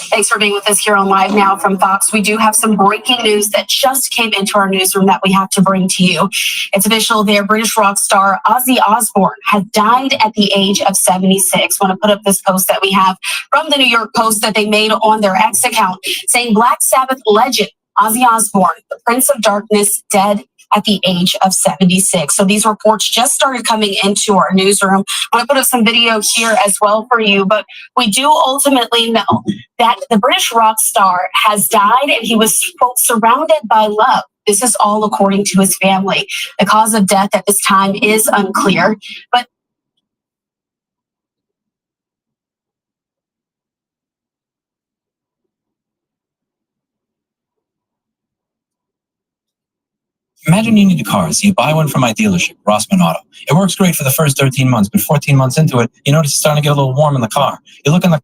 Thanks for being with us here on Live Now from Fox. We do have some breaking news that just came into our newsroom that we have to bring to you. It's official there. British rock star Ozzy Osbourne has died at the age of 76. I want to put up this post that we have from the New York Post that they made on their X account saying Black Sabbath legend Ozzy Osbourne, the Prince of Darkness, dead at the age of 76. So these reports just started coming into our newsroom. I want to put up some video here as well for you, but we do ultimately know that the British rock star has died and he was, quote, surrounded by love. This is all according to his family. The cause of death at this time is unclear, but imagine you need a car, so you buy one from my dealership, Rossman Auto. It works great for the first 13 months, but 14 months into it, you notice it's starting to get a little warm in the car. You look in the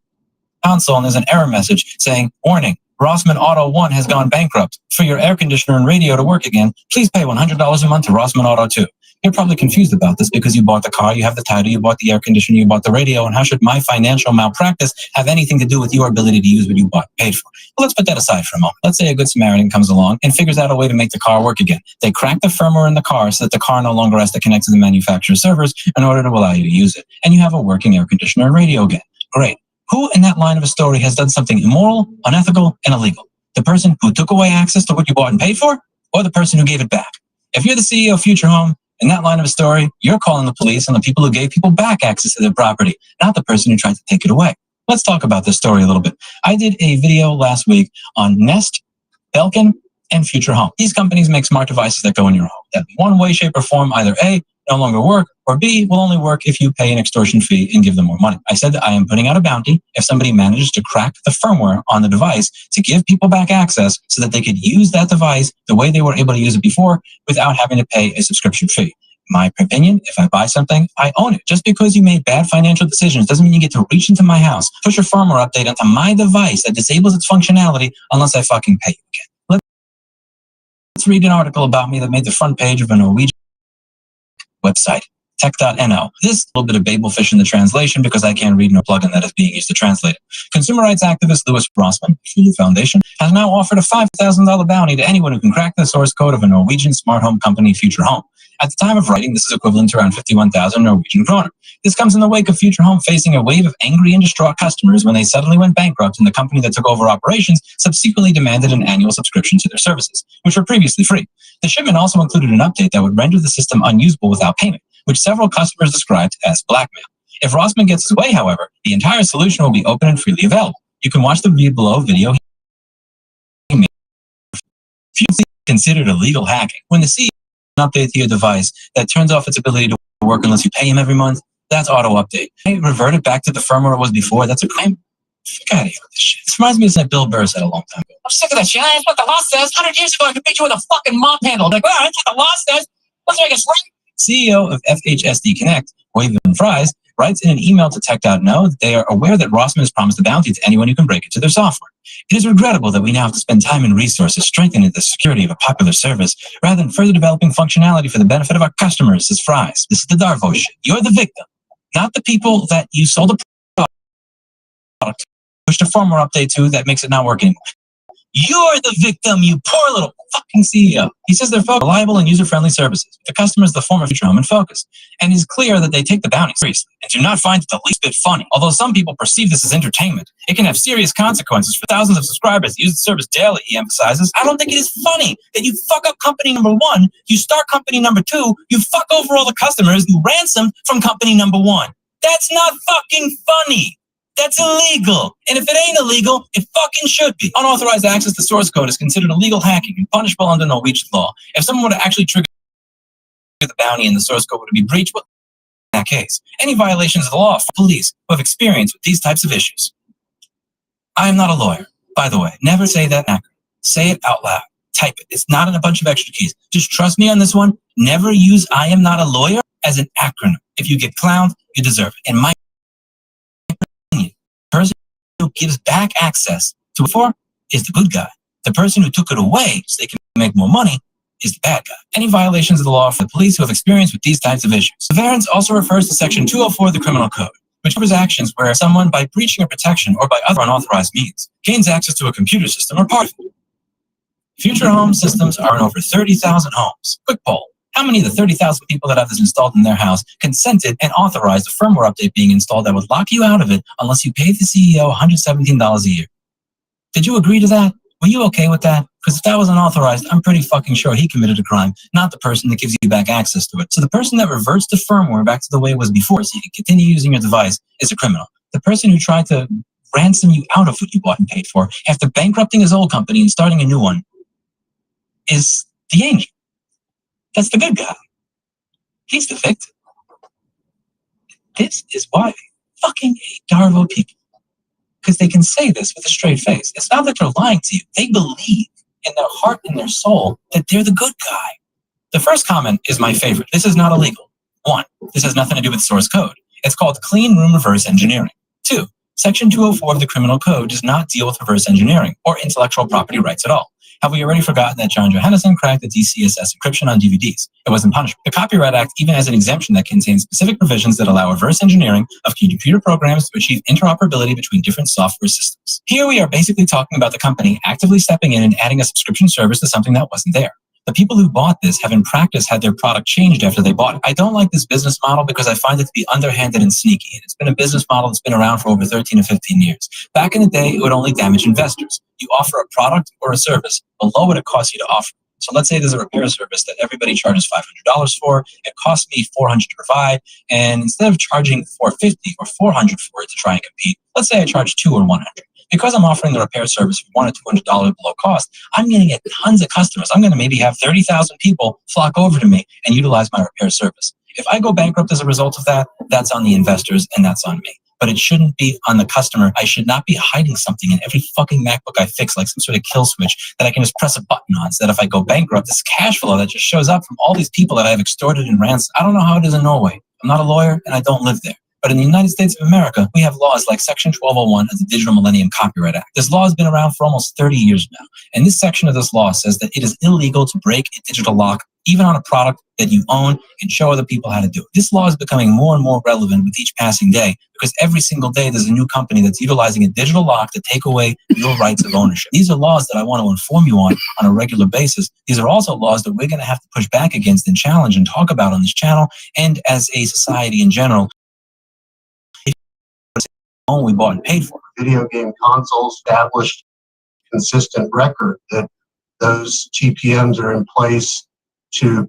console and there's an error message saying, warning, Rossman Auto 1 has gone bankrupt. For your air conditioner and radio to work again, please pay $100 a month to Rossman Auto 2. You're probably confused about this because you bought the car, you have the title, you bought the air conditioner, you bought the radio, and how should my financial malpractice have anything to do with your ability to use what you bought paid for? Well, let's put that aside for a moment. Let's say a good Samaritan comes along and figures out a way to make the car work again. They crack the firmware in the car so that the car no longer has to connect to the manufacturer's servers in order to allow you to use it. And you have a working air conditioner and radio again. Great. Who in that line of a story has done something immoral, unethical, and illegal? The person who took away access to what you bought and paid for, or the person who gave it back? If you're the CEO of Future Home, in that line of a story, you're calling the police on the people who gave people back access to their property, not the person who tried to take it away. Let's talk about this story a little bit. I did a video last week on Nest, Belkin, and Future Home. These companies make smart devices that go in your home that in one way, shape, or form either A, no longer work, or B, will only work if you pay an extortion fee and give them more money. I said that I am putting out a bounty if somebody manages to crack the firmware on the device to give people back access so that they could use that device the way they were able to use it before without having to pay a subscription fee. My opinion, if I buy something, I own it. Just because you made bad financial decisions doesn't mean you get to reach into my house, push a firmware update onto my device that disables its functionality unless I fucking pay you again. Let's read an article about me that made the front page of a Norwegian website, tech.no. This is a little bit of babelfish in the translation because I can't read no plugin that is being used to translate it. Consumer rights activist Louis Rossman, through the foundation, has now offered a $5,000 bounty to anyone who can crack the source code of a Norwegian smart home company, Future Home. At the time of writing, this is equivalent to around 51,000 Norwegian kroner. This comes in the wake of Future Home facing a wave of angry and distraught customers when they suddenly went bankrupt and the company that took over operations subsequently demanded an annual subscription to their services, which were previously free. The shipment also included an update that would render the system unusable without payment, which several customers described as blackmail. If Rossman gets his way, however, the entire solution will be open and freely available. You can watch the below video he made. Considered illegal hacking. When the CEO update to your device that turns off its ability to work unless you pay him every month, that's auto update. Hey, revert it back to the firmware it was before. That's a crime. Fuck out of here with this shit. This reminds me of something Bill Burr said a long time ago. I'm sick of that shit. That's what the law says. 100 years ago, I could beat you with a fucking mop handle. Like, well, that's what the law says. Let's make it right. CEO of FHSD Connect, Wayvin Fries, writes in an email to tech.no that they are aware that Rossman has promised a bounty to anyone who can break into their software. It is regrettable that we now have to spend time and resources strengthening the security of a popular service rather than further developing functionality for the benefit of our customers, says Fries. This is the Darvo shit. You're the victim, not the people that you sold a product, pushed a firmware update to that makes it not work anymore. You're the victim, you poor little fucking CEO. He says they're reliable and user-friendly services. The customer is the former Future Home in focus. And it's clear that they take the bounty seriously and do not find it the least bit funny. Although some people perceive this as entertainment, it can have serious consequences for thousands of subscribers that use the service daily, he emphasizes. I don't think it is funny that you fuck up company number one, you start company number two, you fuck over all the customers, you ransom from company number one. That's not fucking funny. That's illegal. And if it ain't illegal, it fucking should be. Unauthorized access to source code is considered illegal hacking and punishable under Norwegian law. If someone were to actually trigger the bounty and the source code would be breached, well, in that case, any violations of the law for police who have experience with these types of issues. I am not a lawyer. By the way, never say that acronym. Say it out loud. Type it. It's not in a bunch of extra keys. Just trust me on this one. Never use I am not a lawyer as an acronym. If you get clowned, you deserve it. In my opinion, the person who gives back access to it before is the good guy. The person who took it away so they can make more money is the bad guy. Any violations of the law for the police who have experience with these types of issues. Severance also refers to Section 204 of the Criminal Code, which covers actions where someone, by breaching a protection or by other unauthorized means, gains access to a computer system or part of it. Future home systems are in over 30,000 homes. Quick poll. How many of the 30,000 people that have this installed in their house consented and authorized a firmware update being installed that would lock you out of it unless you paid the CEO $117 a year? Did you agree to that? Were you okay with that? Because if that was unauthorized, I'm pretty fucking sure he committed a crime, not the person that gives you back access to it. So the person that reverts the firmware back to the way it was before so you can continue using your device is a criminal. The person who tried to ransom you out of what you bought and paid for after bankrupting his old company and starting a new one is the angel. That's the good guy. He's the victim. This is why they fucking hate Darvo people. Because they can say this with a straight face. It's not that they're lying to you. They believe in their heart and their soul that they're the good guy. The first comment is my favorite. This is not illegal. 1, this has nothing to do with source code. It's called clean room reverse engineering. 2, Section 204 of the Criminal Code does not deal with reverse engineering or intellectual property rights at all. Have we already forgotten that John Johannesson cracked the DCSS encryption on DVDs? It wasn't punishable. The Copyright Act even has an exemption that contains specific provisions that allow reverse engineering of computer programs to achieve interoperability between different software systems. Here we are basically talking about the company actively stepping in and adding a subscription service to something that wasn't there. The people who bought this have in practice had their product changed after they bought it. I don't like this business model because I find it to be underhanded and sneaky. And it's been a business model that's been around for over 13 or 15 years. Back in the day, it would only damage investors. You offer a product or a service below what it costs you to offer. So let's say there's a repair service that everybody charges $500 for. It costs me $400 to provide. And instead of charging $450 or $400 for it to try and compete, let's say I charge $200 or $100. Because I'm offering the repair service for $100 or $200 below cost, I'm going to get tons of customers. I'm going to maybe have 30,000 people flock over to me and utilize my repair service. If I go bankrupt as a result of that, that's on the investors and that's on me. But it shouldn't be on the customer. I should not be hiding something in every fucking MacBook I fix, like some sort of kill switch that I can just press a button on, so that if I go bankrupt, this cash flow that just shows up from all these people that I've extorted and ransomed. I don't know how it is in Norway. I'm not a lawyer and I don't live there. But in the United States of America, we have laws like Section 1201 of the Digital Millennium Copyright Act. This law has been around for almost 30 years now. And this section of this law says that it is illegal to break a digital lock, even on a product that you own, and show other people how to do it. This law is becoming more and more relevant with each passing day because every single day there's a new company that's utilizing a digital lock to take away your rights of ownership. These are laws that I want to inform you on a regular basis. These are also laws that we're going to have to push back against and challenge and talk about on this channel and as a society in general. We bought and paid for. Video game consoles established consistent record that those TPMs are in place to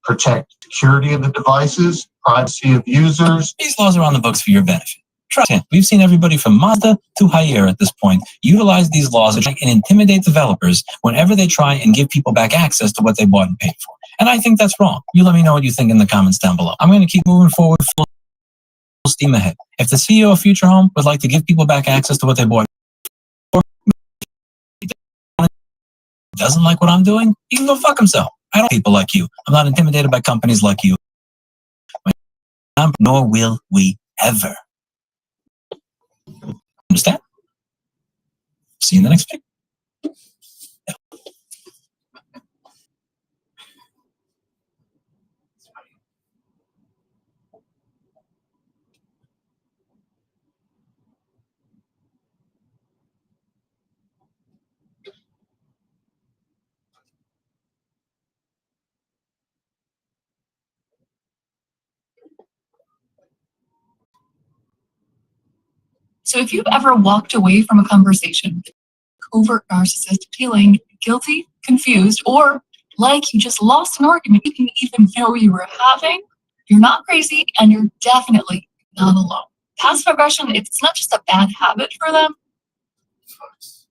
protect security of the devices, privacy of users. These laws are on the books for your benefit. Trust me, we've seen everybody from Mazda to Haier at this point utilize these laws to try and intimidate developers whenever they try and give people back access to what they bought and paid for. And I think that's wrong. You let me know what you think in the comments down below. I'm going to keep moving forward full steam ahead. If the CEO of Future Home would like to give people back access to what they bought, or doesn't like what I'm doing, he can go fuck himself. I don't people like you. I'm not intimidated by companies like you. Nor will we ever. Understand? See you in the next video. So if you've ever walked away from a conversation with covert narcissist feeling guilty, confused, or like you just lost an argument you didn't even know you were having, you're not crazy and you're definitely not alone. passive aggression, it's not just a bad habit for them. Fox.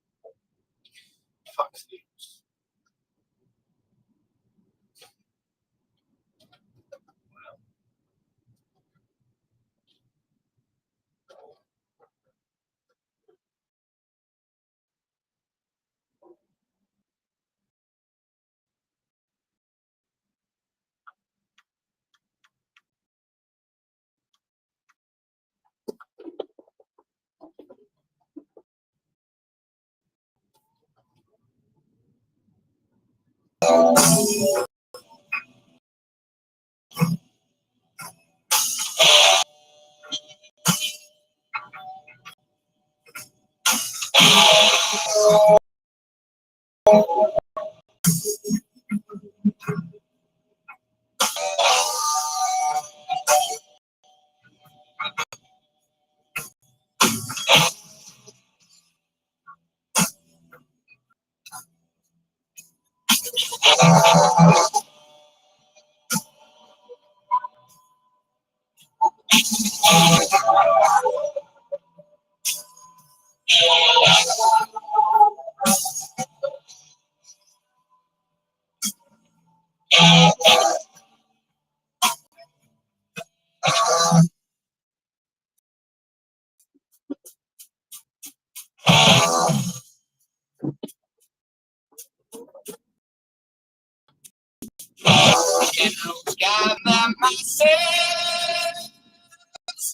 Got them myself,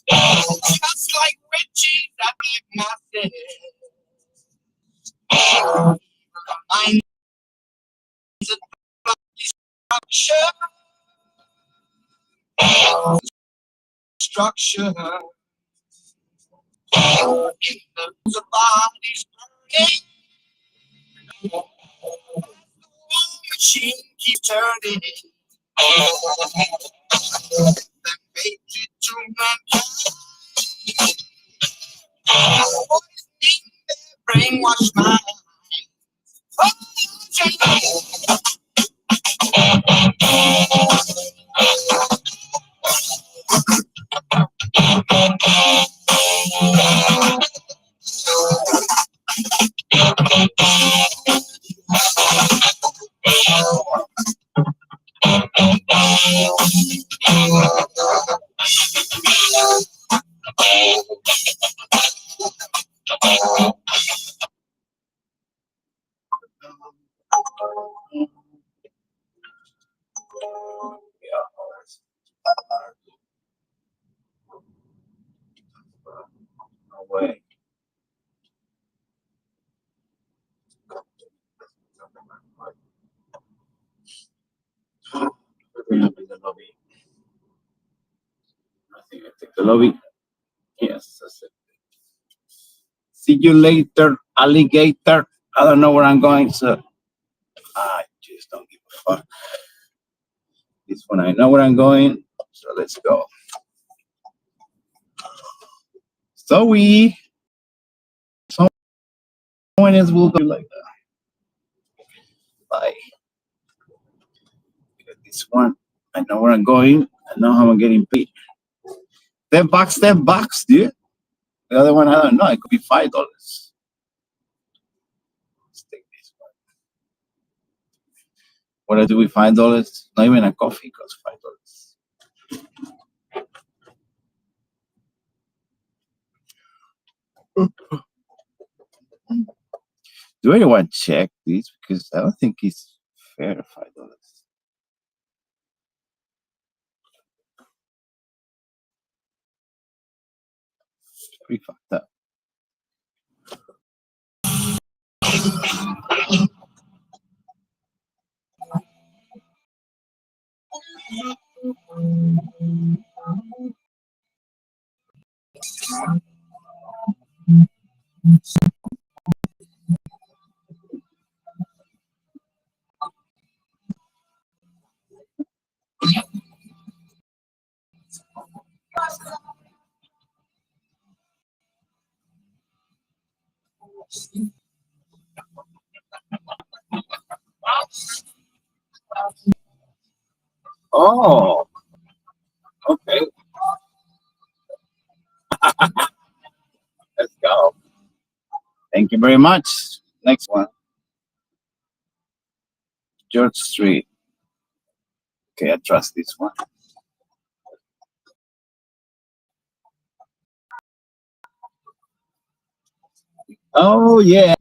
just like Richie, I make myself. Mind structure, in the body's burning, machine keeps turning. That made it to mankind. Brainwash my No way. Nothing up in the lobby. Nothing. I take the lobby. Yes, that's it. See you later, alligator. I don't know where I'm going, so I just don't give a fuck. This one I know where I'm going, so let's go. Zoe, someone else will go like that. Bye. This one, I know where I'm going. I know how I'm getting paid. $10, dude. The other one, I don't know. It could be $5. Let's take this one. What I do with $5? Not even a coffee costs $5. Do anyone check this? Because I don't think it's fair. $5. Pretty fucked up. Oh, okay. very much. Next one. George Street. Okay, I trust this one. Oh, yeah.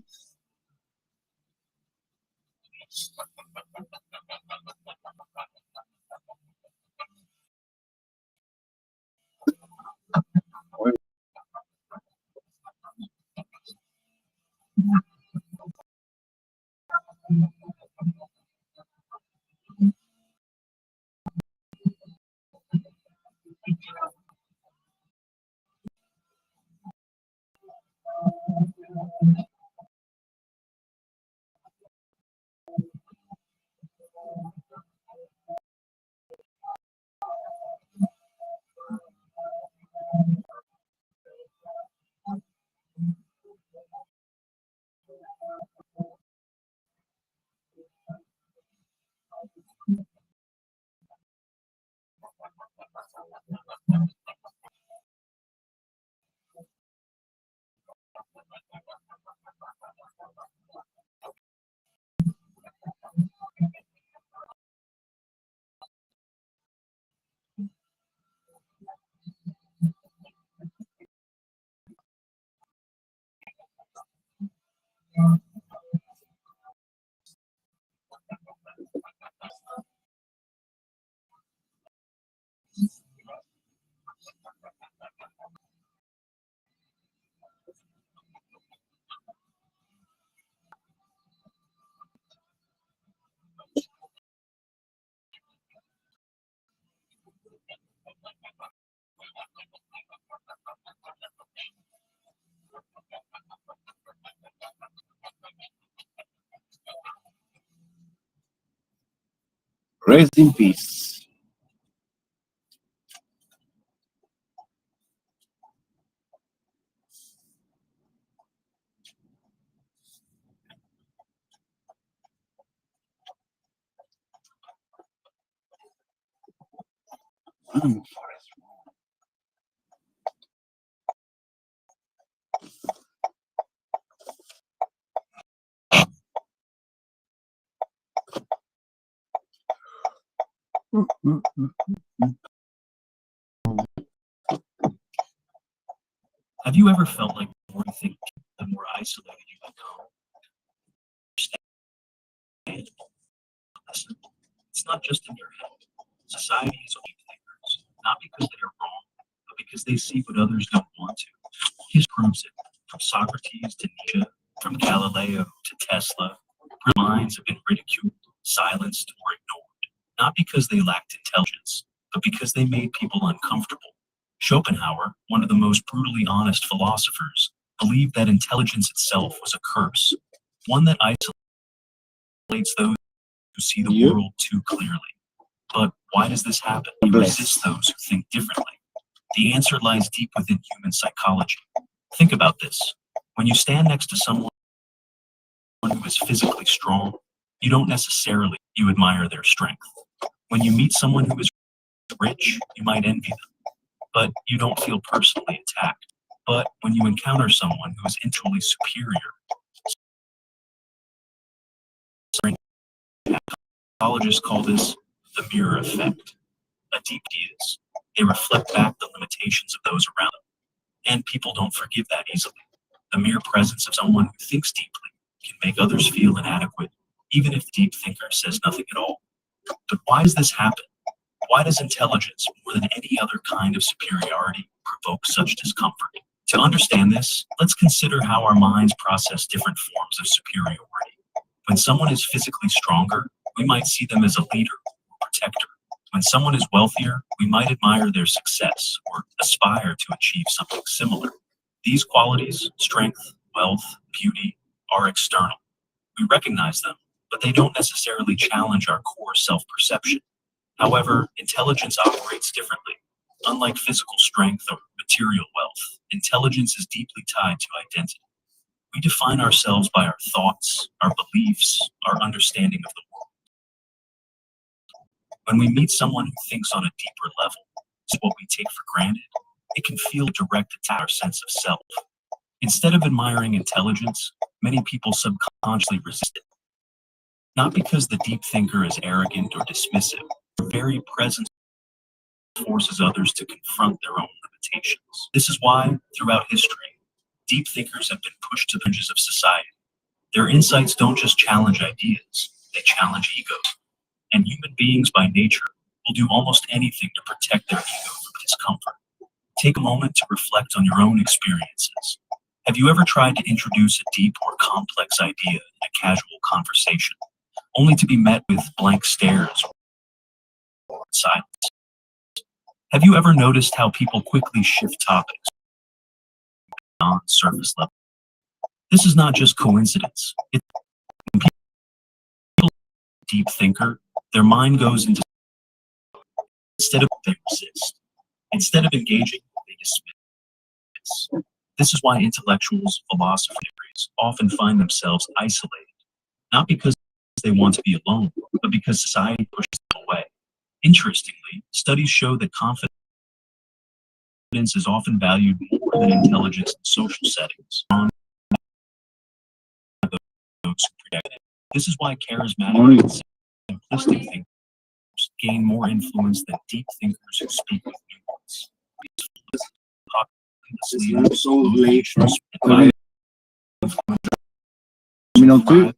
Rest in peace. Have you ever felt like the more you think, the more isolated you become? Listen, it's not just in your head. Society is only thinkers, not because they are wrong, but because they see what others don't want to. History proves it. From Socrates to Nietzsche, from Galileo to Tesla, their minds have been ridiculed, silenced, or ignored, not because they lacked intelligence, but because they made people uncomfortable. Schopenhauer, one of the most brutally honest philosophers, believed that intelligence itself was a curse, one that isolates those who see the world too clearly. But why does this happen? We resist those who think differently. The answer lies deep within human psychology. Think about this. When you stand next to someone who is physically strong, you don't necessarily, you admire their strength. When you meet someone who is rich, you might envy them, but you don't feel personally attacked. But when you encounter someone who is intellectually superior, psychologists call this the mirror effect. A deep ideas. They reflect back the limitations of those around them. And people don't forgive that easily. The mere presence of someone who thinks deeply can make others feel inadequate, even if the deep thinker says nothing at all. But why does this happen? Why does intelligence, more than any other kind of superiority, provoke such discomfort? To understand this, let's consider how our minds process different forms of superiority. When someone is physically stronger, we might see them as a leader or protector. When someone is wealthier, we might admire their success or aspire to achieve something similar. These qualities, strength, wealth, beauty, are external. We recognize them, but they don't necessarily challenge our core self-perception. However, intelligence operates differently. Unlike physical strength or material wealth, intelligence is deeply tied to identity. We define ourselves by our thoughts, our beliefs, our understanding of the world. When we meet someone who thinks on a deeper level, it's what we take for granted, it can feel a direct attack on our sense of self. Instead of admiring intelligence, many people subconsciously resist it. Not because the deep thinker is arrogant or dismissive, their very presence forces others to confront their own limitations. This is why, throughout history, deep thinkers have been pushed to the edges of society. Their insights don't just challenge ideas, they challenge egos. And human beings by nature will do almost anything to protect their ego from discomfort. Take a moment to reflect on your own experiences. Have you ever tried to introduce a deep or complex idea in a casual conversation, only to be met with blank stares or silence? Have you ever noticed how people quickly shift topics on surface level? This is not just coincidence. It's when people are deep thinker, their mind goes into instead of they resist. Instead of engaging, they dismiss. This is why intellectuals, philosophers often find themselves isolated, not because they want to be alone, but because society pushes them away. Interestingly, studies show that confidence is often valued more than intelligence in social settings. This is why charismatic and simplistic thinkers gain more influence than deep thinkers who speak with nuance. So late. Minuto.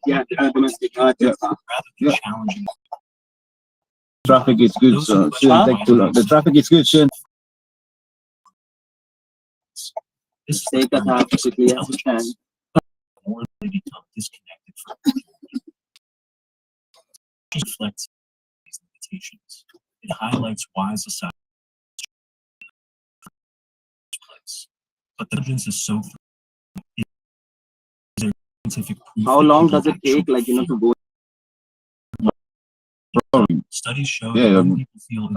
Yeah, domestic. Yeah. Rather than challenging. Traffic is good, so shouldn't take too long. The traffic is good, shouldn't Take a half quickly as you can. Or they become disconnected from it reflects these limitations. It highlights why society is place. But the evidence is so scientific proof. How long does it take, like, to go? Studies show that when people feel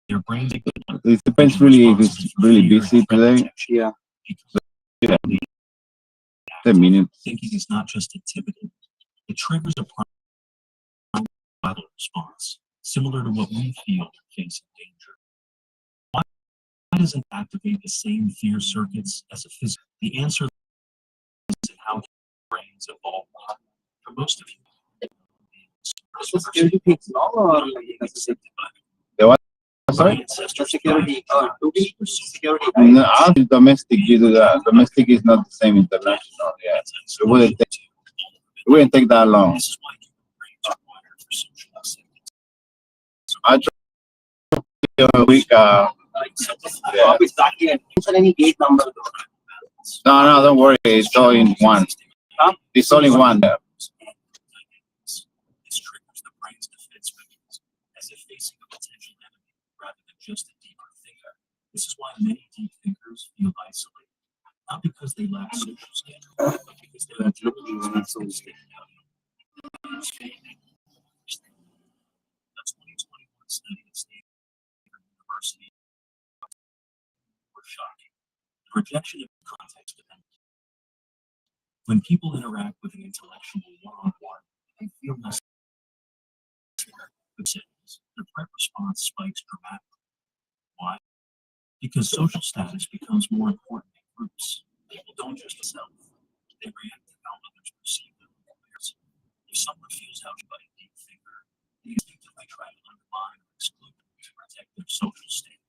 their brains. It depends really if it's really busy today. Yeah. 10 minutes. Thinking is not just intimidating. It triggers a primal response, similar to what we feel facing danger. Why does it activate the same fear circuits as a physical? The answer is in how brains evolve. For most of you, Security takes long or the what? Sorry? Security. Security. No, domestic, you do that. Domestic is not the same international. Yeah. It wouldn't take that long. I try a week. Yeah. Any gate number? No, don't worry. It's all in one. It's all in one. Yeah. This triggers the brain's defense mechanism as if facing a potential enemy rather than just a deeper thinker. This is why many deep thinkers feel isolated, not because they lack social skills, but because their intelligence is sticking out. A 2021 study at Stanford University was shocking. The rejection of context dependent. When people interact with an intellectual one-on-one, they feel less the threat response spikes dramatically. Why? Because social status becomes more important in groups. People don't just self, they react to how others perceive them in comparison. If someone feels outed by a deep thinker, they instinctively try to undermine or exclude them to protect their social state.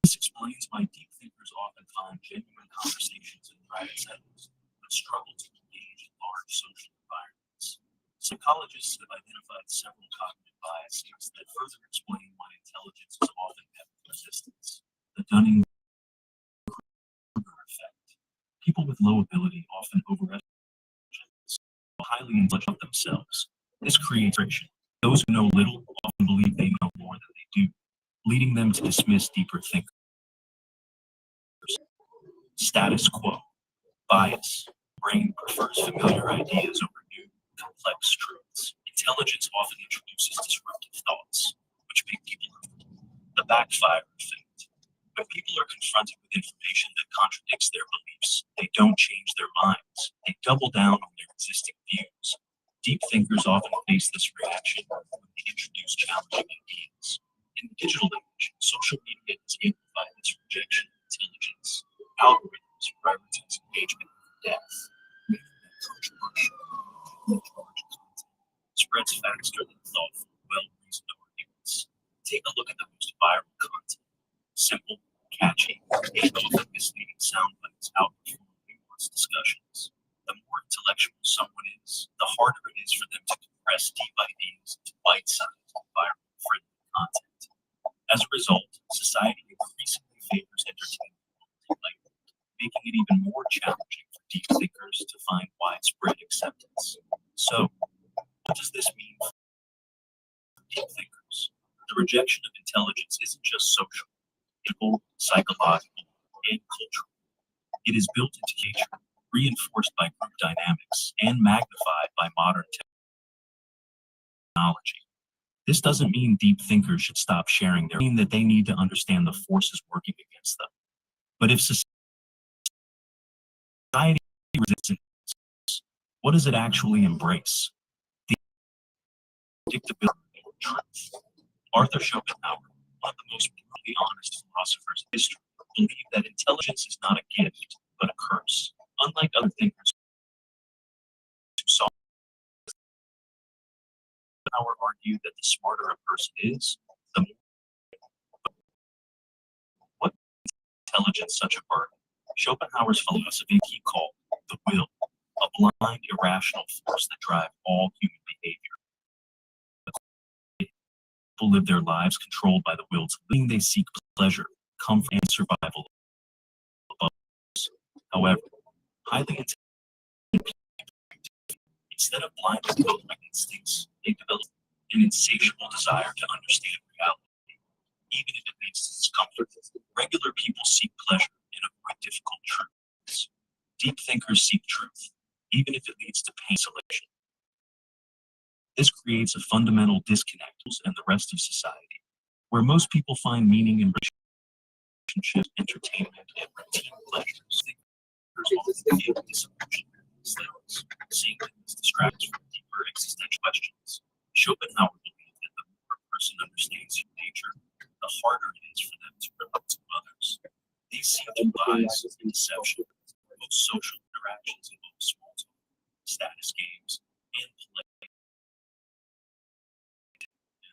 This explains why deep thinkers often find genuine conversations in private settings, but struggle to engage in large social environments. Psychologists have identified several cognitive biases that further explain why intelligence is often met with resistance. The Dunning-Kruger effect. People with low ability often overestimate highly intelligent themselves. This creates friction. Those who know little often believe they know more than they do, leading them to dismiss deeper thinkers. Status quo. Bias. Brain prefers familiar ideas over new, complex truths. Intelligence often introduces disruptive thoughts, which make people the backfire effect. When people are confronted with information that contradicts their beliefs, they don't change their minds. They double down on their existing views. Deep thinkers often face this reaction when they introduce challenging ideas. In the digital age, social media has amplified this rejection of intelligence. Algorithms prioritize engagement. death. Spreads faster than thoughtful, well-reasoned arguments. Take a look at the most viral content. Simple, catchy, and often misleading sound bites outperform nuanced discussions. The more intellectual someone is, the harder it is for them to compress deep ideas into bite-sized, viral, friendly content. As a result, society increasingly favors entertainment over enlightenment, making it even more challenging for deep thinkers to find widespread acceptance. So, what does this mean for deep thinkers? The rejection of intelligence isn't just social, political, psychological, and cultural. It is built into nature, reinforced by group dynamics, and magnified by modern technology. This doesn't mean deep thinkers should stop sharing their, mean that they need to understand the forces working against them. But if society resists it, what does it actually embrace? The predictability of truth. Arthur Schopenhauer, one of the most brutally honest philosophers in history, believed that intelligence is not a gift, but a curse. Unlike other thinkers who saw, Schopenhauer argued that the smarter a person is, the more. What makes intelligence such a burden? Schopenhauer's philosophy he called the will, a blind, irrational force that drives all human behavior. People live their lives controlled by the will to live. They seek pleasure, comfort, and survival of others. However, highly intelligent people, instead of blindly following instincts, they develop an insatiable desire to understand reality, even if it makes discomfort. Regular people seek pleasure and avoid difficult truths. Deep thinkers seek truth, even if it leads to pain selection. This creates a fundamental disconnect and the rest of society, where most people find meaning in relationships, entertainment, and routine pleasures. Thinkers often feel disillusionment in themselves, seeing them as distractions from deeper existential questions. Schopenhauer believed that the more a person understands human nature, the harder it is for them to relate to others. These seem to lies and deception. Most social interactions involve small talk, status games, and polite.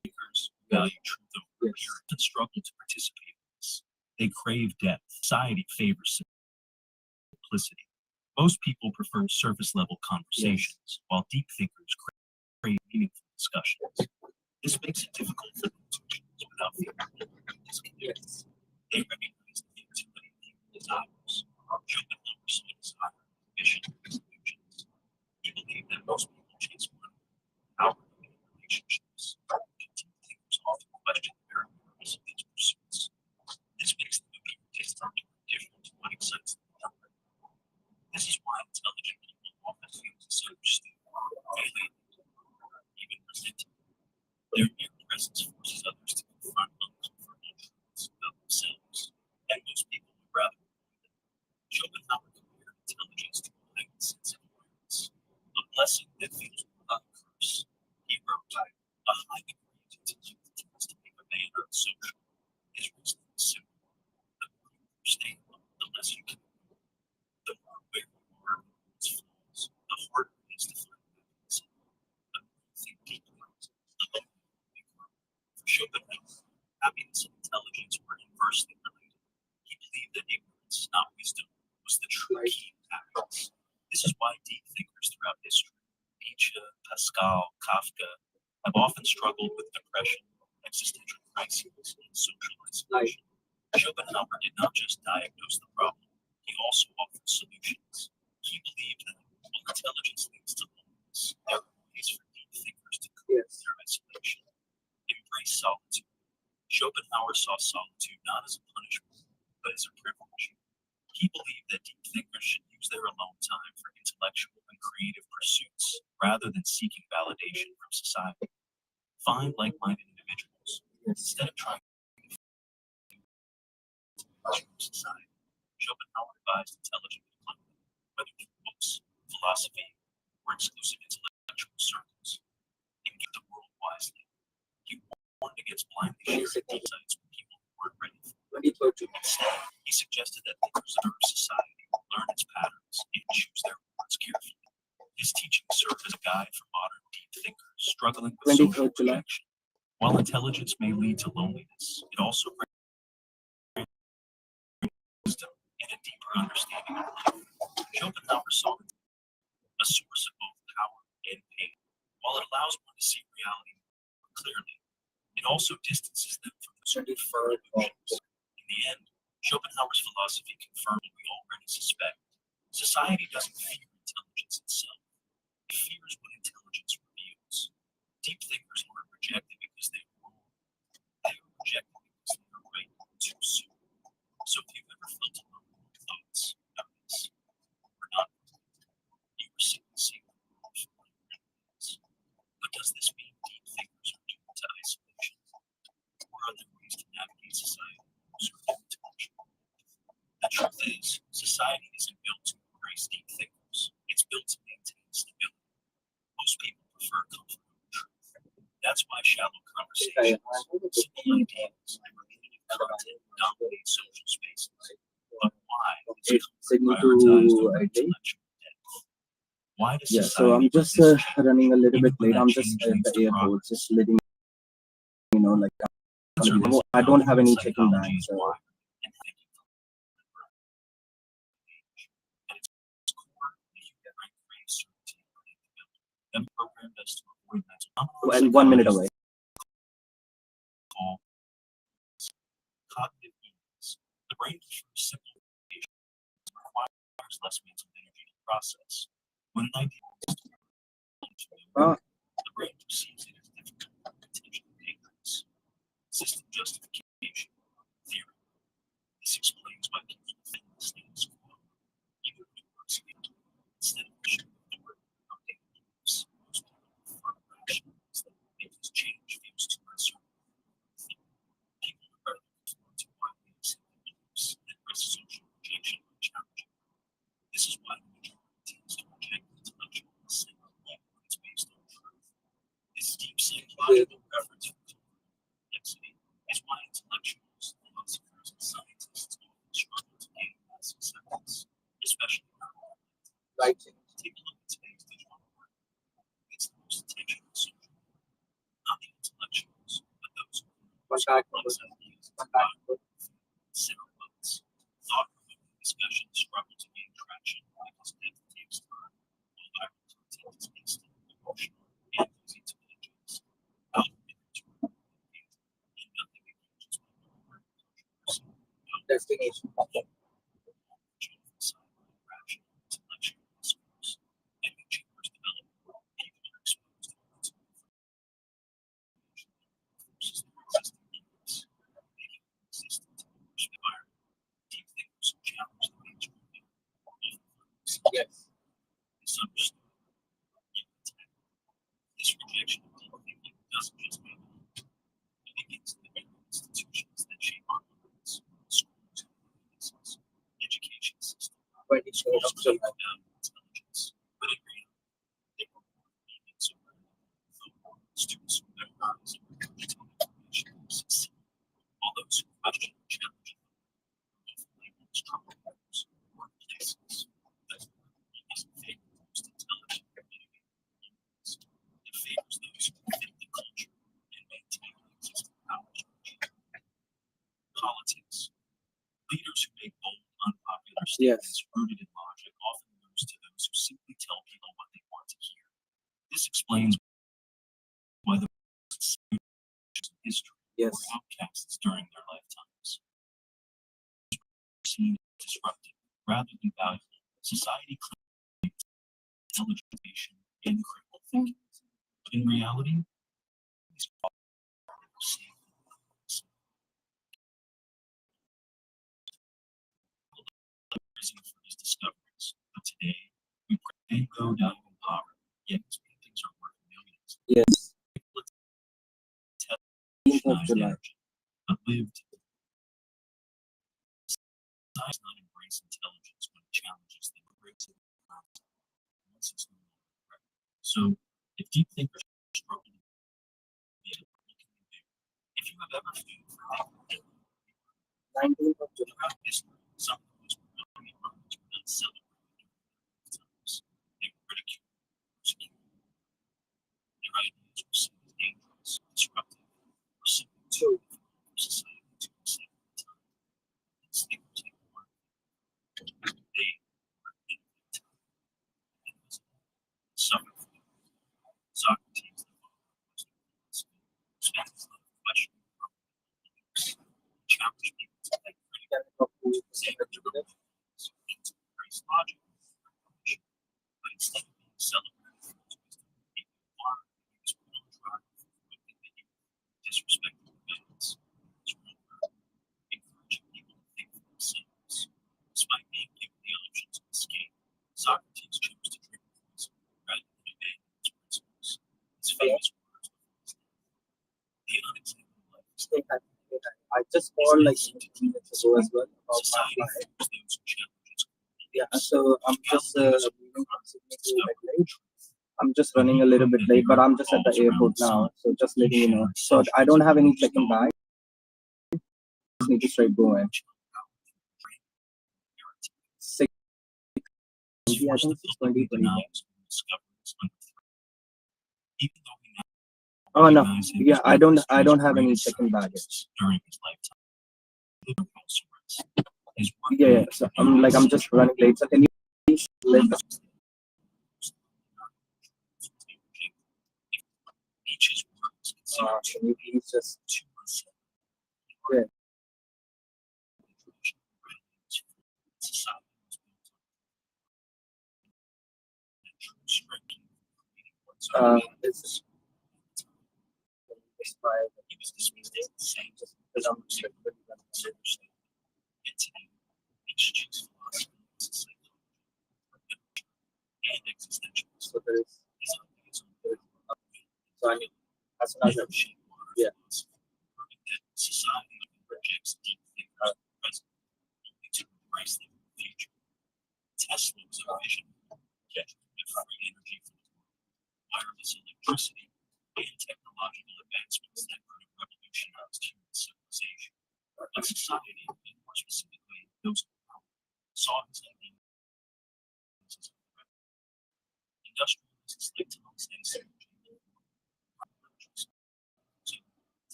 Thinkers value truth over appearance and struggle to participate in this. They crave depth. Society favors simplicity. Most people prefer surface-level conversations, while deep thinkers crave meaningful discussions. This makes it difficult for them to choose without feeling disconnected. They recognize the futility of human desires. Schopenhauer saw desire, ambition, and illusions. He believed that most people chase money, power, and relationships. Deep thinkers often question the very purpose of these pursuits. This makes them appear distant or different to what excites them. This is why intelligent people often feel misunderstood, alienated, or even resented. Their mere presence forces others to confront uncomfortable truths about themselves, and most people would rather avoid them. Schopenhauer compared intelligence to a heightened sense of awareness, a blessing that feels more like a curse. He wrote, a high degree of intelligence tends to make a man unsocial. His reasoning is simple. The more you understand, the less you can do. The more aware you are of one's flaws, the harder it is to find happiness. The more you think deeply, the lower you grow. For Schopenhauer, happiness and intelligence were inversely related. He believed that ignorance, not wisdom, was the true key to happiness. This is why deep thinkers throughout history, Nietzsche, Pascal, Kafka, have often struggled with depression, existential crises, and social isolation. Schopenhauer did not just diagnose the problem, he also offered solutions. He believed that while intelligence leads to loneliness, there are ways for deep thinkers to cope with their isolation. Embrace solitude. Schopenhauer saw solitude not as a punishment, but as a privilege. He believed that deep thinkers should use their alone time for intellectual and creative pursuits rather than seeking validation from society. Find like-minded individuals instead of trying to society. Schopenhauer advised intelligent people, whether through books, philosophy, or exclusive intellectual circles, engage the world wisely. He warned against blindly sharing insights with people who weren't ready for it. Instead, he suggested that thinkers observe society, learn its patterns, and choose their struggling with social 23rd July. rejection. While intelligence may lead to loneliness, it also brings wisdom and a deeper understanding of life. Schopenhauer saw it a source of both power and pain. While it allows one to see reality more clearly, it also distances them from the so deferred illusions. In the end, Schopenhauer's philosophy confirmed what we already suspect. Society doesn't fear intelligence itself. It fears what intelligence reveals. Deep thinkers aren't rejected because they are wrong. They are rejected because they are right too soon. So if you've ever felt alone with your thoughts, notice. We're not you were simply seeing the world for what it really is. But does this mean deep thinkers are doomed to isolation? Or are there ways to navigate society through intellectual? The truth is, society isn't built to embrace deep thinkers. It's built to maintain stability. Most people prefer comfort over truth. That's why shallow conversations, simple ideas, and repetitive content dominate social spaces. But why is Signal prioritized to over intellectual depth? Why does yeah, so society I'm just resist running a little even bit when late. that I'm just change at leads the to airport, progress? just letting you know, like Answer this I don't have any checking psychology bags. is So wired and thinking from age. At its core, the human brain craves certainty and predictability. And programmed us to avoid mental and 1 minute away. call cognitive ease. The brain prefers simple information and requires less mental energy to process. When an idea is Ah. the brain perceives it as difficult or potentially dangerous. System justification theory. This explains why people defend the status quo, even when it works against them. Instead of pushing forward or updating beliefs, most people prefer rationalize them because change feels too uncertain. People would rather conform to widely accepted beliefs than risk social rejection or challenging. This is why the majority tends to reject intellectual assent even when it's based on truth. This deep psychological preference for complexity is why intellectuals, philosophers, and scientists often struggle to gain mass acceptance, especially now. Right. Take a look at today's digital world. It's the most attention on social media. Not the intellectuals, but those who complex ideas, sound bites, thought-provoking discussions struggle to gain traction because depth takes time, while viral content is instant, emotional, and easy to digest. Algorithms reward engagement, and nothing engages people more than controversy. Destination. Rational intellectual discourse. Echo chambers develop. People are exposed to lots of information that forces their existing beliefs, making them resistant to the push environment. Deep thinkers who challenge the mainstream view often find themselves misunderstood, even attacked. This rejection of deep thinking doesn't just mean it begins in the very institutions that shape our lives, schools, businesses, education system. Schools claim to value intelligence, but in reality, they reward obedience over thought. Students who memorize and regurgitate information succeed, while those who question and challenge it are often labeled as troublemakers or places. That doesn't favor the most intelligent community. It favors those who fit the culture and maintain the existing power structure. Politics. Leaders who make bold, unpopular statements rooted in logic often lose to those who simply tell people what they want to hear. This explains why the most history were outcasts during their lifetimes. Seen as disruptive rather than valuable, society claims intelligence and critical thinking. But in reality, these are safe. Reason for his discoveries, but today we may go down in poverty, yet his paintings are worth millions. Yes. Revolutionized energy, but lived. Does not embrace intelligence when it challenges them. Once it's no longer correct. So, if deep thinkers struggle to be able to look in the mirror, if you have ever failed for thinking 19th of July. throughout history, some of the most brilliant minds were not celebrated during their lifetimes. They were ridiculed, persecuted. Their ideas were I just called like 2 minutes ago as well about my flight. Yeah, so I'm just leaving from Sydney to Adelaide. I'm just running a little bit late, but I'm just at the airport now, so just letting you know. So I don't have any check-in bag. Just need to straight go in. 6, I think 6:20, 21. Oh no, yeah, I don't have any check-in baggage. Yeah, so I'm just running late. So can you please let us can you please just yeah. It's expired. Just because I'm strict with them. So there is so I mean as soon as I yeah. Uh,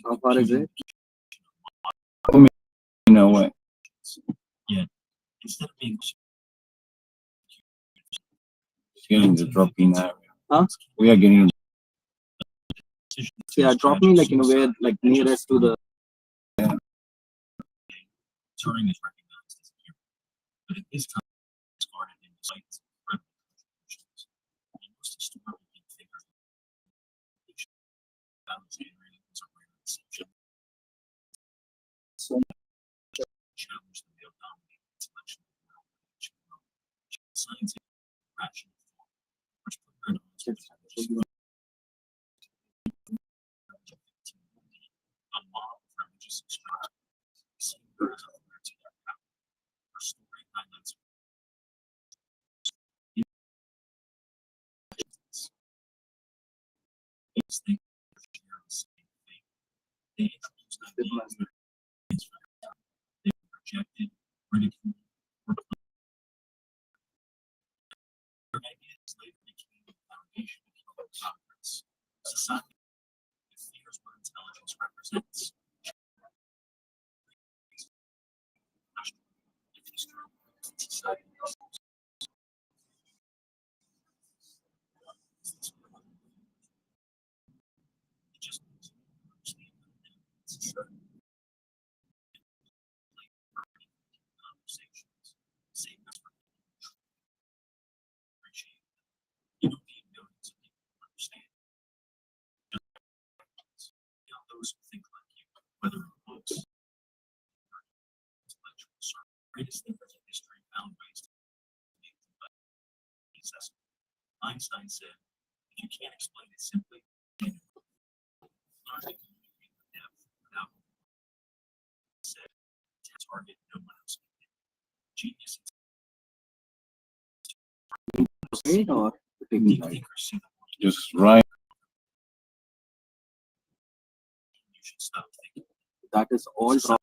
how far is it? You know what? It's getting the drop-in area. Huh? We are getting Yeah, drop me like where like nearest to the so wait or taking right? just right. That is all drop.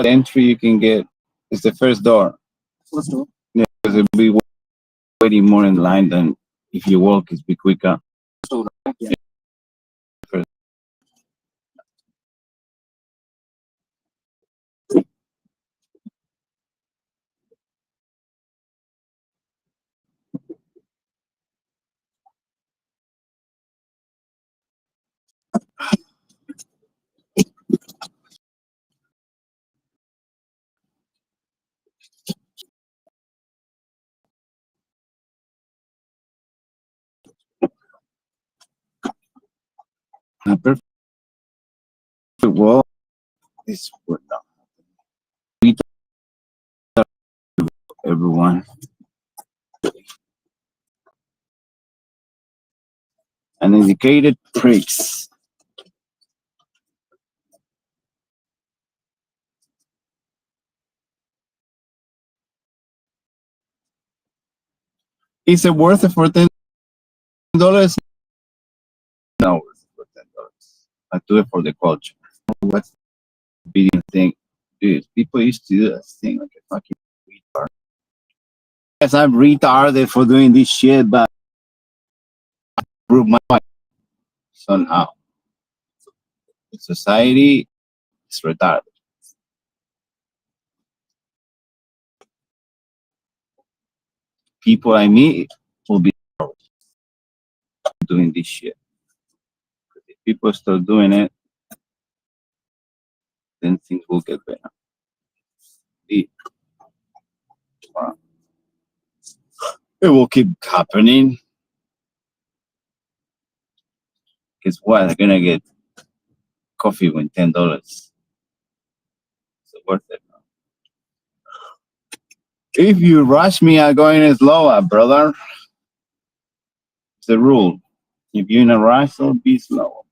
Entry you can get is the first door. First door. Yeah, because it'll be waiting more in line than if you walk. It's be quicker. Yeah. A perfect wall is what not everyone. An indicated pricks. Is it worth it for $10? No, worth it for $10. I do it for the culture. What's the bidding thing? Dude, people used to do that thing like a fucking retard. Yes, I'm retarded for doing this shit, but I prove my point somehow. Society is retarded. People I meet will be doing this shit. If people start doing it, then things will get better. It will keep happening. Guess what? They're gonna get coffee with $10. It's worth it. If you rush me, I'm going slower, brother. It's the rule. If you're in a rush, so be slow.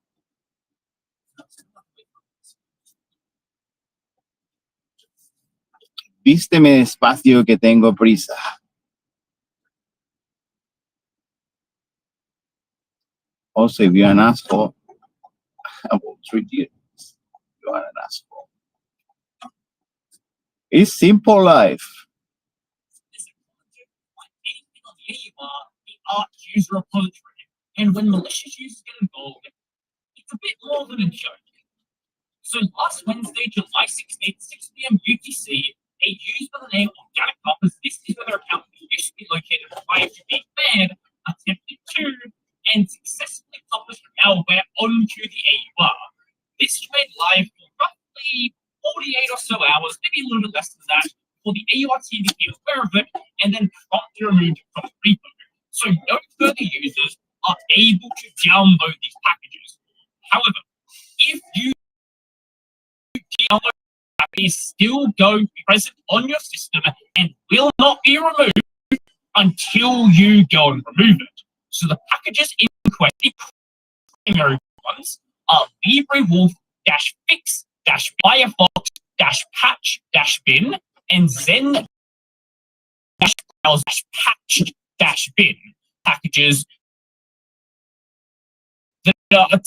Vísteme despacio que tengo prisa. Also, if you're an asshole, I will treat you. You are an asshole. It's simple life. The art user repository, and when malicious users get involved, it's a bit more than a joke. So last Wednesday, July 16th, 6 p.m. UTC, a user by the name of Organic Coppers, this is where their account used to be located prior to being banned, attempted to and successfully published malware onto the AUR. This went live for roughly 48 or so hours, maybe a little bit less than that, for the AUR team became aware of it and then promptly removed it from the repo. So no further users are able to download these packages. However, if you download it is still going to be present on your system and will not be removed until you go and remove it. So the packages in question, primary ones, are LibreWolf-fix-Firefox-patch-bin and Zen-browse-patched bin packages that are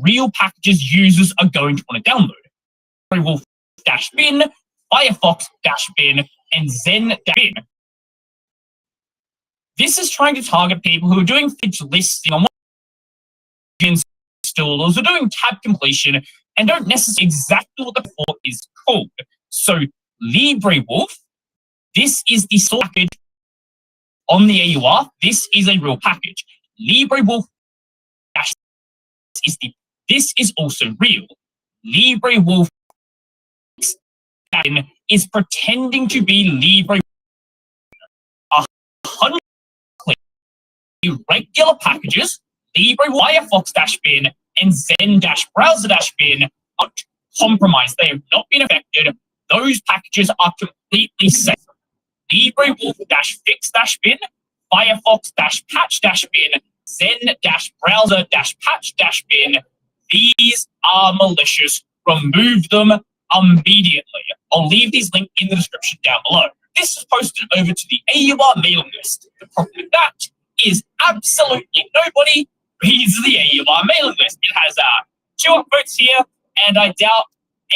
real packages users are going to want to download. Wolf bin, Firefox bin, and Zen bin. This is trying to target people who are doing fidget listing on installers or doing tab completion and don't necessarily exactly what the default is called. So LibreWolf, this is the source package on the AUR. This is a real package. LibreWolf this is also real. LibreWolf is pretending to be Libre 100 regular packages, Libre Firefox bin and Zen browser bin aren't compromised. They have not been affected. Those packages are completely safe. LibreWolf fix bin, Firefox patch bin, Zen browser patch bin. These are malicious. Remove them immediately. I'll leave these linked in the description down below. This is posted over to the AUR mailing list. The problem with that is absolutely nobody reads the AUR mailing list. It has 2 upvotes here, and I doubt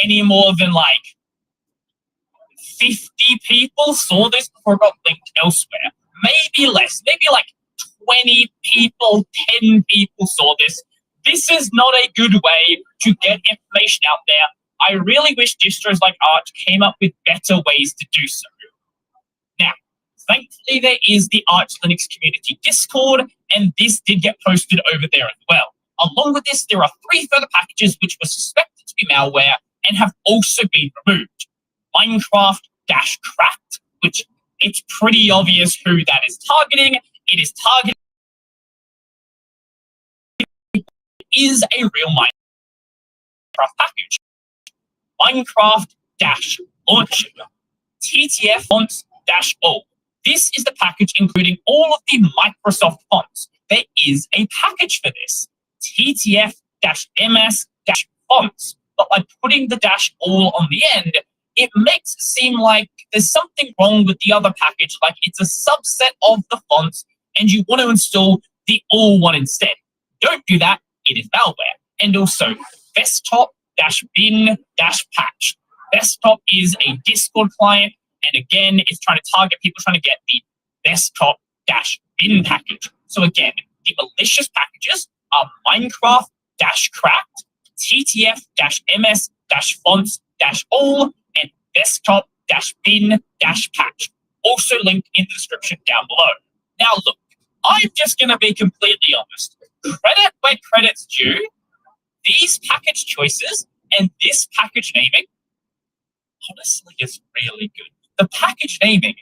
any more than like 50 people saw this before it got linked elsewhere. Maybe less, maybe like 20 people, 10 people saw this. This is not a good way to get information out there. I really wish distros like Arch came up with better ways to do so. Now, thankfully there is the Arch Linux community Discord, and this did get posted over there as well. Along with this, there are 3 further packages which were suspected to be malware and have also been removed. Minecraft-cracked, which it's pretty obvious who that is targeting. It is targeting is a real Minecraft package. Minecraft-launcher. TTF fonts-all. This is the package including all of the Microsoft fonts. There is a package for this. TTF-ms-fonts. But by putting the -all on the end, it makes it seem like there's something wrong with the other package, like it's a subset of the fonts and you want to install the all one instead. Don't do that. It is malware. And also, desktop-bin-patch. Desktop is a Discord client, and again, it's trying to target people trying to get the desktop-bin package. So again, the malicious packages are Minecraft-cracked, TTF-ms-fonts-all, and desktop-bin-patch. Also linked in the description down below. Now look, I'm just going to be completely honest. Credit where credit's due. These package choices and this package naming, honestly, is really good. The package naming,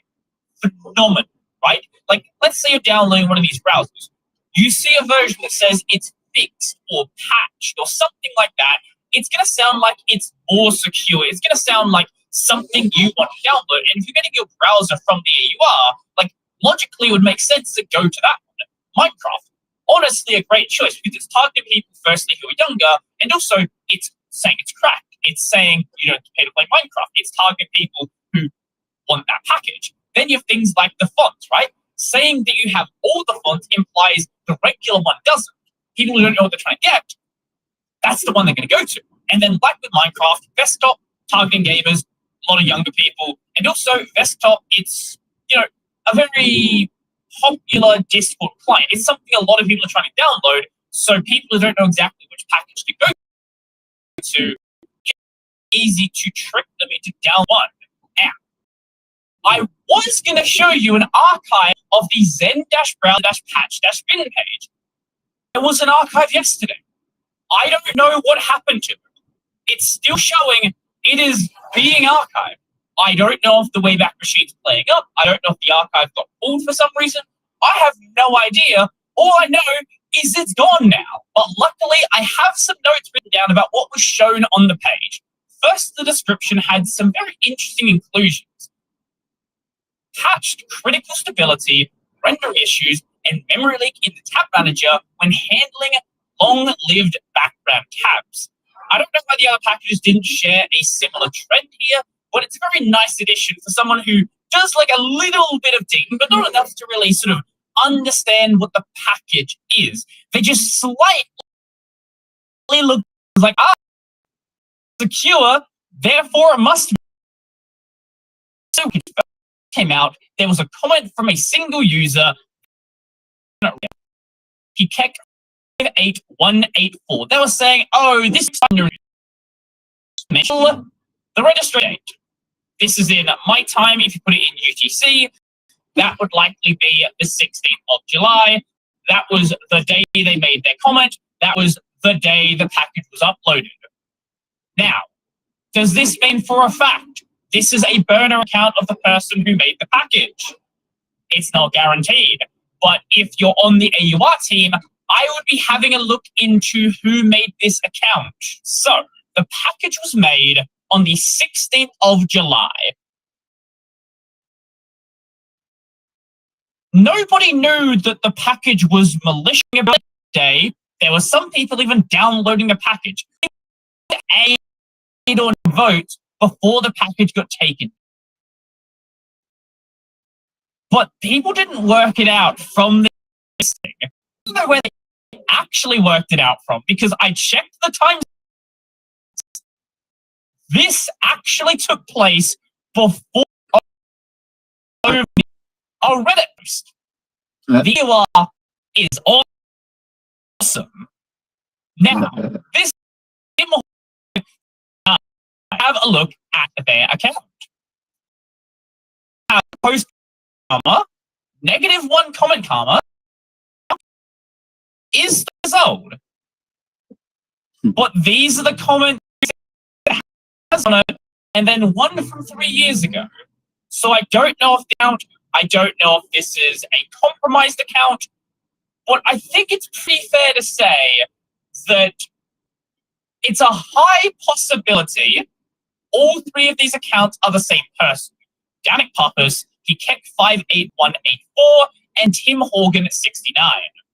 phenomenal, right? Like, let's say you're downloading one of these browsers. You see a version that says it's fixed or patched or something like that. It's going to sound like it's more secure. It's going to sound like something you want to download. And if you're getting your browser from the AUR, like, logically it would make sense to go to that one. Minecraft. Honestly, a great choice because it's targeting people, firstly, who are younger, and also it's saying it's cracked. It's saying you don't have to pay to play Minecraft. It's targeting people who want that package. Then you have things like the fonts, right? Saying that you have all the fonts implies the regular one doesn't. People who don't know what they're trying to get, that's the one they're going to go to. And then, like with Minecraft, desktop, targeting gamers, a lot of younger people, and also desktop, it's, a very popular Discord client. It's something a lot of people are trying to download, so people who don't know exactly which package to go to, it's easy to trick them into down one. Now, I was going to show you an archive of the zen-browser-patch-bin page. There was an archive yesterday. I don't know what happened to it. It's still showing it is being archived. I don't know if the Wayback Machine's playing up. I don't know if the archive got pulled for some reason. I have no idea. All I know is it's gone now. But luckily, I have some notes written down about what was shown on the page. First, the description had some very interesting inclusions. Patched critical stability, rendering issues, and memory leak in the tab manager when handling long-lived background tabs. I don't know why the other packages didn't share a similar trend here, but it's a very nice addition for someone who does like a little bit of digging, but not enough to really sort of understand what the package is. They just slightly look like, secure, therefore it must be. So when it came out, there was a comment from a single user. He kept 58184. They were saying, oh, this is under the registration date. This is in my time. If you put it in UTC, that would likely be the 16th of July. That was the day they made their comment. That was the day the package was uploaded. Now, does this mean for a fact this is a burner account of the person who made the package? It's not guaranteed. But if you're on the AUR team, I would be having a look into who made this account. So, the package was made on the 16th of July. Nobody knew that the package was malicious about that day. There were some people even downloading the package. Aid or vote before the package got taken. But people didn't work it out from this thing. I don't know where they actually worked it out from, because I checked the time. This actually took place before a Reddit post. The UR is awesome. Now, this have a look at their account. Post karma, -1 comment karma is the result. But these are the comments that has on it, and then one from 3 years ago. So I don't know if the account, I don't know if this is a compromised account, but I think it's pretty fair to say that it's a high possibility all three of these accounts are the same person. Danik Pappas, he kept 58184, and Tim Horgan 69.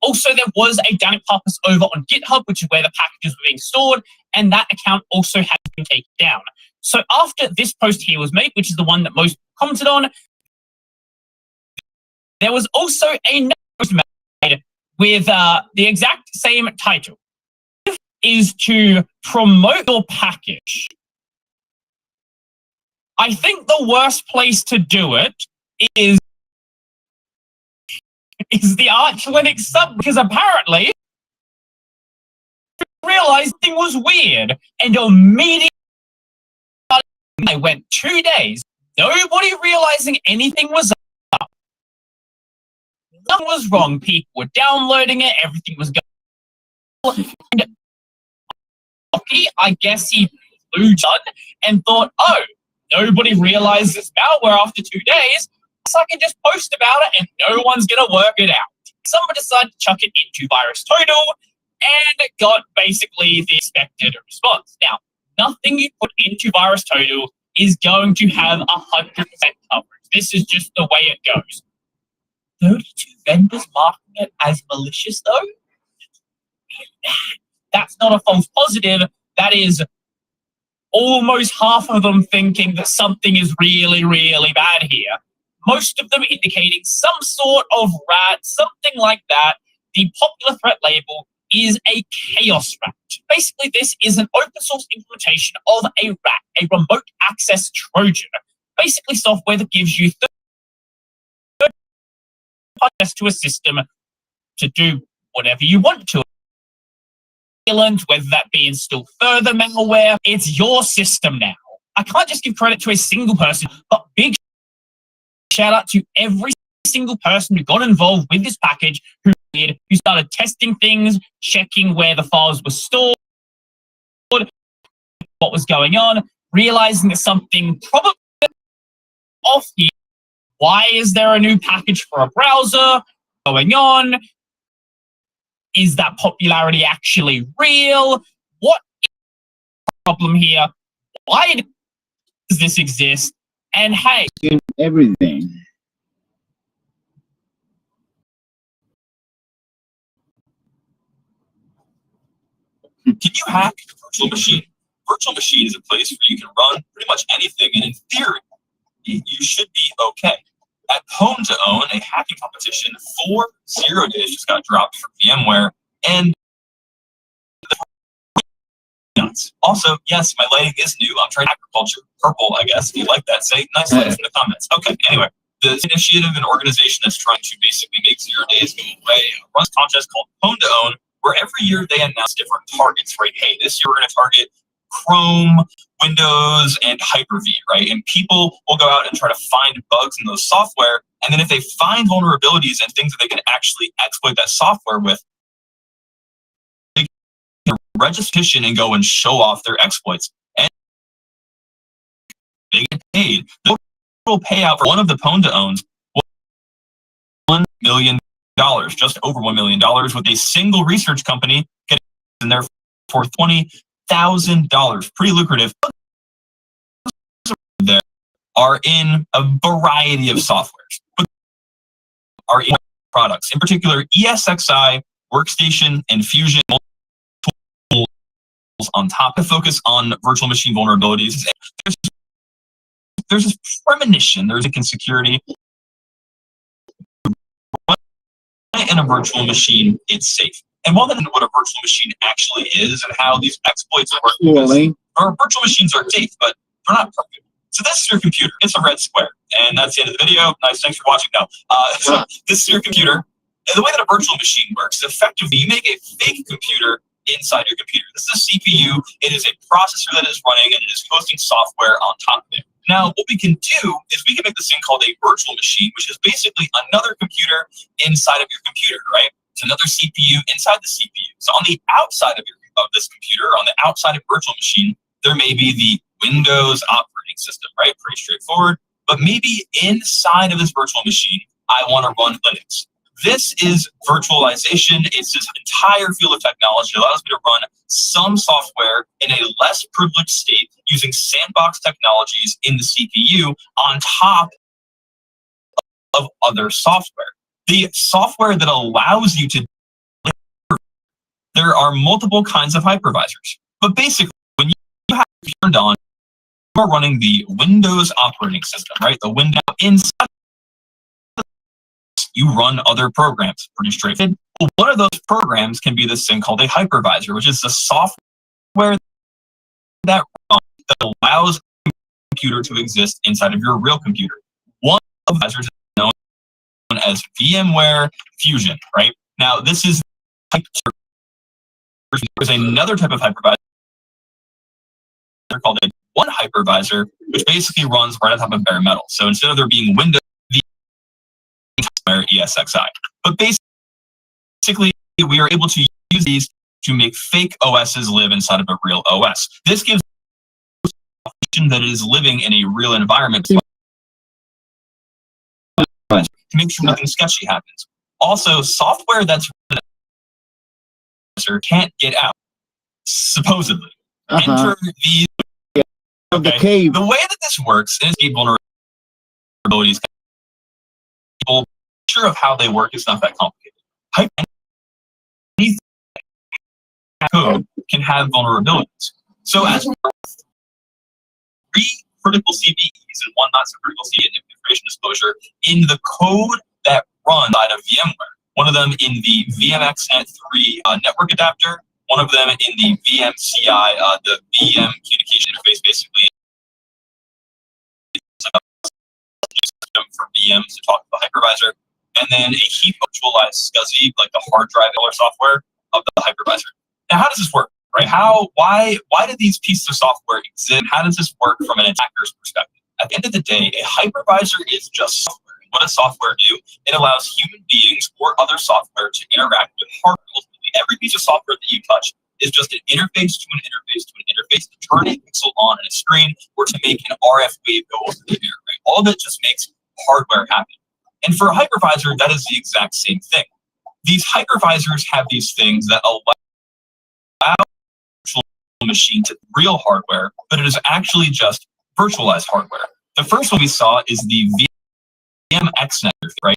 Also, there was a Danik Pappas over on GitHub, which is where the packages were being stored, and that account also has been taken down. So after this post here was made, which is the one that most commented on, there was also a post made with the exact same title. Is to promote your package. I think the worst place to do it is the Arch Linux sub, because apparently realized thing was weird, and immediately I went 2 days, nobody realizing anything was up. Nothing was wrong. People were downloading it, everything was going. And I guess he flew done and thought, oh, nobody realized this malware after 2 days, so I can just post about it and no one's going to work it out. Someone decided to chuck it into VirusTotal and got basically the expected response. Now, nothing you put into VirusTotal is going to have 100% coverage. This is just the way it goes. 32 vendors marking it as malicious, though? That's not a false positive. That is almost half of them thinking that something is really, really bad here. Most of them indicating some sort of rat, something like that. The popular threat label is a chaos rat. Basically, this is an open source implementation of a rat, a remote access Trojan. Basically, software that gives you third access to a system to do whatever you want to it. Whether that be install further malware, it's your system now. I can't just give credit to a single person, but big shout out to every single person who got involved with this package, who started testing things, checking where the files were stored, what was going on, realizing that something probably off here. Why is there a new package for a browser going on? Is that popularity actually real? What is the problem here? Why does this exist? And hey, everything. Can you hack a virtual machine? Virtual machine is a place where you can run pretty much anything, and in theory, you should be okay. At Home to Own, a hacking competition for 0 days just got dropped for VMware and nuts. Also, yes, my lighting is new. I'm trying agriculture purple, I guess. If you like that, say nice things in the comments. Okay, anyway, the initiative and organization that's trying to basically make 0 days go away runs a contest called Home to Own, where every year they announce different targets, right? Hey, this year we're going to target Chrome, Windows, and Hyper-V, right? And people will go out and try to find bugs in those software. And then if they find vulnerabilities and things that they can actually exploit that software with, they can register and go and show off their exploits. And they get paid. The total payout for one of the Pwn to owns was $1 million, just over $1 million, with a single research company getting in there for $20,000. Pretty lucrative. There are in a variety of softwares, but are in products, in particular ESXi, Workstation, and Fusion tools on top to focus on virtual machine vulnerabilities. There's this premonition, there's a security. In a virtual machine, it's safe. And while that's what a virtual machine actually is and how these exploits work, our virtual machines are safe, but they're not perfect. So this is your computer. It's a red square. And that's the end of the video. Nice, thanks for watching. No, so this is your computer. And the way that a virtual machine works, effectively, you make a fake computer inside your computer. This is a CPU. It is a processor that is running, and it is hosting software on top of it. Now, what we can do is we can make this thing called a virtual machine, which is basically another computer inside of your computer, right? It's another CPU inside the CPU. So on the outside of this computer, on the outside of virtual machine, there may be the Windows operating system, right? Pretty straightforward. But maybe inside of this virtual machine, I want to run Linux. This is virtualization. It's this entire field of technology that allows me to run some software in a less privileged state using sandbox technologies in the CPU on top of other software. The software that allows you to, there are multiple kinds of hypervisors. But basically, when you have it turned on, you are running the Windows operating system, right? The window inside. You run other programs, pretty straightforward. Well, one of those programs can be this thing called a hypervisor, which is the software that allows a computer to exist inside of your real computer. One of the hypervisors is known as VMware Fusion, right? Now, this is there's another type of hypervisor called a one hypervisor, which basically runs right on top of bare metal. So instead of there being Windows, ESXi. But basically, we are able to use these to make fake OSs live inside of a real OS. This gives that it is living in a real environment to make sure nothing sketchy happens. Also, software that's can't get out, supposedly. Enter these. Okay. The way that this works is vulnerabilities. People sure of how they work, it's not that complicated. Any code can have vulnerabilities. So as three critical CVEs and one not so critical CVE and information exposure in the code that runs out of VMware. One of them in the VMXNet3 network adapter, one of them in the VMCI, the VM communication interface, basically for VMs to talk to the hypervisor, and then a heap virtualized SCSI, like the hard drive software of the hypervisor. Now, how does this work, right? Why do these pieces of software exist? How does this work from an attacker's perspective? At the end of the day, a hypervisor is just software. What does software do? It allows human beings or other software to interact with hardware. Ultimately, every piece of software that you touch is just an interface to an interface to an interface to turn a pixel on a screen or to make an RF wave go over the air. Right? All of it just makes hardware happen. And for a hypervisor, that is the exact same thing. These hypervisors have these things that allow virtual machine to real hardware, but it is actually just virtualized hardware. The first one we saw is the VMXNet, right?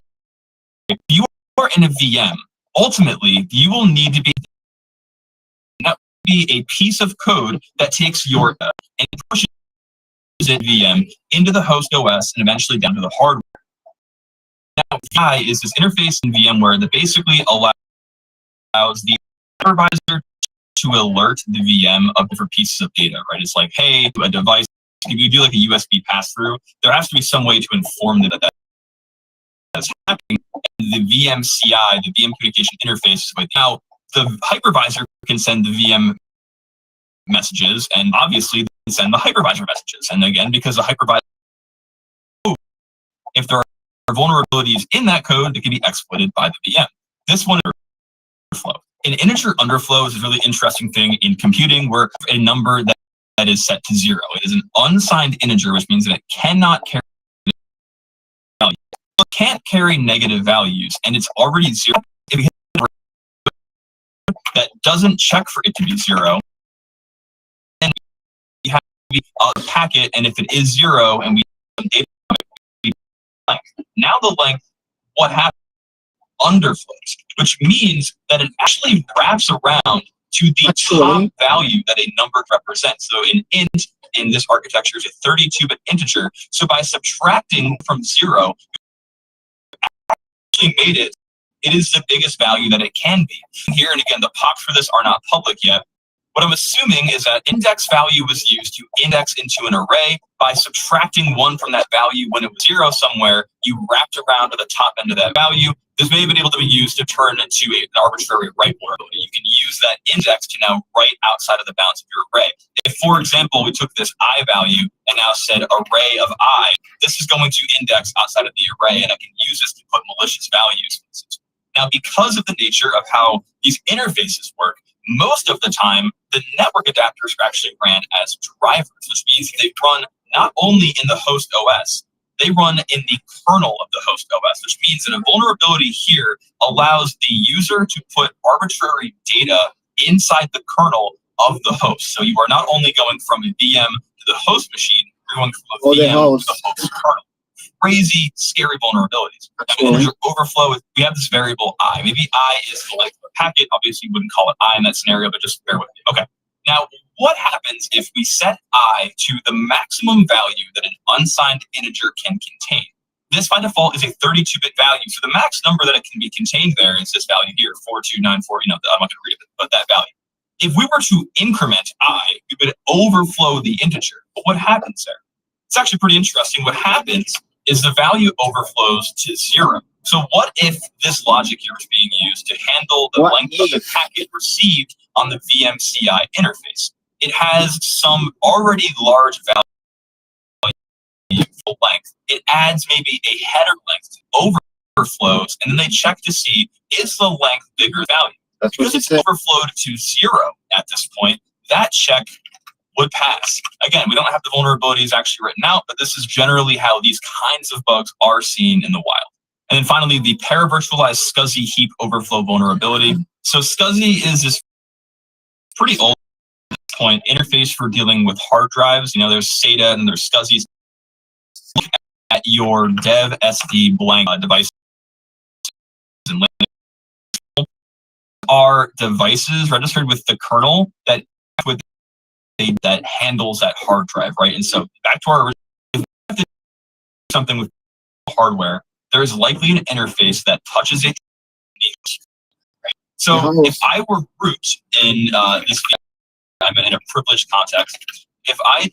If you are in a VM, ultimately, you will need to be a piece of code that takes your and pushes it VM into the host OS and eventually down to the hardware. Now, VI is this interface in VMware that basically allows the hypervisor to alert the VM of different pieces of data, right? It's like, hey, a device, if you do like a USB pass-through, there has to be some way to inform that that's happening. And the VM CI, the VM communication interface, but now the hypervisor can send the VM messages, and obviously they can send the hypervisor messages. And again, because the hypervisor, if there are vulnerabilities in that code, that can be exploited by the VM. This one is underflow. An integer underflow is a really interesting thing in computing, where a number that is set to 0. It is an unsigned integer, which means that it cannot carry value. It can't carry negative values, and it's already 0. If you hit that doesn't check for it to be 0, then you have to be a packet, and if it is 0, and we have data, now the length, what happens? Underflows, which means that it actually wraps around to the top value that a number represents. So an int in this architecture is a 32-bit integer. So by subtracting from 0, actually made it is the biggest value that it can be. Here, and again, the POCs for this are not public yet. What I'm assuming is that index value was used to index into an array. By subtracting 1 from that value when it was 0 somewhere, you wrapped around to the top end of that value. This may have been able to be used to turn into an arbitrary write vulnerability. You can use that index to now write outside of the bounds of your array. If, for example, we took this I value and now said array of I, this is going to index outside of the array, and I can use this to put malicious values. Now, because of the nature of how these interfaces work, most of the time, the network adapters are actually ran as drivers, which means they run not only in the host OS, they run in the kernel of the host OS, which means that a vulnerability here allows the user to put arbitrary data inside the kernel of the host. So you are not only going from a VM to the host machine, you're going from a VM to the host kernel. Crazy, scary vulnerabilities. Integer overflow, we have this variable I. Maybe I is the length of a packet. Obviously, you wouldn't call it I in that scenario, but just bear with me. Okay. Now, what happens if we set I to the maximum value that an unsigned integer can contain? This, by default, is a 32-bit value. So the max number that it can be contained there is this value here, 4294. I'm not going to read it, but that value. If we were to increment I, we would overflow the integer. But what happens there? It's actually pretty interesting. What happens is the value overflows to 0. So what if this logic here is being used to handle the length of the packet received on the VMCI interface? It has some already large value full length. It adds maybe a header length, overflows, and then they check to see, is the length bigger value? Because it's overflowed to 0 at this point, that check would pass. Again, we don't have the vulnerabilities actually written out, but this is generally how these kinds of bugs are seen in the wild. And then finally, the paravirtualized SCSI heap overflow vulnerability. So SCSI is this pretty old point interface for dealing with hard drives. There's SATA and there's SCSI. Look at your dev SD blank devices and Linux are devices registered with the kernel that handles that hard drive, right? And so back to our original, if we have to do something with hardware, there is likely an interface that touches it. Right? So if I were root in this, I'm in a privileged context. If I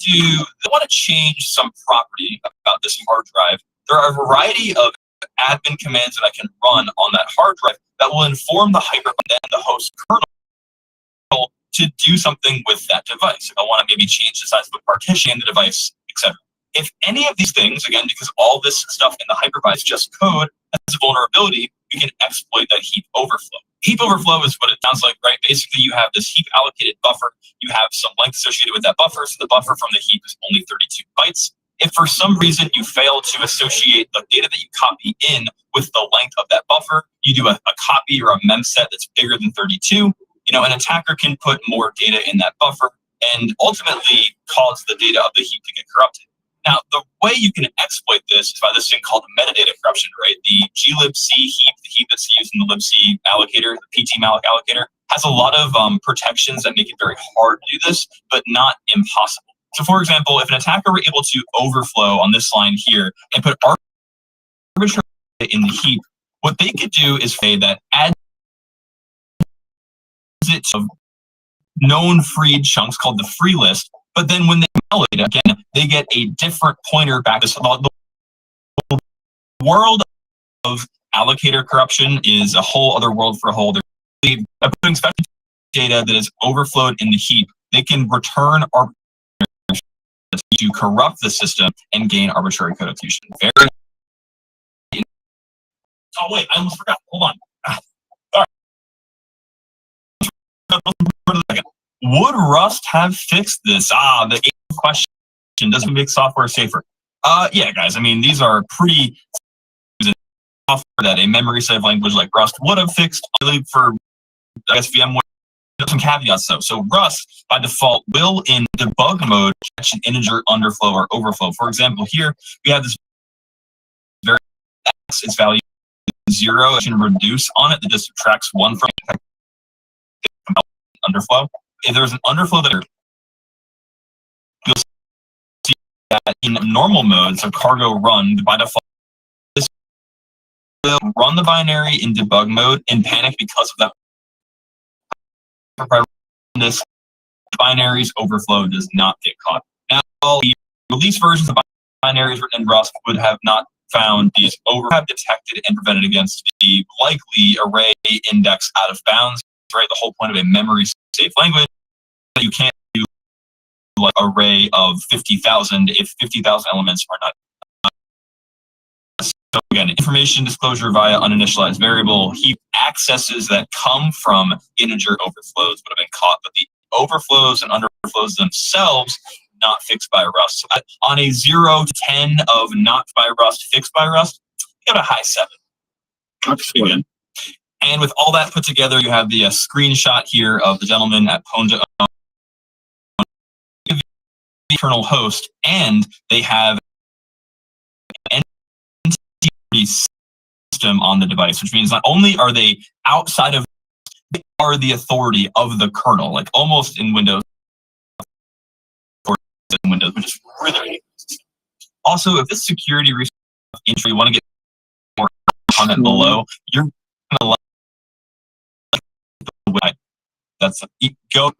want to change some property about this hard drive, there are a variety of admin commands that I can run on that hard drive that will inform the hypervisor and the host kernel to do something with that device. If I want to maybe change the size of the partition in the device, etc. If any of these things, again, because all this stuff in the hypervisor is just code, as a vulnerability, we can exploit that heap overflow. Heap overflow is what it sounds like, right? Basically, you have this heap allocated buffer. You have some length associated with that buffer. So the buffer from the heap is only 32 bytes. If for some reason you fail to associate the data that you copy in with the length of that buffer, you do a copy or a memset that's bigger than 32, an attacker can put more data in that buffer and ultimately cause the data of the heap to get corrupted. Now, the way you can exploit this is by this thing called metadata corruption, right? The glibc heap, the heap that's used in the libc allocator, the ptmalloc allocator, has a lot of protections that make it very hard to do this, but not impossible. So, for example, if an attacker were able to overflow on this line here and put arbitrary in the heap, what they could do is say that adds it of known freed chunks called the free list, but then when they validate again, they get a different pointer back. So the world of allocator corruption is a whole other world for a whole. They're putting special data that is overflowed in the heap. They can return arbitrary to corrupt the system and gain arbitrary codification. Very. Oh wait, I almost forgot. Hold on. All right. Would Rust have fixed this? The question, does it make software safer? Yeah, guys. I mean, these are pretty software that a memory safe language like Rust would have fixed. For I guess VMware, some caveats though. So Rust by default will in debug mode catch an integer underflow or overflow. For example, here we have this very x, its value 0. It can reduce on it that just subtracts 1 from underflow. If there's an underflow there, you'll see that in normal mode, so cargo run by default, this will run the binary in debug mode and panic because of that. This binaries overflow does not get caught. Now, all the release versions of binaries written in Rust would have not found these have detected and prevented against the likely array index out of bounds. Right, the whole point of a memory safe language that you can't do like array of 50,000 if 50,000 elements are not. So again, information disclosure via uninitialized variable heap accesses that come from integer overflows would have been caught, but the overflows and underflows themselves not fixed by Rust. So on a 0 to 10 of not by Rust, fixed by Rust, you got a high 7. That's pretty good. And with all that put together, you have the screenshot here of the gentleman at Ponja kernel host, and they have an entity system on the device, which means not only are they outside of, they are the authority of the kernel, like almost in Windows, which is really also, if this security research intro, you want to get more comment below, you're gonna like the way that's go.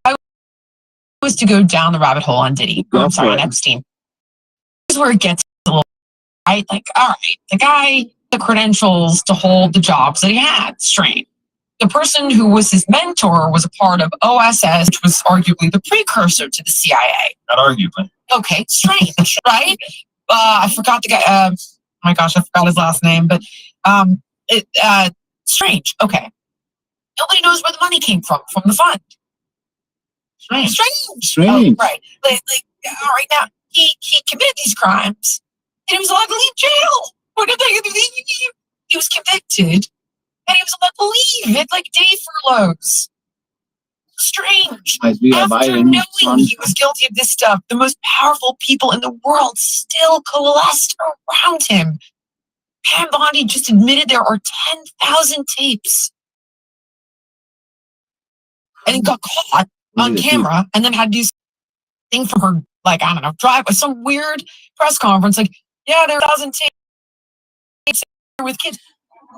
I was to go down the rabbit hole on Diddy. I'm sorry, on Epstein. This is where it gets a little right. Like, all right, the guy, the credentials to hold the jobs that he had, strange. The person who was his mentor was a part of OSS, which was arguably the precursor to the CIA. Not arguably. Okay, strange, right? I forgot the guy. Oh my gosh, I forgot his last name, but strange. Okay, nobody knows where the money came from the fund. Strange. Oh, right. Like, all right, now he committed these crimes and he was allowed to leave jail. What did they do? He was convicted and he was allowed to leave. It's like day furloughs. Strange. After knowing he was guilty of this stuff, the most powerful people in the world still coalesced around him. Pam Bondi just admitted there are 10,000 tapes. And he got caught on camera and then had to do something from her, like, I don't know, drive with some weird press conference. Like, yeah, there are 1,000 tapes with kids.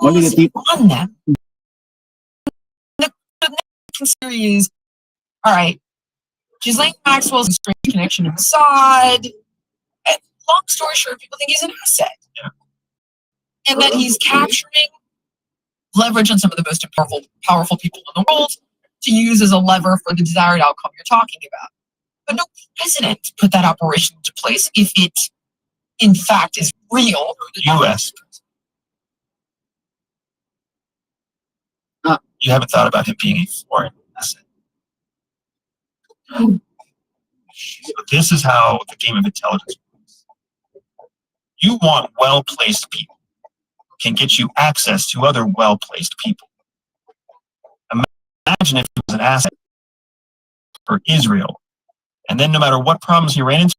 Who's on them? The next series, all right, Ghislaine Maxwell's a strange connection to Mossad. And long story short, people think he's an asset. Yeah. And that he's capturing leverage on some of the most powerful people in the world to use as a lever for the desired outcome you're talking about. But no president put that operation into place if it, in fact, is real. U.S. You haven't thought about him being a foreign asset. So this is how the game of intelligence works. You want well-placed people who can get you access to other well-placed people. Imagine if he was an asset for Israel, and then no matter what problems he ran into,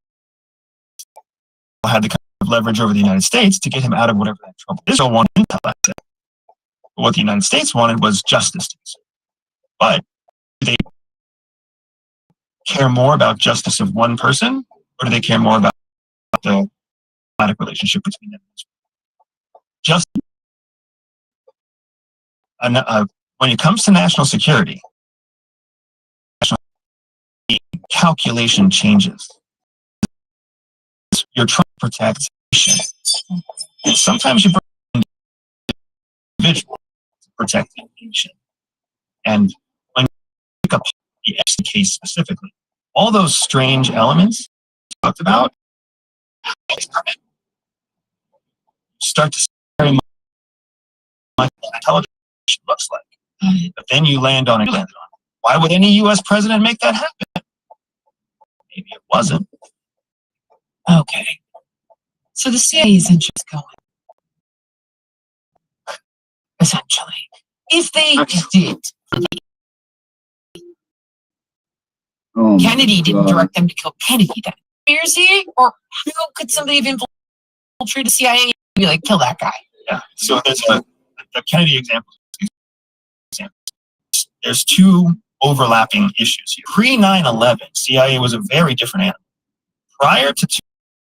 had the kind of leverage over the United States to get him out of whatever that trouble. Israel wanted intel asset. But what the United States wanted was justice. But do they care more about justice of one person, or do they care more about the relationship between them. Just when it comes to national security, calculation changes. You're trying to protect the nation, and sometimes you bring individual to protect the nation. And when you pick up the X case specifically, all those strange elements talked about start to see very much like what intelligence looks like. But then you land on it. Why would any U.S. president make that happen? Maybe it wasn't. Okay. So the CIA isn't just going. Essentially. If they did, Kennedy didn't direct them to kill Kennedy then. Conspiracy? Or how could somebody have infiltrated the CIA and be like, kill that guy? Yeah. So there's the Kennedy example. There's two overlapping issues here. Pre 9/11, CIA was a very different animal. Prior to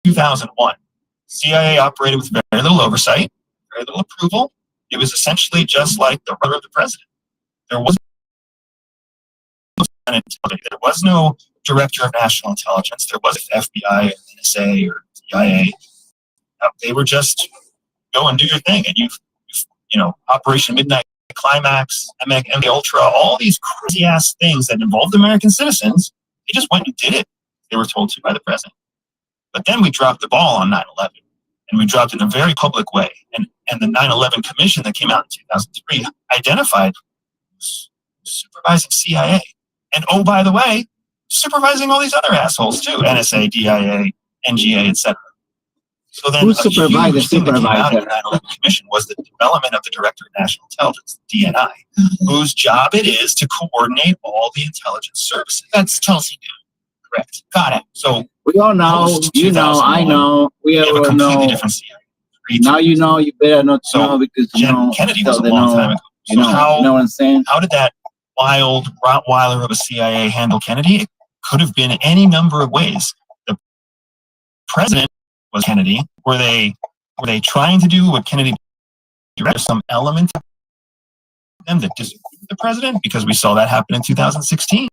2001, CIA operated with very little oversight, very little approval. It was essentially just like the brother of the president. There was no director of national intelligence. There wasn't FBI, or NSA, or CIA. They were just go and do your thing, and you know, Operation Midnight Climax, MK Ultra, all these crazy ass things that involved American citizens. They just went and did it. They were told to by the president. But then we dropped the ball on 9/11, and we dropped it in a very public way. And the 9/11 Commission that came out in 2003 identified supervising CIA. And oh, by the way, supervising all these other assholes too, NSA, DIA, NGA, etc. So then who supervised the supervisor? The 9/11 Commission was the development of the Director of National Intelligence, DNI, whose job it is to coordinate all the intelligence services. That's Chelsea now. Correct. Got it. So We all know, you know, I know, we have a all completely know. different CIA. Now you know, you better not know because you know. Kennedy was a they long know, time ago. You know, how, you know what I'm saying? How did that wild Rottweiler of a CIA handle Kennedy? It could have been any number of ways. The president was Kennedy. Were they trying to do what Kennedy did? There's some element of them that disagreed with the president, because we saw that happen in 2016.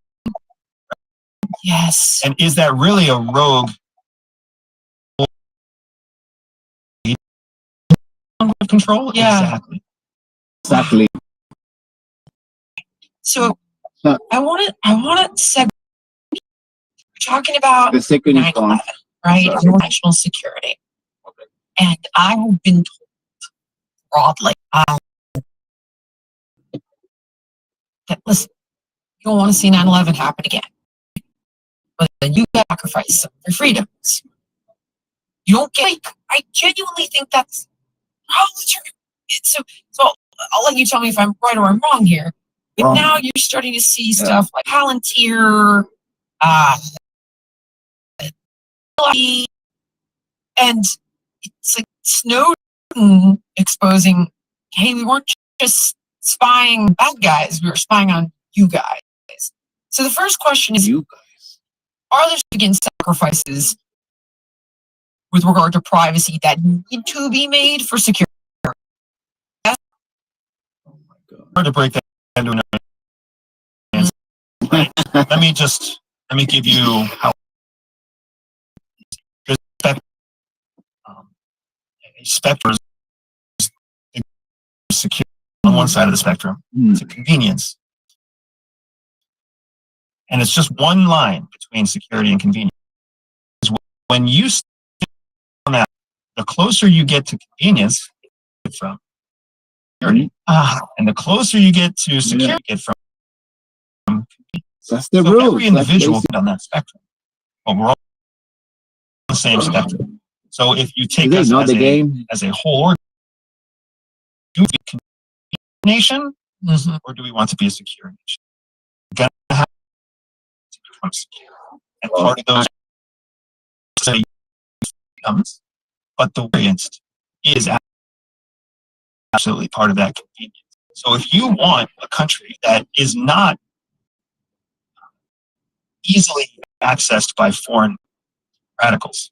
Yes. And is that really a rogue control? Yeah. Exactly. So I want to segue. We're talking about The second is 9/11, right? And national security. And I have been told broadly that, listen, you don't want to see 9/11 happen again. But then you sacrifice some of your freedoms. You don't get, I genuinely think that's probably true. So I'll let you tell me if I'm right or I'm wrong here. But now you're starting to see stuff like Palantir, and it's like Snowden exposing, hey, we weren't just spying bad guys, we were spying on you guys. So the first question is, You guys. Are there significant sacrifices with regard to privacy that need to be made for security? Yes. Oh my God. Hard to break that into an answer. Let me give you how a spectrum is secure on one side of the spectrum. It's a convenience. And it's just one line between security and convenience. When you stand on that, the closer you get to convenience from security, and the closer you get to security, you get from convenience. That's the So rule. every individual on that spectrum, but we're all on the same spectrum. So if you take us as a whole, do we be a nation, or do we want to be a secure nation? We're gonna have to become secure, and part of those comes, but the variance is absolutely part of that convenience. So if you want a country that is not easily accessed by foreign radicals,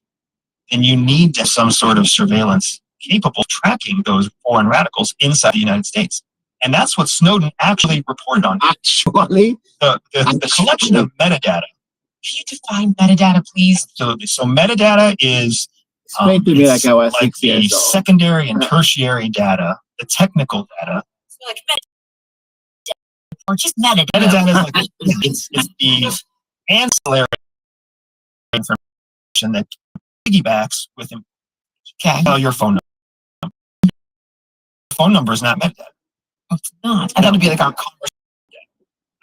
then you need to have some sort of surveillance capable of tracking those foreign radicals inside the United States. And that's what Snowden actually reported on. Actually, The collection of metadata. Can you define metadata, please? So metadata is explain to me like I was like 6 the years old. secondary and tertiary data, the technical data. Like or just metadata. Metadata is like it's the ancillary information that piggybacks with your phone number. Phone number is not metadata. It's not. I thought it'd be like our conversation.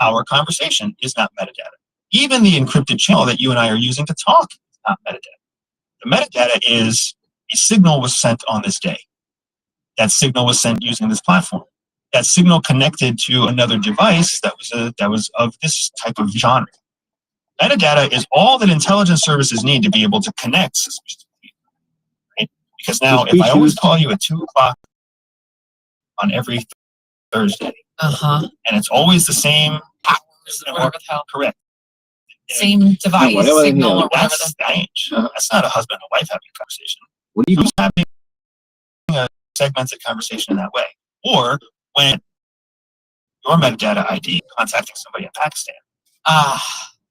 Our conversation is not metadata. Even the encrypted channel that you and I are using to talk is not metadata. The metadata is a signal was sent on this day. That signal was sent using this platform. That signal connected to another device that was of this type of genre. Metadata is all that intelligence services need to be able to connect suspicious people. Right? Because now, if I always call you at 2:00 on every Thursday, and it's always the same hours or whatever the hell. Correct. Same device, whatever the signal, hell. or whatever. That's not a husband and wife having a conversation. What do you Who's having a segmented conversation in that way? Or when your metadata ID contacting somebody in Pakistan.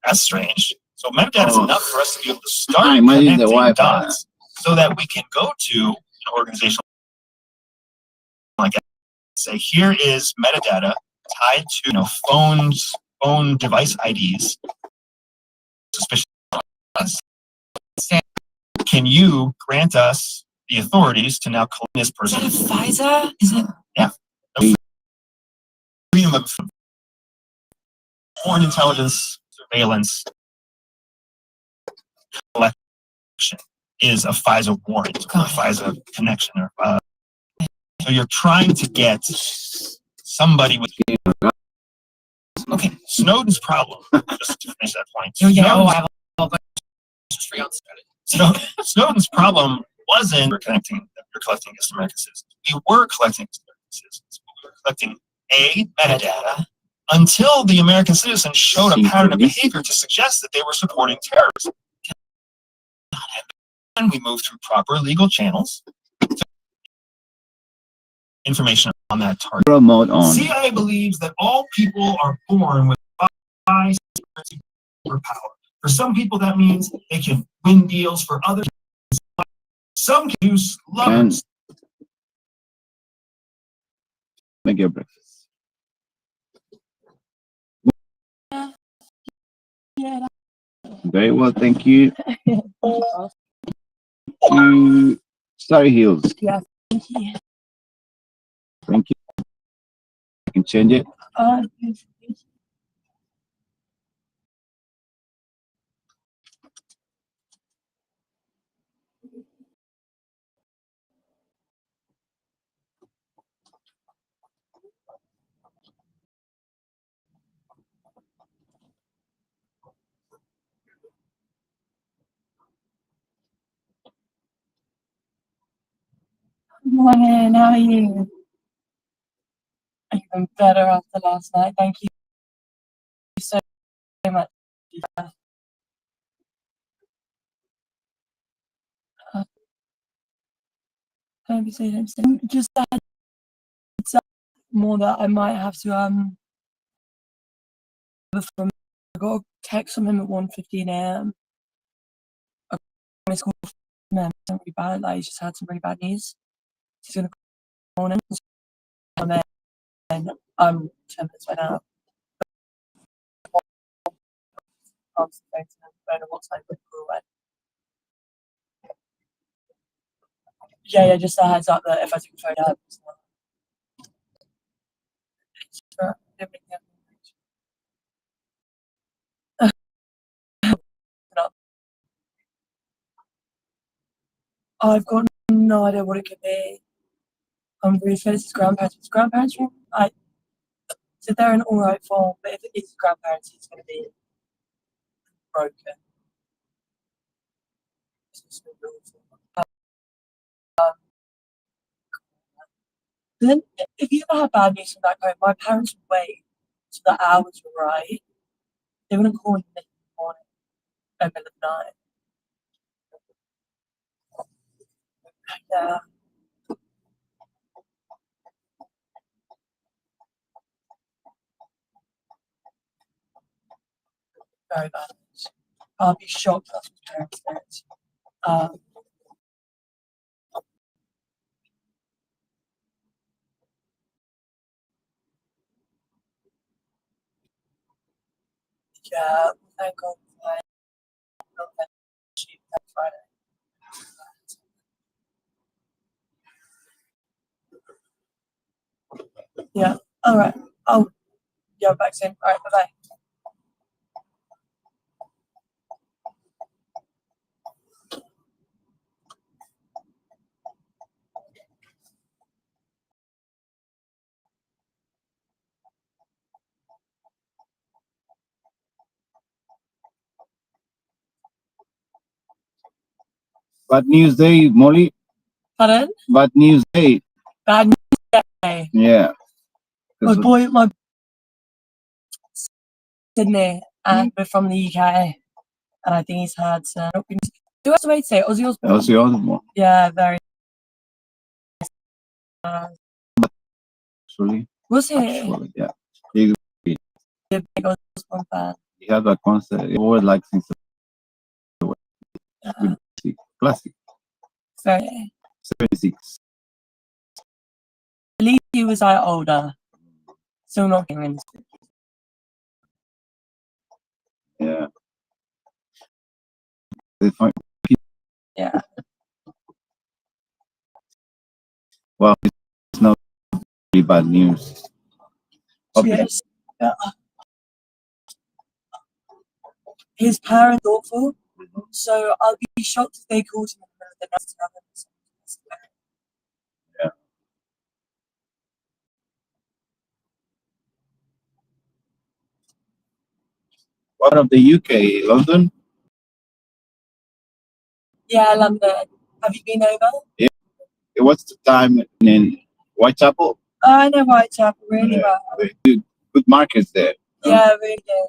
That's strange. So metadata is enough for us to be able to start connecting dots so that we can go to an organization like that and say, here is metadata tied to phone device IDs. Suspicious. Can you grant us the authorities to now collect this person? Is that a FISA? Is it? Yeah. Freedom of foreign intelligence surveillance collection is a FISA warrant or a FISA connection. So you're trying to get somebody with. Okay, Snowden's problem. Just to finish that point. I have a bunch of free on Snowden's problem wasn't collecting against American citizens. We were collecting against American citizens. We were collecting metadata until the American citizens showed a pattern of behavior to suggest that they were supporting terrorism. And we moved through proper legal channels to information on that target. Remote on. CIA believes that all people are born with high power. For some people, that means they can win deals. For others, some can use lovers. Make your breakfast. Very well, thank you. Sorry, Hills. Yeah, thank you. Thank you. I can change it. Good morning, how are you? Even better after last night. Thank you so much. Don't say. Just that more that I might have to I got a text from him at 1:15 a.m. It's really bad. Like he's just had some really bad news. He's gonna call him and I'm 10 minutes right now. Answer the phone to him, phone him what's like with whirlwind. Yeah, just a heads up that if I took the phone out, it's not. I've got no idea what it could be. I'm really scared it's his grandparents. His grandparents are so they're in alright form, but if it is his grandparents, it's going to be broken. Then, if you ever had bad news from back home, my parents would wait till the hours were right. They wouldn't call me in the morning, in the middle of the night. Yeah. Very bad. I'll be shocked that's what parents did. Yeah, thank God. Not that cheap that Friday. Yeah. All right. Oh, yeah. Back soon. All right. Bye bye. Bad news day, Molly. Pardon? Bad news day. Bad news day. Yeah. My boy, my Sydney, and we're from the UK, and I think he's had. Do I have to say Ozzy Osbourne? Ozzy Osbourne. Yeah, very. Actually. Was he? Actually, yeah. He A big Osbourne fan. he had a concert. It was like since classic. Very. 76. I believe he was like older. Still not hearing. Yeah. They find, Yeah. well, it's not really bad news. Yes. Yeah. His parents are awful, so I'll be shocked if they called him in the middle of the night to have him. Yeah. What of the UK, London? Yeah, London. Have you been over? Yeah. What's the time in Whitechapel? I know Whitechapel really well. Good markets there. Yeah, really good.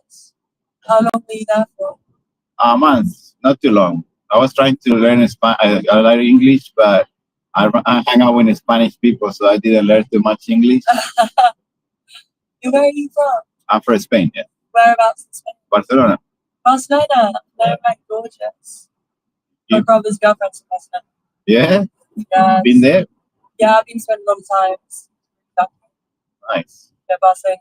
How long were you there for? A month, not too long. I was trying to learn I learn English, but I hang out with Spanish people, so I didn't learn too much English. Where are you from? I'm from Spain, yeah. Whereabouts in Spain? Barcelona. Barcelona. They're like gorgeous. My brother's girlfriend's from Barcelona. Yeah? Yeah. Been there? Yeah, I've been spending a lot of times. Nice. Yeah, Barcelona.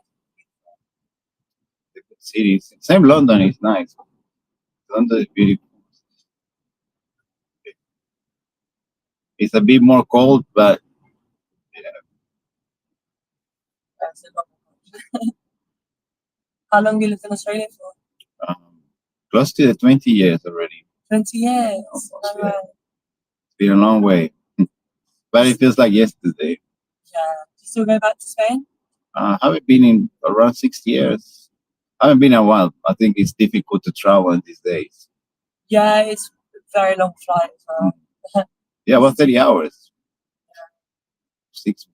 The good cities. Same London is nice. London is beautiful. It's a bit more cold, but That's a lot. How long you lived in Australia for? close to the 20 years already. 20 years. Almost, No yeah. way. It's been a long way. But it feels like yesterday. Yeah. Do you still go back to Spain? I haven't been in around 6 years. I haven't been in a while. I think it's difficult to travel these days. Yeah, it's a very long flight as well. Yeah, about 30 hours. 6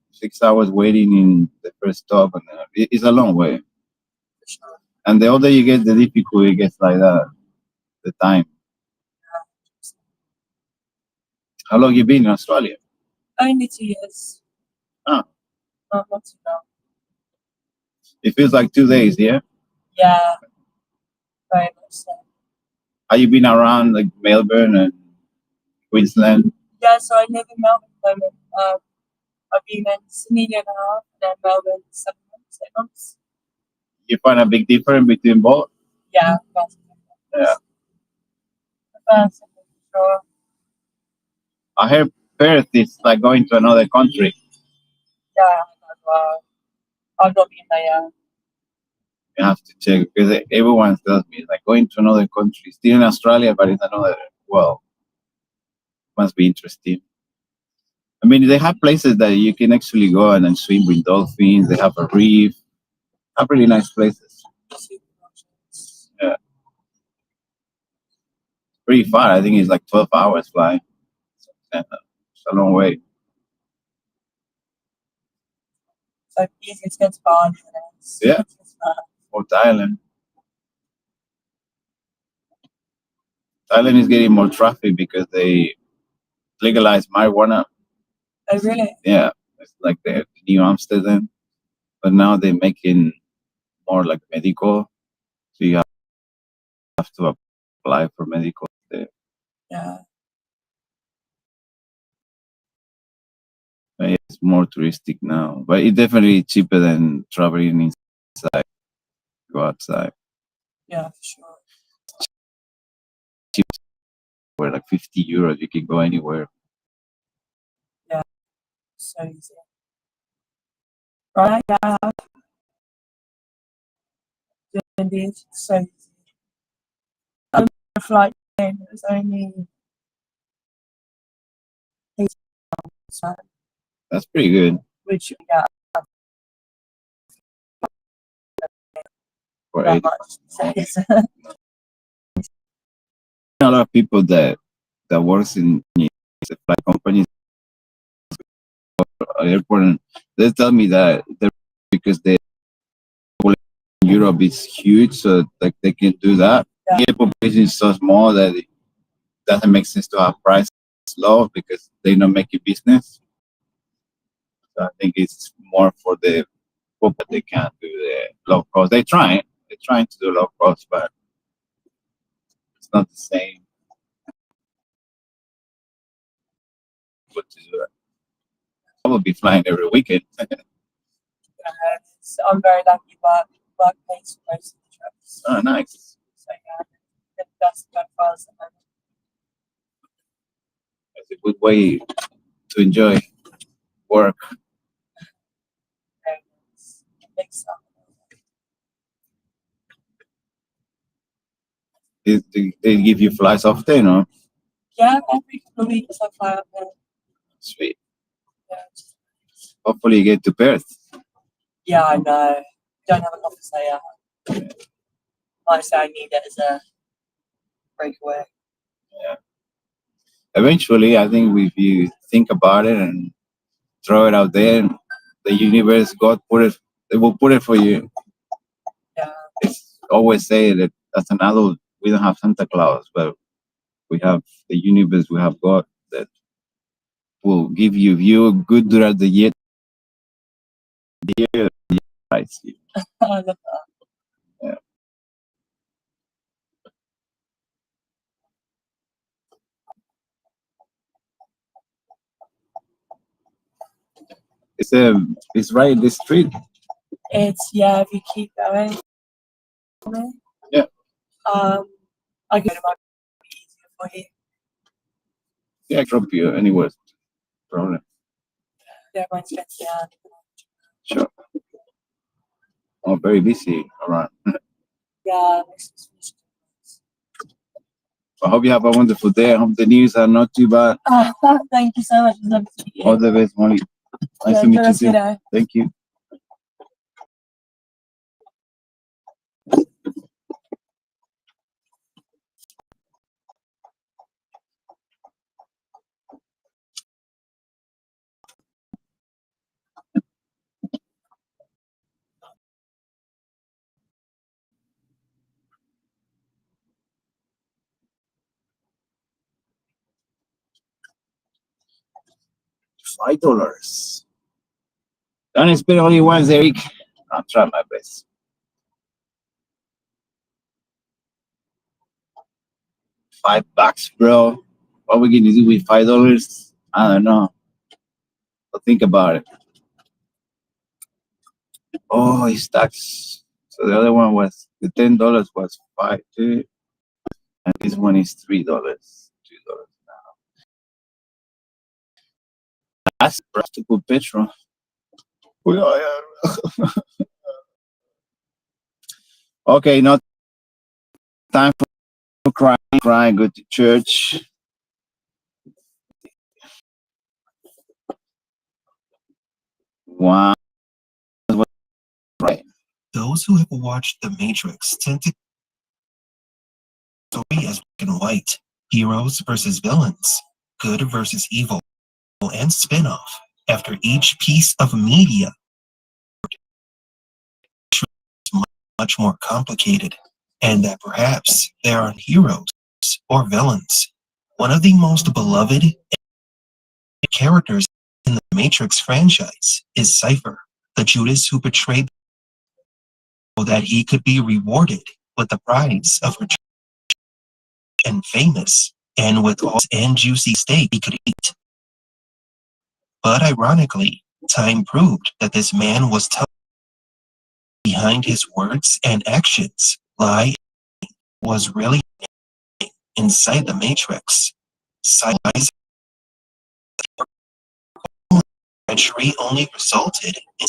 hours waiting in the first stop, and it's a long way. For sure. And the older you get, the difficult it gets like that. The time. How long you been in Australia? Only 2 years. Ah. Not too long. It feels like 2 days, yeah? Yeah. Very much so. Have you been around like Melbourne and Queensland? Yeah, so I live in Melbourne at the moment. I've been in Sydney a year and a half, and then Melbourne 7 months, 8 months. You find a big difference between both? Yeah, that's Yeah. for sure. I heard Perth is like going to another country. Yeah, as well. I've not been there yet. You have to check because everyone tells me it's like going to another country. Still in Australia, but in another world. Must be interesting. I mean, they have places that you can actually go and then swim with dolphins. They have a reef. Have really nice places. Yeah. Pretty far. I think it's like 12 hours flying. It's a long way. So easy to get to Bali. Yeah. Or Thailand. Thailand is getting more traffic because they legalized marijuana Oh, really? Yeah, it's like the New Amsterdam, but now they're making more like medical. So you have to apply for medical there. Yeah. But it's more touristic now, but it's definitely cheaper than traveling inside. Go outside. Yeah, for sure. Cheap, where like 50 euros, you can go anywhere. Yeah. So easy. Right? Yeah. Indeed. So easy. I'm a flight in. It was only 8 That's pretty good which yeah, for that 80. much. So it's A lot of people that works in the flight companies airport, and they tell me that because the Europe is huge, so like they can do that. Yeah. The population is so small that it doesn't make sense to have prices low because they don't make it business. So I think it's more for the people that they can't do the low cost. They're trying to do low cost, but it's not the same. What to do it. I will be flying every weekend. I'm very lucky, but work pays for most of the trips. Oh, nice. So yeah, that's by far the moment. It's a good way to enjoy work. Big stuff. They give you flights often, or Yeah, every couple of weeks I fly up there. sweet. Yeah, Hopefully you get to Perth. yeah, I know. Don't have an office there yet. Like I say, I need it as a breakaway. Yeah. Eventually, I think if you think about it and throw it out there, the universe, God put it, they will put it for you. Yeah. It's always say that as an adult, we don't have Santa Claus, but we have the universe, we have God that will give you view good throughout the year. Right. I love that. Yeah. It's right in the street. It's yeah, if you keep going. Yeah. I guess it might be easier for you. Yeah, I drop you anywhere. Problem. Yeah, mine's gets down. Sure. I'm very busy around. Yeah, I hope you have a wonderful day. I hope the news are not too bad. thank you so much. It's lovely to meet you. All the best, Molly. Nice Yeah, to meet enjoy the you rest of your too. day. Thank you. $5. Don't spend only once, Eric. I'll try my best. $5, bro. What we gonna do with $5? I don't know. But think about it. Oh, it's tax. So the other one was the $10 was 5 too, and this one is $3. $2 now. That's price to put petrol. Okay, not time for crying. Go to church. Wow. Right. Those who have watched The Matrix tend to story as black and white, heroes versus villains, good versus evil, and spin-off. After each piece of media is much more complicated, and that perhaps there are heroes or villains. One of the most beloved characters in the Matrix franchise is Cypher, the Judas who betrayed so that he could be rewarded with the prize of return and famous, and with all and juicy steak he could eat. But ironically, time proved that this man was behind his words and actions lie was really inside the Matrix. Size treachery only resulted in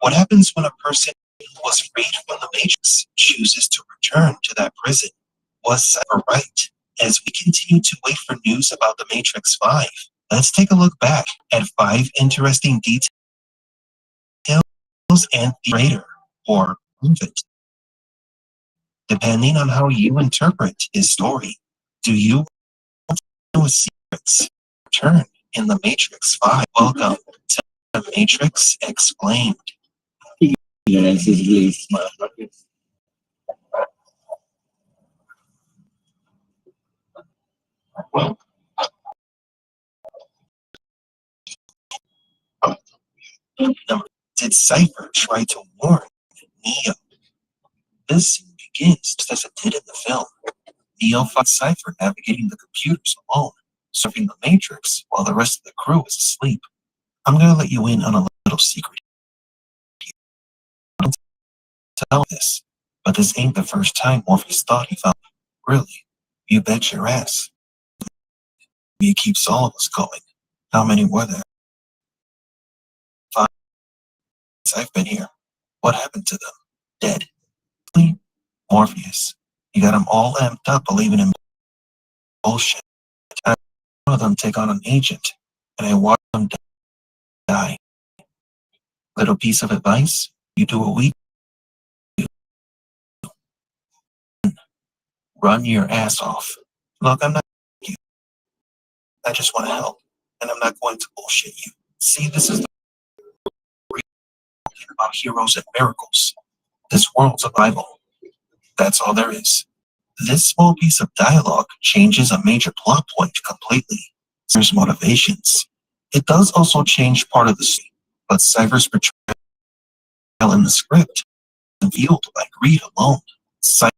what happens when a person who was freed from the Matrix chooses to return to that prison. Was Cypher right? As we continue to wait for news about the Matrix 5, let's take a look back at 5 interesting details and the traitor or prove it. Depending on how you interpret his story, do you want to know secrets return in the Matrix 5? Welcome to the Matrix Explained. Did Cypher try to warn Neo? This scene begins just as it did in the film. Neo finds Cypher navigating the computers alone, surfing the Matrix while the rest of the crew is asleep. I'm gonna let you in on a little secret. I don't tell this, but this ain't the first time Morpheus thought he found. Really? You bet your ass. He keeps all of us going. How many were there? 5. I've been here. What happened to them? Dead. Morpheus. You got them all amped up believing in bullshit. I one of them take on an agent, and I watch them die. Little piece of advice: you do what we do. Run your ass off. Look, I'm not you. I just want to help, and I'm not going to bullshit you. See, this is the about heroes and miracles. This world's a Bible. That's all there is. This small piece of dialogue changes a major plot point completely. Cypher's motivations. It does also change part of the story, but Cypher's portrayal in the script is fueled by greed alone. Cypher,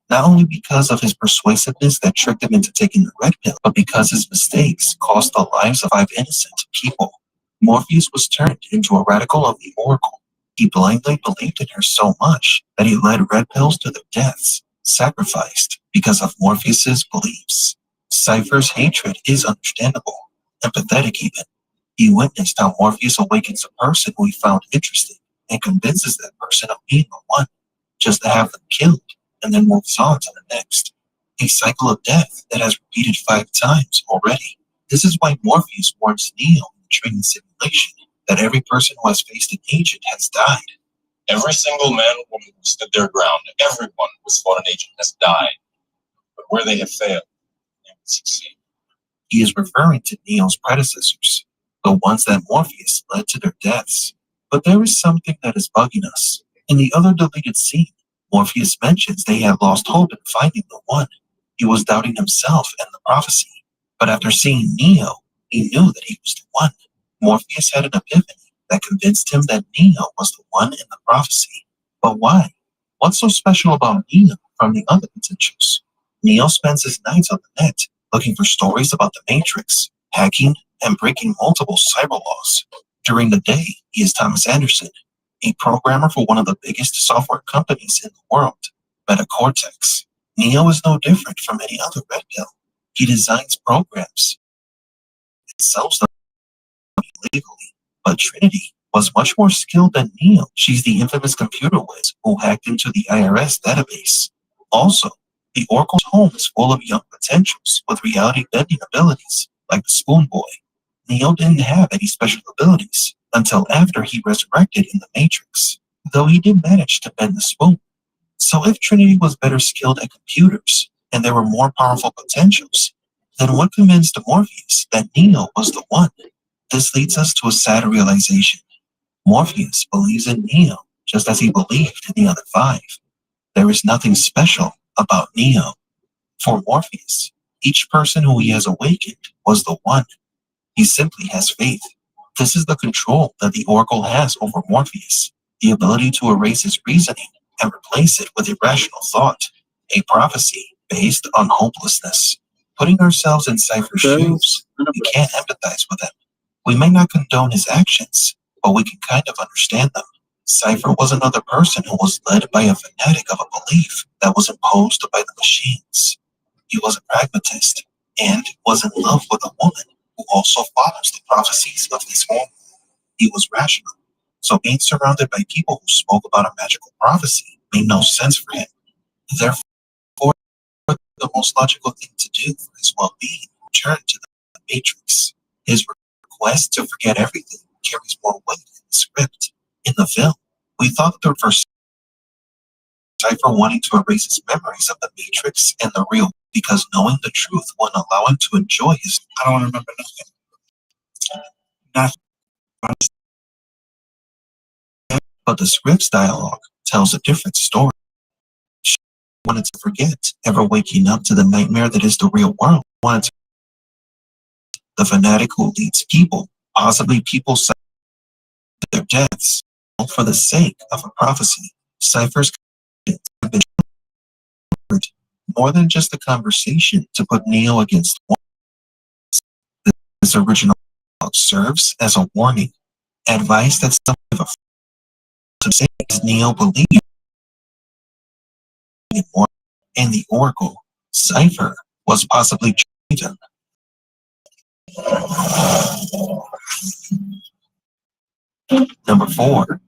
not only because of his persuasiveness that tricked him into taking the red pill, but because his mistakes cost the lives of 5 innocent people. Morpheus was turned into a radical of the Oracle. He blindly believed in her so much that he led red pills to their deaths, sacrificed because of Morpheus's beliefs. Cypher's hatred is understandable, empathetic even. He witnessed how Morpheus awakens a person who he found interesting and convinces that person of being the one, just to have them killed, and then moves on to the next. A cycle of death that has repeated 5 times already. This is why Morpheus warns Neo in the training simulation that every person who has faced an agent has died. Every single man or woman who stood their ground, everyone who has fought an agent has died. But where they have failed, they will succeed. He is referring to Neo's predecessors, the ones that Morpheus led to their deaths. But there is something that is bugging us. In the other deleted scene, Morpheus mentions they had lost hope in finding the one. He was doubting himself and the prophecy. But after seeing Neo, he knew that he was the one. Morpheus had an epiphany that convinced him that Neo was the one in the prophecy. But why? What's so special about Neo from the other potentials? Neo spends his nights on the net looking for stories about the Matrix, hacking, and breaking multiple cyber laws. During the day, he is Thomas Anderson, a programmer for one of the biggest software companies in the world, Metacortex. Neo is no different from any other red pill. He designs programs and sells them illegally. But Trinity was much more skilled than Neo. She's the infamous computer whiz who hacked into the IRS database. Also, the Oracle's home is full of young potentials with reality-bending abilities, like the Spoon Boy. Neo didn't have any special abilities until after he resurrected in the Matrix, though he did manage to bend the spoon. So if Trinity was better skilled at computers, and there were more powerful potentials, then what convinced Morpheus that Neo was the one? This leads us to a sad realization. Morpheus believes in Neo just as he believed in the other 5. There is nothing special about Neo. For Morpheus, each person who he has awakened was the one. He simply has faith. This is the control that the Oracle has over Morpheus, the ability to erase his reasoning and replace it with irrational thought, a prophecy based on hopelessness. Putting ourselves in Cypher's shoes, we can't empathize with him. We may not condone his actions, but we can kind of understand them. Cypher was another person who was led by a fanatic of a belief that was imposed by the machines. He was a pragmatist and was in love with a woman who also follows the prophecies of this world. He was rational, so being surrounded by people who spoke about a magical prophecy made no sense for him. Therefore, the most logical thing to do for his well-being return to the Matrix. His request to forget everything carries more weight in the script. In the film, we thought that for Cypher wanting to erase his memories of the Matrix and the real, because knowing the truth wouldn't allow him to enjoy his. I don't want to remember nothing. But the script's dialogue tells a different story. She wanted to forget ever waking up to the nightmare that is the real world. Wanted to the fanatic who leads people, possibly people their deaths, all for the sake of a prophecy. Cypher's have been more than just a conversation to put Neo against one. This original serves as a warning, advice that some of Neo believed in more, and the Oracle. Cypher was possibly chosen. Number 4.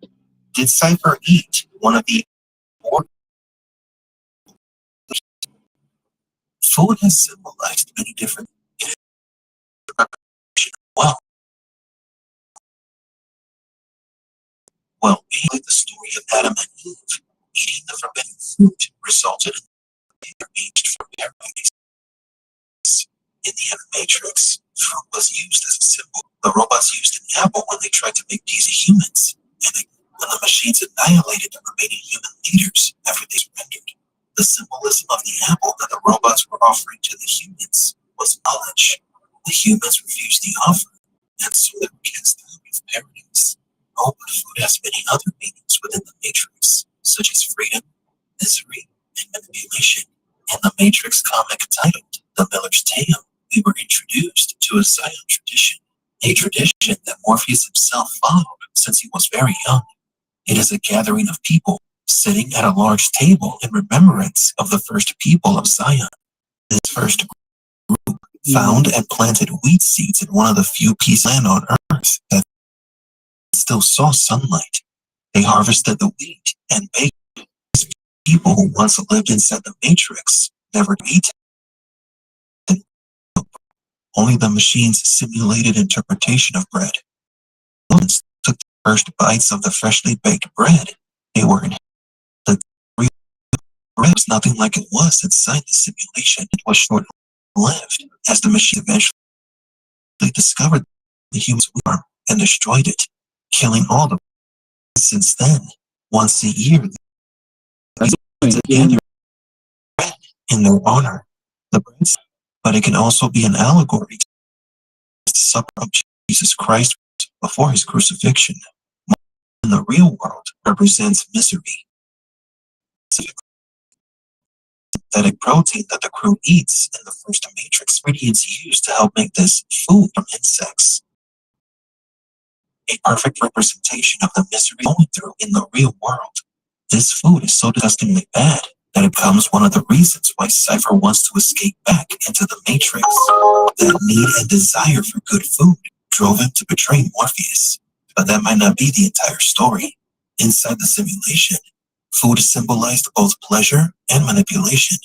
Did Cypher eat one of the food has symbolized many different well, like the story of Adam and Eve, eating the forbidden fruit resulted in their aged from paradise. In the Matrix, fruit was used as a symbol. The robots used an apple when they tried to make these humans, and when the machines annihilated the remaining human leaders after they surrendered. The symbolism of the apple that the robots were offering to the humans was knowledge. The humans refused the offer, and so they were cast out of paradise. Oh, but food has many other meanings within the Matrix, such as freedom, misery, and manipulation. In the Matrix comic titled The Miller's Tale, we were introduced to a Zion tradition, a tradition that Morpheus himself followed since he was very young. It is a gathering of people sitting at a large table in remembrance of the first people of Zion. This first group found and planted wheat seeds in one of the few pieces of land on earth that still saw sunlight. They harvested the wheat and baked it. People who once lived inside the Matrix never eat. Only the machine's simulated interpretation of bread. Humans took the first bites of the freshly baked bread. They were in the real bread was nothing like it was inside the simulation. It was short-lived, as the machine eventually discovered the human's worm and destroyed it, killing all the. Since then, once a year, in their honor, the bread, but it can also be an allegory to the supper of Jesus Christ before his crucifixion. In the real world, represents misery. Synthetic protein that the crew eats in the first Matrix, ingredients used to help make this food from insects. A perfect representation of the misery going through in the real world. This food is so disgustingly bad that it becomes one of the reasons why Cypher wants to escape back into the Matrix. That need and desire for good food drove him to betray Morpheus. But that might not be the entire story. Inside the simulation, food symbolized both pleasure and manipulation.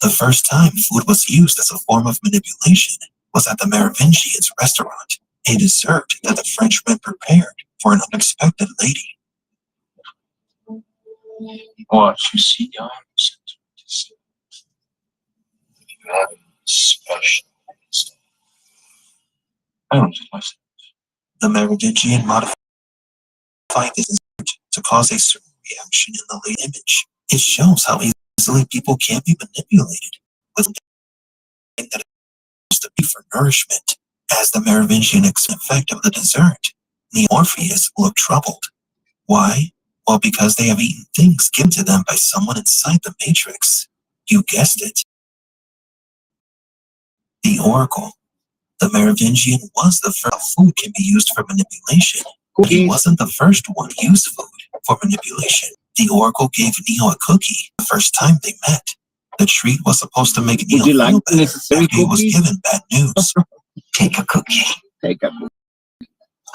The first time food was used as a form of manipulation was at the Merovingians' restaurant, a dessert that the Frenchman prepared for an unexpected lady. What you see, guys, you have a special. I don't just myself. The Merovingian modified this dessert to cause a certain reaction in the late image. It shows how easily people can be manipulated with something that is supposed to be for nourishment. As the Merovingian effect of the dessert, Neo and Morpheus look troubled. Why? Well, because they have eaten things given to them by someone inside the Matrix. You guessed it. The Oracle. The Merovingian was the first food can be used for manipulation. But he wasn't the first one to use food for manipulation. The Oracle gave Neo a cookie the first time they met. The treat was supposed to make Neo feel better after he was given bad news. Take a cookie. Take a cookie.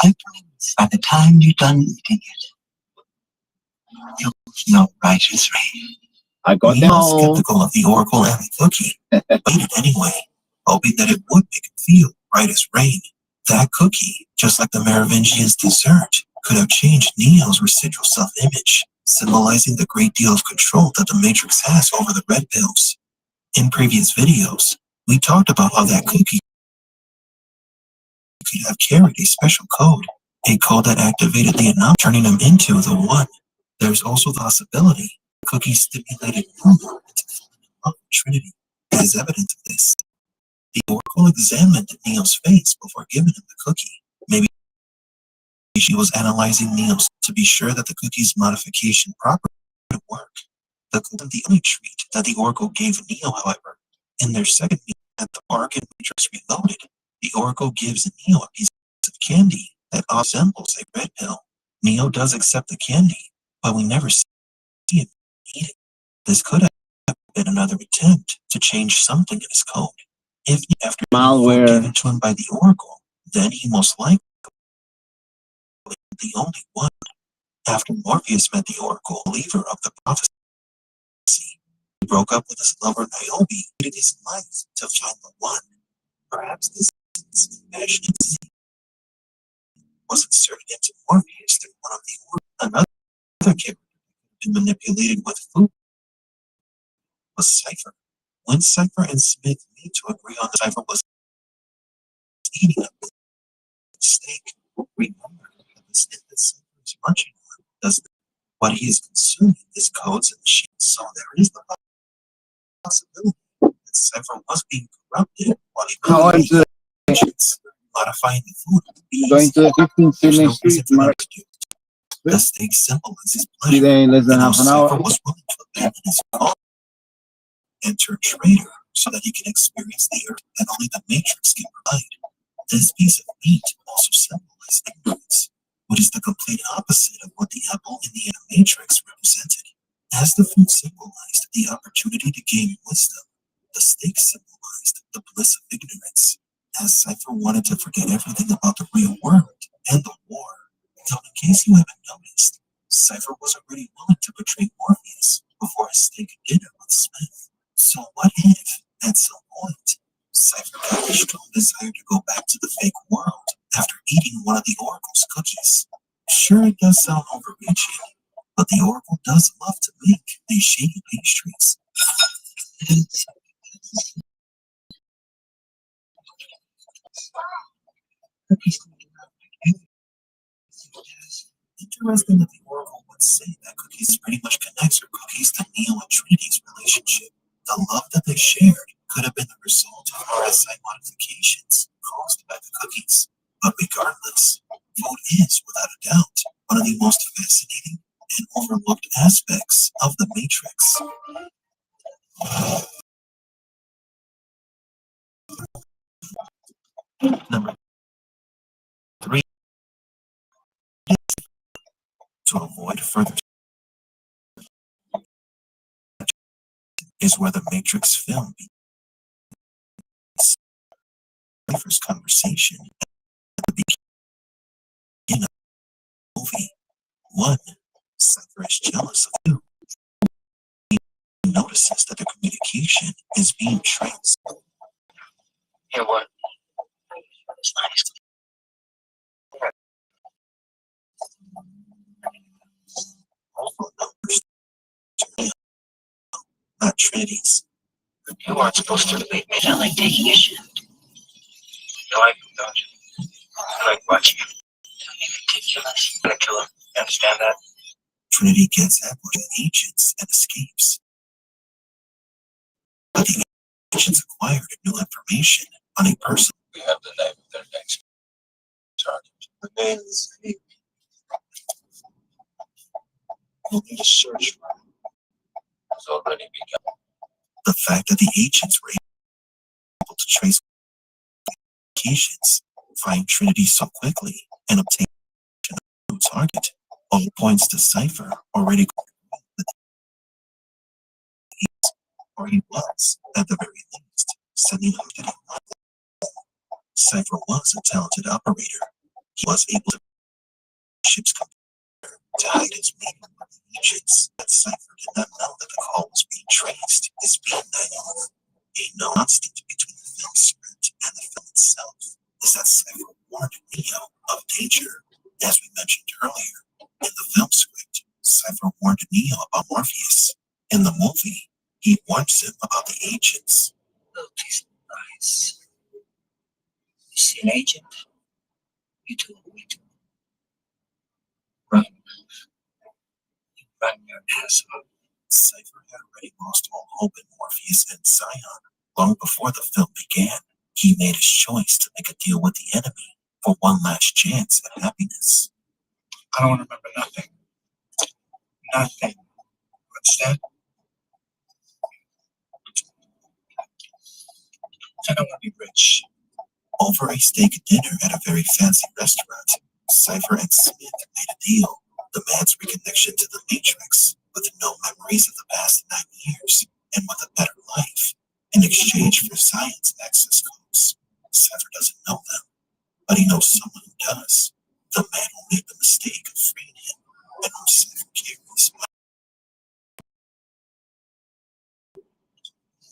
I promise by the time you're done eating it, you'll feel right as rain. I got Neo was skeptical of the Oracle and the cookie, but ate it anyway, hoping that it would make him feel right as rain. That cookie, just like the Merovingian's dessert, could have changed Neo's residual self-image, symbolizing the great deal of control that the Matrix has over the red pills. In previous videos, we talked about how that cookie could have carried a special code, a code that activated the anomaly, turning him into the One. There's also the possibility the cookie stimulated Neo into the of the Trinity. As evidence of this, the Oracle examined Neo's face before giving him the cookie. Maybe she was analyzing Neo's to be sure that the cookie's modification properly would work. The only treat that the Oracle gave Neo, however, in their second meeting at the park in Matrix Reloaded, the Oracle gives Neo a piece of candy that resembles a red pill. Neo does accept the candy, but we never see him eat it. This could have been another attempt to change something in his code. If after malware given to him by the Oracle, then he most likely the only one. After Morpheus met the Oracle, believer of the prophecy, he broke up with his lover Niobe, needed his life to find the One. Perhaps this passionate was inserted into Morpheus through one of the Oracle. Another character who manipulated with food was Cypher. When Cypher and Smith meet to agree on the Cypher was eating a steak, remember that the steak that Cypher is munching on doesn't. What he is consuming is codes and machines, so there is the possibility that Cypher was being corrupted while he was modifying the food. Going to the 15th Street Market. The steak symbolizes pleasure. Less than half an hour. Cypher was willing to abandon his call and turn traitor so that he can experience the earth that only the Matrix can provide. This piece of meat also symbolizes ignorance, which is the complete opposite of what the apple in the Matrix represented. As the food symbolized the opportunity to gain wisdom, the steak symbolized the bliss of ignorance, as Cypher wanted to forget everything about the real world and the war. Now, in case you haven't noticed, Cypher was already willing to betray Morpheus before his steak dinner with Smith. So what if, at some point, Cypher got a strong desire to go back to the fake world after eating one of the Oracle's cookies? Sure, it does sound overreaching, but the Oracle does love to make these shady pastries. Interesting that the Oracle would say that cookies pretty much connects her cookies to Neo and Trinity's relationship. The love that they shared could have been the result of parasite modifications caused by the cookies. But regardless, food is, without a doubt, one of the most fascinating and overlooked aspects of the Matrix. Number 3. To avoid further is where the Matrix film begins. The first conversation at the beginning of the movie. 1. Cypher is jealous of 2. He notices that the communication is being transferred. Yeah, what? It's nice. Also numbers not Trinity's. You aren't supposed to make me sound like taking a shit. You like him, don't you? You like watching him. Ridiculous. I'm gonna kill him. You understand that? Trinity gets ambushed by agents and escapes. But the agents acquired new information on a person We have the name of their next target. The name is Amy. We'll need a search for it. It's already begun. The fact that the agents were able to trace locations, find Trinity so quickly, and obtain a new target all points to Cypher already or he was, at the very least, sending him to the Cypher was a talented operator. He was able to ship's computer to hide his meeting with the agents. But Cypher did not know that the call was being traced as being naive. A constant between the film script and the film itself is that Cypher warned Neo of danger. As we mentioned earlier, in the film script, Cypher warned Neo about Morpheus. In the movie, he warns him about the agents. Little piece of advice. You see an agent? You do what we do. Run. You run your ass off. Cypher had already lost all hope in Morpheus and Zion. Long before the film began, he made his choice to make a deal with the enemy for one last chance at happiness. I don't remember nothing. Nothing. What's that? I don't want to be rich. Over a steak dinner at a very fancy restaurant, Cypher and Smith made a deal. The man's reconnection to the Matrix, with no memories of the past 9 years, and with a better life, in exchange for Zion's access codes. Cypher doesn't know them, but he knows someone who does. The man who made the mistake of freeing him, and whom Cypher carries.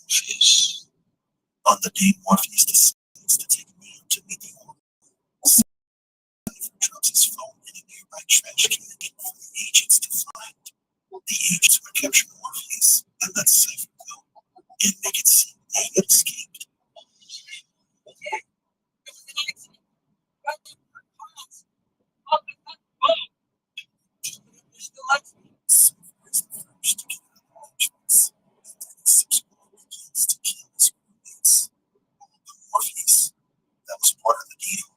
Morpheus. On the day Morpheus decides to take Neo to meet the Oracle, Cypher drops his phone in a nearby trash can again for the agents to find. The agents would capture Morpheus and let Cypher go, and make it seem they had escaped. Cypher is the first to get out of the Matrix, and then he subsequently begins to kill his roommates. But Morpheus, that was part of the deal.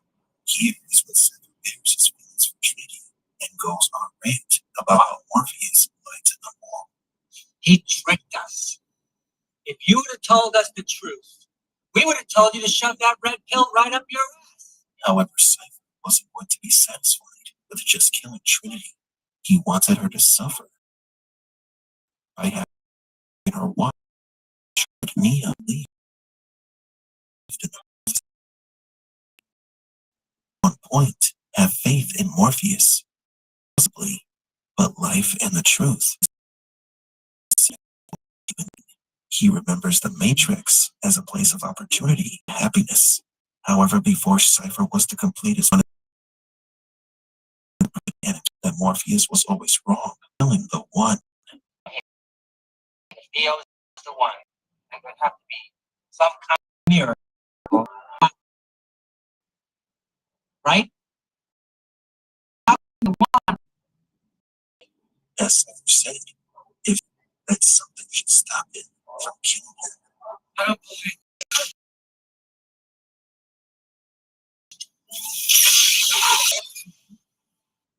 Here is when Cypher bears his feelings for Trinity and goes on a rant about how Morpheus lied to them all. He tricked us. If you would have told us the truth, we would have told you to shove that red pill right up your ass. However, Cypher wasn't going to be satisfied with just killing Trinity. He wanted her to suffer by having her watch Neo leave. At one point, have faith in Morpheus, possibly, but life and the truth. He remembers the Matrix as a place of opportunity and happiness. However, before Cypher was to complete his that Morpheus was always wrong, killing the one. Neo is the one. And there'd have to be some kind of miracle. Right? As Cypher said, if that something should stop it from killing him. I don't believe.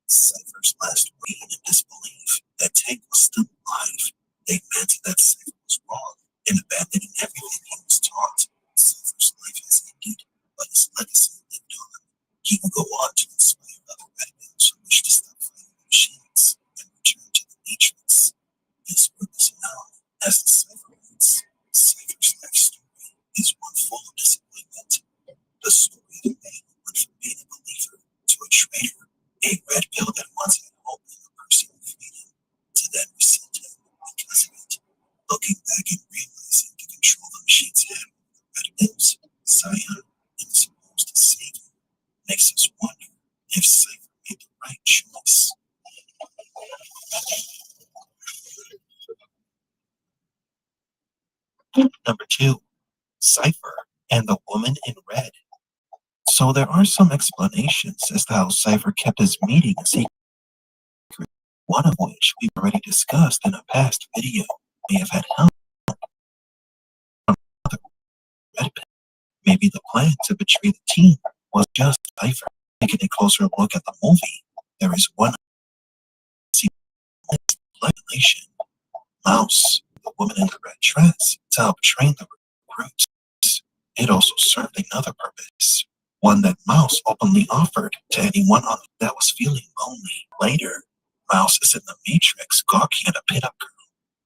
Cypher's last reign in disbelief that Tank was still alive. They meant that Cypher was wrong in abandoning everything he was taught. Cypher's life has ended, but his legacy lived on. He will go on to inspire other radicals who wish to stop fighting machines and return to the Matrix. This work is known as the Cypher Roots. Cypher's life story is one full of disappointment. The story of a man who went from being a believer to a traitor, a red pill that once had hope in the person who freed him, to then resent him because of it. Looking back and realizing the control the machines had over the red pills, Zion, and the supposed savior, makes us wonder if Cypher made the right choice. Number 2, Cypher and the woman in red. So there are some explanations as to how Cypher kept his meeting a secret, one of which we've already discussed in a past video. May have had help from the red pill. Maybe the plan to betray the team was just Cypher. Taking a closer look at the movie, there is one explanation. Mouse, the woman in the red dress, to help train the recruits. It also served another purpose, one that Mouse openly offered to anyone on that was feeling lonely. Later, Mouse is in the Matrix gawking at a pinup girl.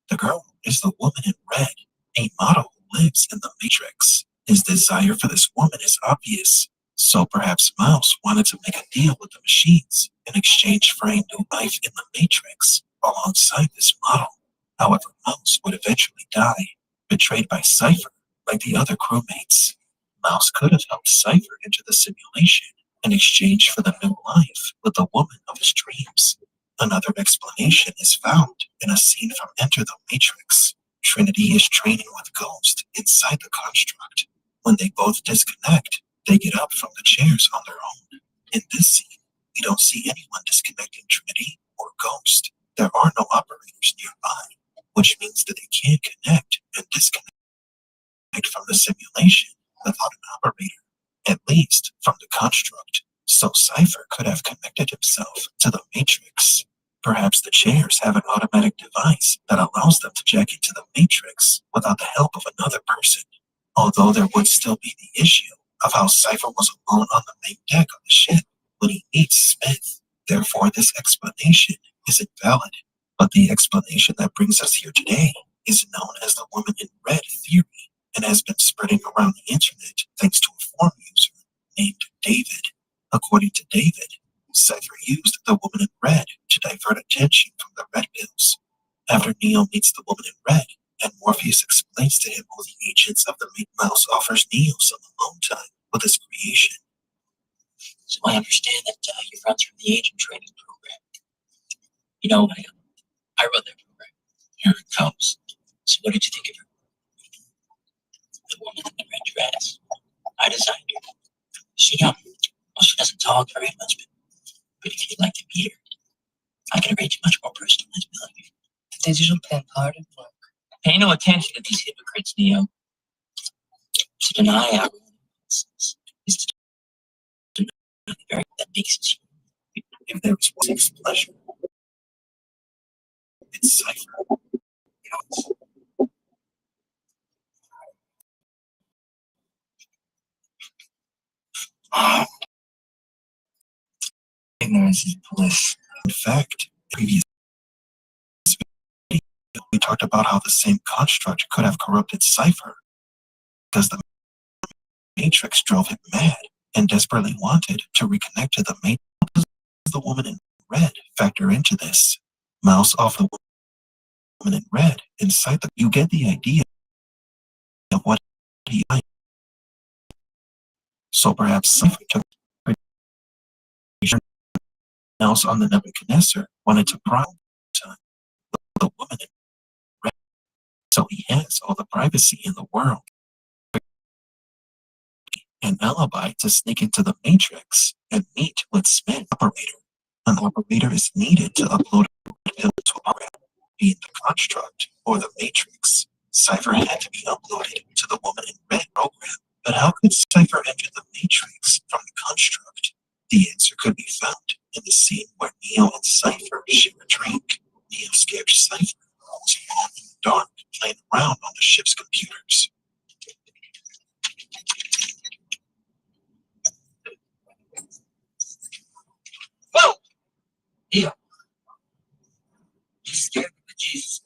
The girl is the woman in red, a model who lives in the Matrix. His desire for this woman is obvious, so perhaps Mouse wanted to make a deal with the machines in exchange for a new life in the Matrix alongside this model. However, Mouse would eventually die, betrayed by Cypher like the other crewmates. Mouse could have helped Cypher into the simulation in exchange for the new life with the woman of his dreams. Another explanation is found in a scene from Enter the Matrix. Trinity is training with Ghost inside the construct. When they both disconnect, they get up from the chairs on their own. In this scene, we don't see anyone disconnecting Trinity or Ghost. There are no operators nearby, which means that they can't connect and disconnect from the simulation without an operator, at least from the construct. So Cypher could have connected himself to the Matrix. Perhaps the chairs have an automatic device that allows them to jack into the Matrix without the help of another person. Although there would still be the issue of how Cypher was alone on the main deck of the ship when he meets Smith. Therefore, this explanation is invalid. But the explanation that brings us here today is known as the woman in red theory and has been spreading around the internet thanks to a forum user named David. According to David, Cypher used the woman in red to divert attention from the red pills. After Neo meets the woman in red, and Morpheus explains to him who the agents of the Mouse offers Neo some alone time with his creation. So I understand that your friends from the agent training program. You know, I run that program. Here it comes. So what did you think of her? The woman in the red dress. I designed her. She doesn't talk very much, but if you'd like to meet her, I can arrange a much more personalized billing. The digital pen part of work. Pay no attention to these hypocrites, Neo. To deny our innocence is to deny the very that makes us human. If there is one takes pleasure, it's Cypher. Ignorance is bliss. In fact, previous video, we talked about how the same construct could have corrupted Cypher because the Matrix drove him mad and desperately wanted to reconnect to the Matrix. How does the woman in red factor into this? Mouse off the woman in red inside the. You get the idea of what he. So perhaps Cypher took else on the Nebuchadnezzar wanted to problem time with the woman in red. So he has all the privacy in the world. An alibi to sneak into the Matrix and meet with Smith. Operator. An operator is needed to upload a pill to a program, be it the construct or the Matrix. Cypher had to be uploaded to the woman in red program. But how could Cypher enter the Matrix from the construct? The answer could be found in the scene where Neo and Cypher share a drink. Neo scared Cypher, who was alone in the dark, playing around on the ship's computers. Whoa! Neo. You scared the Jesus.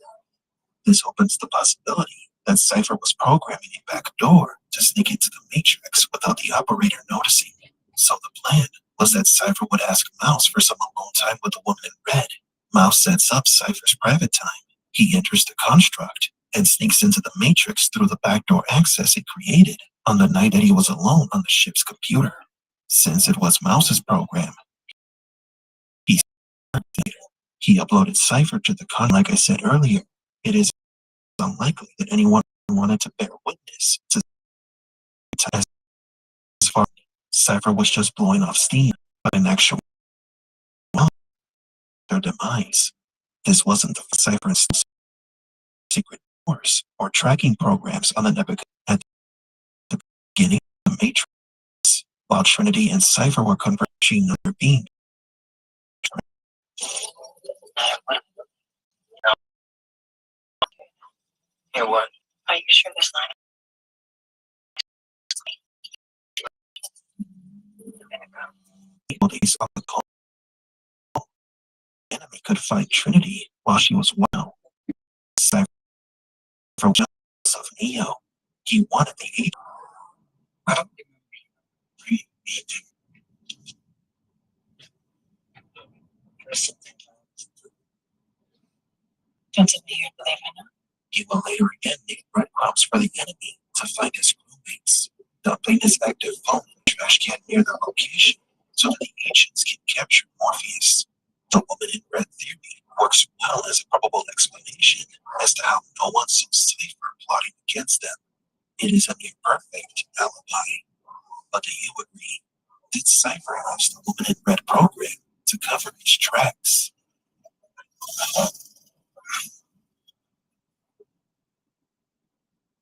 This opens the possibility that Cypher was programming a back door to sneak into the Matrix without the operator noticing. So the plan was that Cypher would ask Mouse for some alone time with the woman in red. Mouse sets up Cypher's private time. He enters the construct and sneaks into the Matrix through the backdoor access it created on the night that he was alone on the ship's computer. Since it was Mouse's program, he uploaded Cypher to the con. Like I said earlier, it is unlikely that anyone wanted to bear witness to as far as Cypher was just blowing off steam, but in actual their demise. This wasn't the Cypher's secret doors or tracking programs on the Nebuchadnezzar at the beginning of the Matrix. while Trinity and Cypher were converging on their being. Here, what? Are you sure there's not? He saw the call. Enemy could fight Trinity while she was well. Cypher was jealous of Neo. He wanted the agent. I don't think Don't tell me you believe me now. he will later again make breadcrumbs for the enemy to find his crewmates, dumping his active phone in the trash can near their location so that the agents can capture Morpheus. The woman in red theory works well as a probable explanation as to how no one saw Cypher plotting against them. It is a near perfect alibi. But do you agree? Did Cypher use the woman in red program to cover his tracks?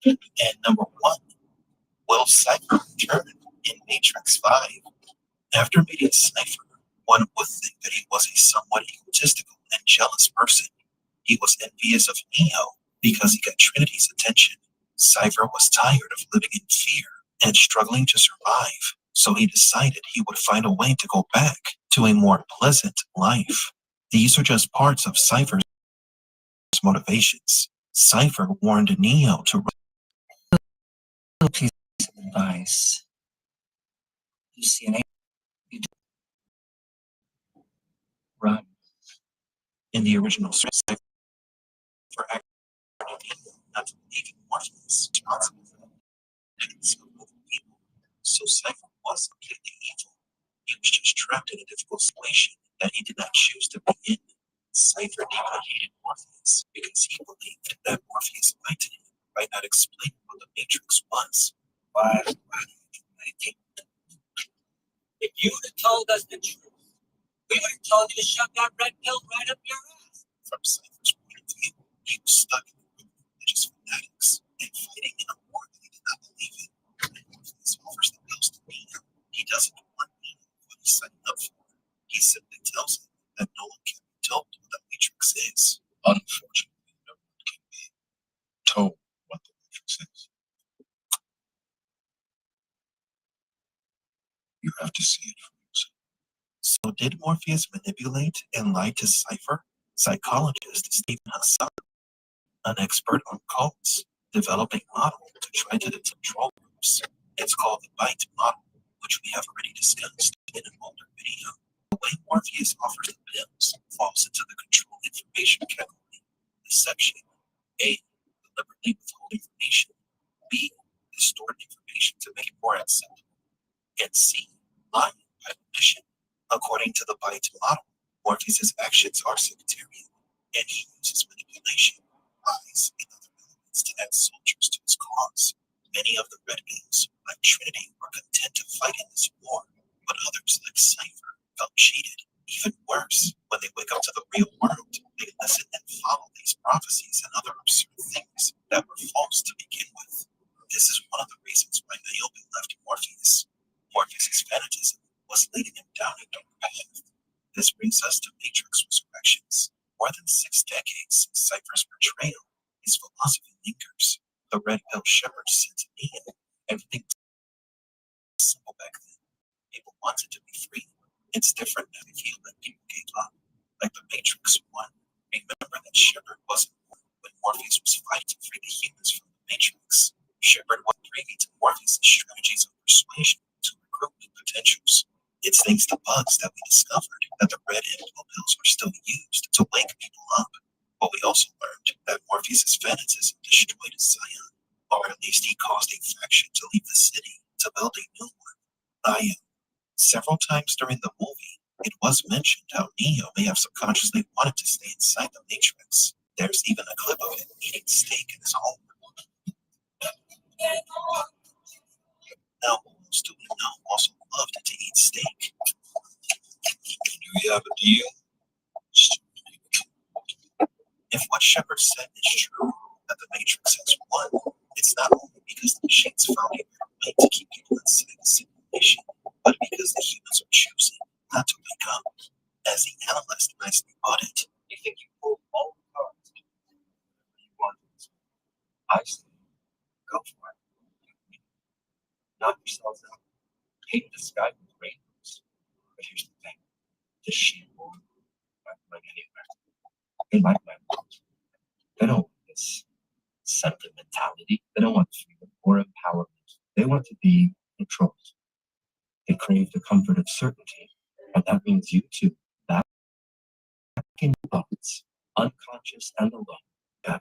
And number one, will Cypher return in Matrix 5? After meeting Cypher, one would think that he was a somewhat egotistical and jealous person. He was envious of Neo because he got Trinity's attention. Cypher was tired of living in fear and struggling to survive, so he decided he would find a way to go back to a more pleasant life. These are just parts of Cypher's motivations. Cypher warned Neo to piece of advice. You see an you run. In the original script, Cypher acted not to believe in Morpheus responsible for other people. So Cypher was completely evil. He was just trapped in a difficult situation that he did not choose to be in. Cypher deeply hated Morpheus because he believed that Morpheus lied to him by not explaining what the Matrix was. Why do you think that? If you had told us the truth, we would have told you to shove that red pill right up your ass. From Cypher's point of view, he was stuck in a group of religious fanatics and fighting in a war that he did not believe in. And Morpheus offers the pills to Neo. He doesn't want Neo what he's signing up for. He simply tells him that no one can be told what the Matrix is. Unfortunately, no one can be told what the Matrix is. You have to see it for yourself. So did Morpheus manipulate and lie to Cypher? Psychologist Stephen Hassan, an expert on cults, developed a model to try to control groups. It's called the BITE model, which we have already discussed in an older video. The way Morpheus offers the pills falls into the control information category. Deception. A. Deliberately withhold information. B. Distort information to make it more acceptable. And C. Lying by omission. According to the BITE model, Morpheus's actions are sectarian, and he uses manipulation, lies, and other elements to add soldiers to his cause. Many of the Red Pills, like Trinity, were content to fight in this war, but others, like Cypher, felt cheated. Even worse, when they wake up to the real world, they listen and follow these prophecies and other absurd things that were false to begin with. This is one of the reasons why Niobe left Morpheus. Morpheus's fanatism was leading him down a dark path. This brings us to Matrix Resurrections. More than 6 decades since Cypher's betrayal, his philosophy lingers. The red pill shepherd said to me, everything was simple back then. People wanted to be free. It's different now. They feel that people gave up. Like the Matrix won. Remember that Shepard wasn't born when Morpheus was fighting to free the humans from the Matrix. Shepard was privy to Morpheus' strategies of persuasion to recruit new potentials. It's thanks to bugs that we discovered that the red and blue pills were still used to wake people up. But we also learned that Morpheus' fanatism destroyed Zion, or at least he caused a faction to leave the city to build a new one, Zion. Several times during the movie, it was mentioned how Neo may have subconsciously wanted to stay inside the Matrix. There's even a clip of him eating steak in his home. Now, who do we know also loved to eat steak? Do we have a deal? If what Shepard said is true, that the Matrix has won, it's not only because the machines found a better way to keep people inside the simulation, but Go for it. Knock yourselves out. Paint the sky with rainbows. But here's the thing. The sheep won't run anywhere. They like my world. They don't want this sentimentality. They don't want freedom or empowerment. They want to be controlled. They crave the comfort of certainty. And that means you too. Back in your thoughts, unconscious and alone. Yeah.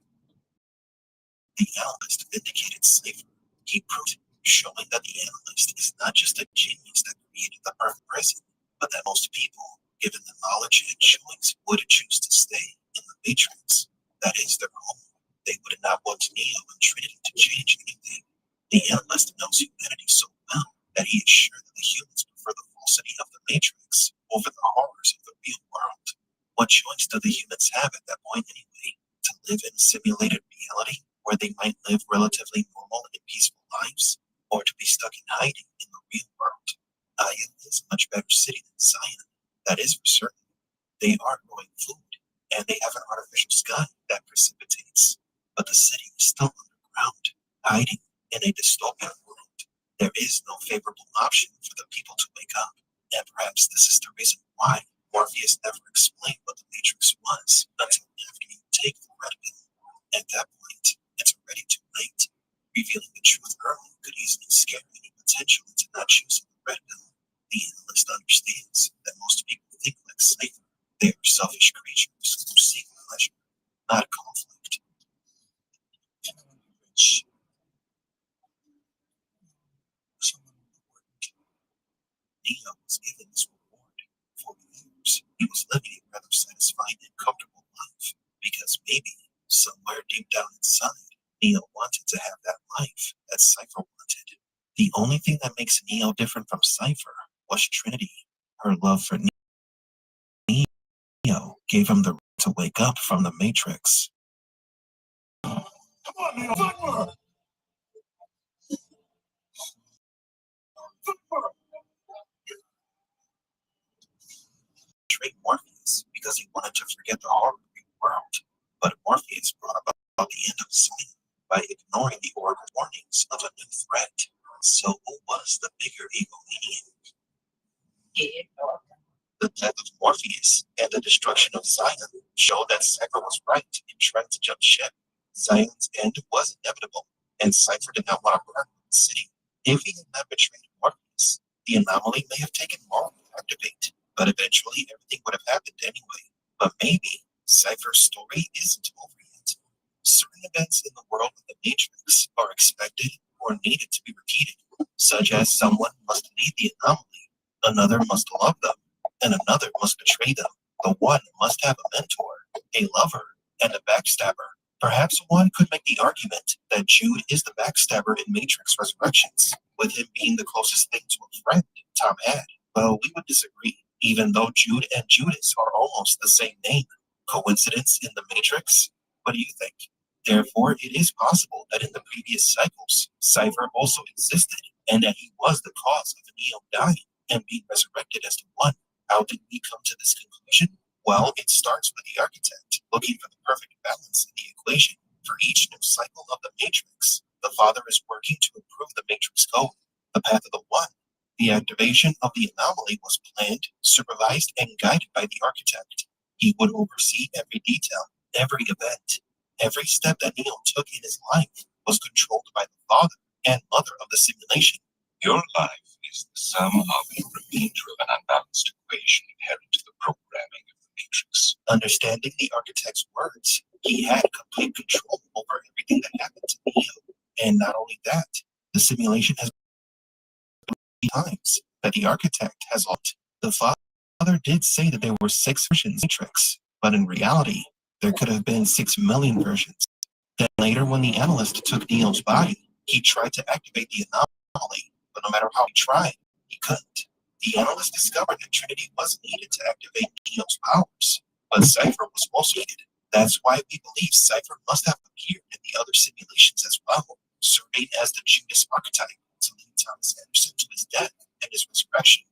The analyst vindicated slavery. He proved, showing that the analyst is not just a genius that created the perfect prison, but that most people, given the knowledge and showings, would choose to stay in the matrix. That is their home. They would not want Neo and Trinity to change anything. The analyst knows humanity so well that he is sure that the humans prefer the falsity of the matrix over the horrors of the real world. What choice do the humans have at that point anyway? To live in a simulated reality where they might live relatively normal and peaceful lives, or to be stuck in hiding in the real world? Aya is a much better city than Zion, that is for certain. They are growing food, and they have an artificial sky that precipitates, but the city is still underground, hiding in a dystopian world. There is no favorable option for the people to wake up, and perhaps this is the reason why Morpheus never explained what the Matrix was until after you take the red pill. At that point, it's already too late. Revealing the truth early could easily scare any potential into not choosing the red pill. The analyst understands that most people think like Cypher. They are selfish creatures who seek pleasure, not conflict. Rich. Someone important. Neo was given this reward. For years, he was living a rather satisfying and comfortable life, because maybe, somewhere deep down inside, Neo wanted to have that life that Cypher wanted. The only thing that makes Neo different from Cypher was Trinity. Her love for Neo gave him the right to wake up from the Matrix. Come on, Neo, Cypher! Betrayed Morpheus because he wanted to forget the horror of the world. But Morpheus brought about the end of Zion by ignoring the Oracle's warnings of a new threat. So who was the bigger egomaniac? The death of Morpheus and the destruction of Zion showed that Cypher was right in trying to jump ship. Zion's end was inevitable, and Cypher did not want to burn the city. If he had not betrayed Morpheus, the anomaly may have taken longer to activate, but eventually everything would have happened anyway. But maybe Cypher's story isn't over yet. Certain events in the world of the Matrix are expected or needed to be repeated, such as someone must lead the anomaly, another must love them, and another must betray them. The one must have a mentor, a lover, and a backstabber. Perhaps one could make the argument that Jude is the backstabber in Matrix Resurrections, with him being the closest thing to a friend Tom had. Well, we would disagree, even though Jude and Judas are almost the same name. Coincidence in the Matrix? What do you think? Therefore, it is possible that in the previous cycles, Cypher also existed, and that he was the cause of Neo dying and being resurrected as the one. How did we come to this conclusion? Well, it starts with the architect looking for the perfect balance in the equation for each new cycle of the Matrix. The Father is working to improve the Matrix code, the path of the One. The activation of the anomaly was planned, supervised, and guided by the architect. He would oversee every detail, every event. Every step that Neo took in his life was controlled by the Father and Mother of the simulation. Your life is the sum of a remainder of an unbalanced equation inherent to the programming of the Matrix. Understanding the architect's words, he had complete control over everything that happened to Neo. And not only that, the simulation has been times that the architect has looked. The Father did say that there were 6 versions of the Matrix, but in reality, there could have been 6 million versions. Then later, when the analyst took Neo's body, he tried to activate the anomaly, but no matter how he tried, he couldn't. The analyst discovered that Trinity wasn't needed to activate Neo's powers, but Cypher was also needed. That's why we believe Cypher must have appeared in the other simulations as well, serving as the Judas archetype to lead Thomas Anderson to his death and his resurrection.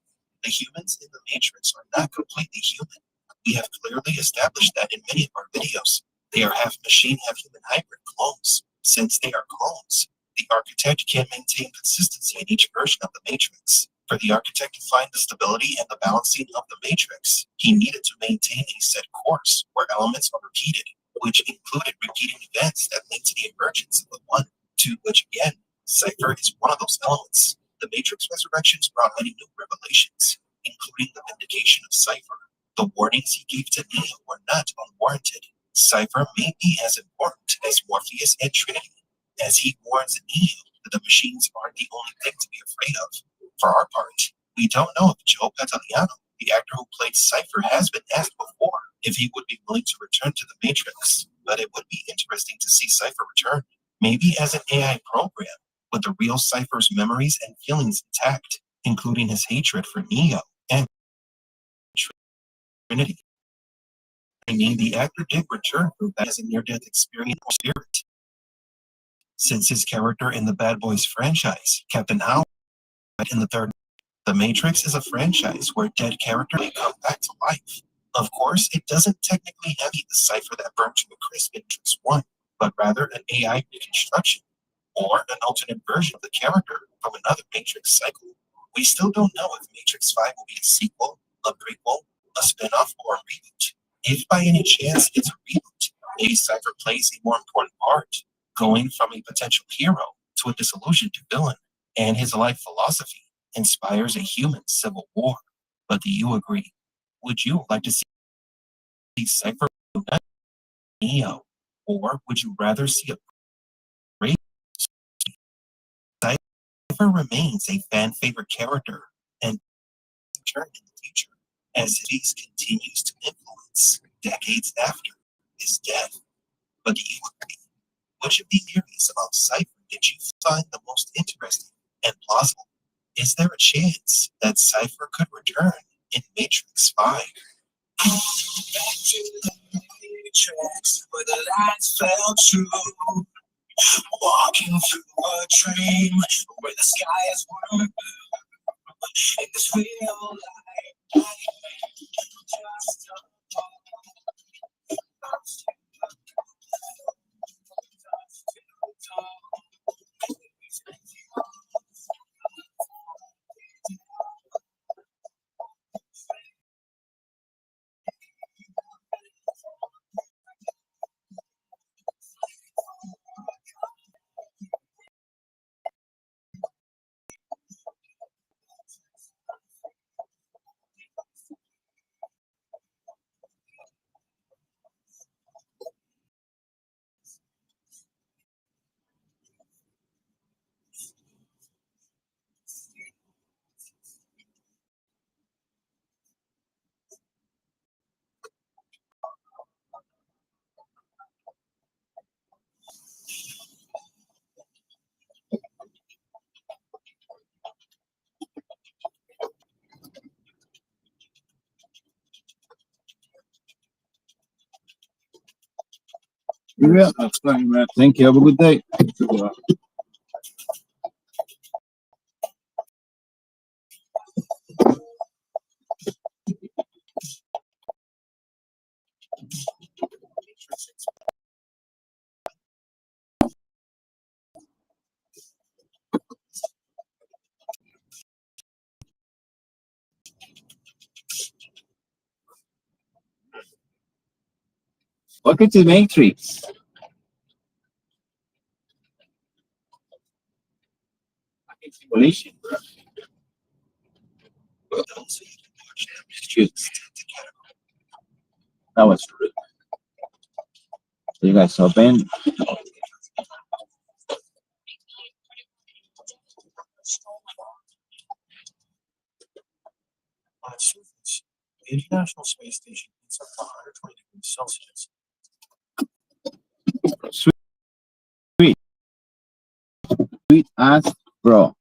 The humans in the Matrix are not completely human. We have clearly established that in many of our videos. They are half machine, half human hybrid clones. Since they are clones, The architect can't maintain consistency in each version of the matrix. For the architect to find the stability and the balancing of the matrix, he needed to maintain a set course where elements are repeated, which included repeating events that link to the emergence of the one, to which again, Cypher is one of those elements. The Matrix Resurrections brought many new revelations, including the vindication of Cypher. The warnings he gave to Neo were not unwarranted. Cypher may be as important as Morpheus and Trinity, as he warns Neo that the machines aren't the only thing to be afraid of. For our part, we don't know if Joe Pantoliano, the actor who played Cypher, has been asked before if he would be willing to return to the Matrix, but it would be interesting to see Cypher return, maybe as an AI program, with the real Cypher's memories and feelings intact, including his hatred for Neo and Trinity. I mean, the actor did return as a near-death experience or spirit. Since his character in the Bad Boys franchise, Captain Howard, in the third, The Matrix is a franchise where dead characters may come back to life. Of course, it doesn't technically have the Cypher that burned to a crisp in Matrix 1, but rather an AI reconstruction, or an alternate version of the character from another Matrix cycle. We still don't know if Matrix 5 will be a sequel, a prequel, a spin-off, or a reboot. If by any chance it's a reboot, maybe Cypher plays a more important part, going from a potential hero to a disillusioned villain, and his life philosophy inspires a human civil war. But do you agree? Would you like to see Cypher Neo, or would you rather see a great Cypher remains a fan favorite character and return in the future as his continues to influence decades after his death? But do you agree? Which of the theories about Cypher did you find the most interesting and plausible? Is there a chance that Cypher could return in Matrix 5? Matrix, where the lights fell true, walking through a dream where the skies were blue, in this real life, just Yeah, that's fine, man. Thank you. Have a good day. Look at the Matrix. Simulation, bro. Excuse me. That was rude. So you guys saw Ben? On its surface, the International Space Station heats up to 120 degrees Celsius. Sweet. Sweet as bro.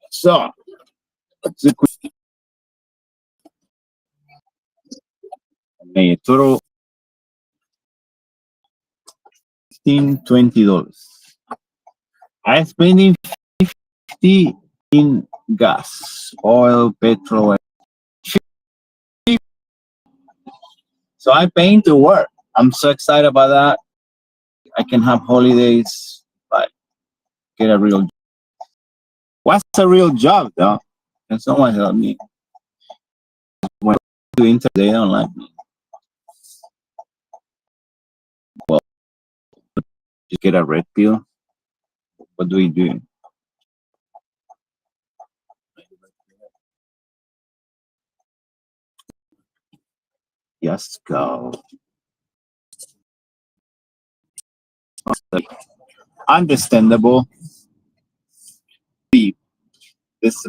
So, it's a quick total $20. I spending 50 in gas, oil, petrol. So I'm paying to work. I'm so excited about that. I can have holidays, but get a real job. What's a real job, though? Can someone help me? When I do interview, they don't like me. Well, just get a red pill. What do we do? Just go. Understandable. This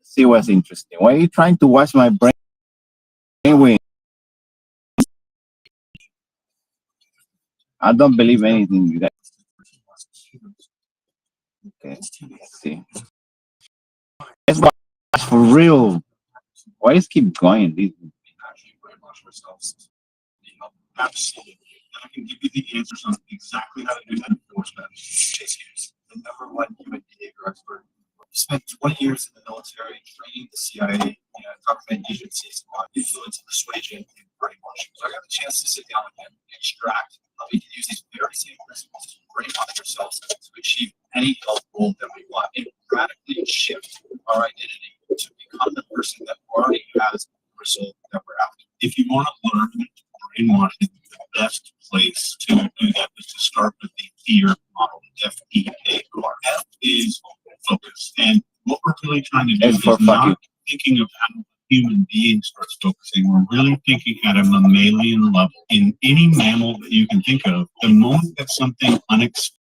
see what's interesting. Why are you trying to wash my brain? Anyway, I don't believe anything you guys. Okay, let's see. Let's watch for real. Why is keep going? These Absolutely. I can give you the answers on exactly how to do that enforcement. Chase Hughes, the #1 human behavior expert. He spent 20 years in the military training the CIA and government agencies on influence, persuasion, and brainwashing. So I got the chance to sit down with him and extract how we can use these very same principles to brainwash ourselves to achieve any health goal that we want and radically shift our identity to become the person that already has the result that we're after. If you want to learn brainwashing, the best place to do that is to start with the fear model, FEAR. F is focus. And what we're really trying to do is not thinking of how a human being starts focusing. We're really thinking at a mammalian level. In any mammal that you can think of, the moment that something unexpected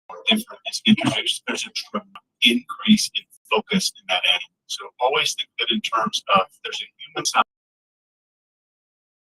or different is introduced, there's a tremendous increase in focus in that animal. So always think that in terms of there's a human side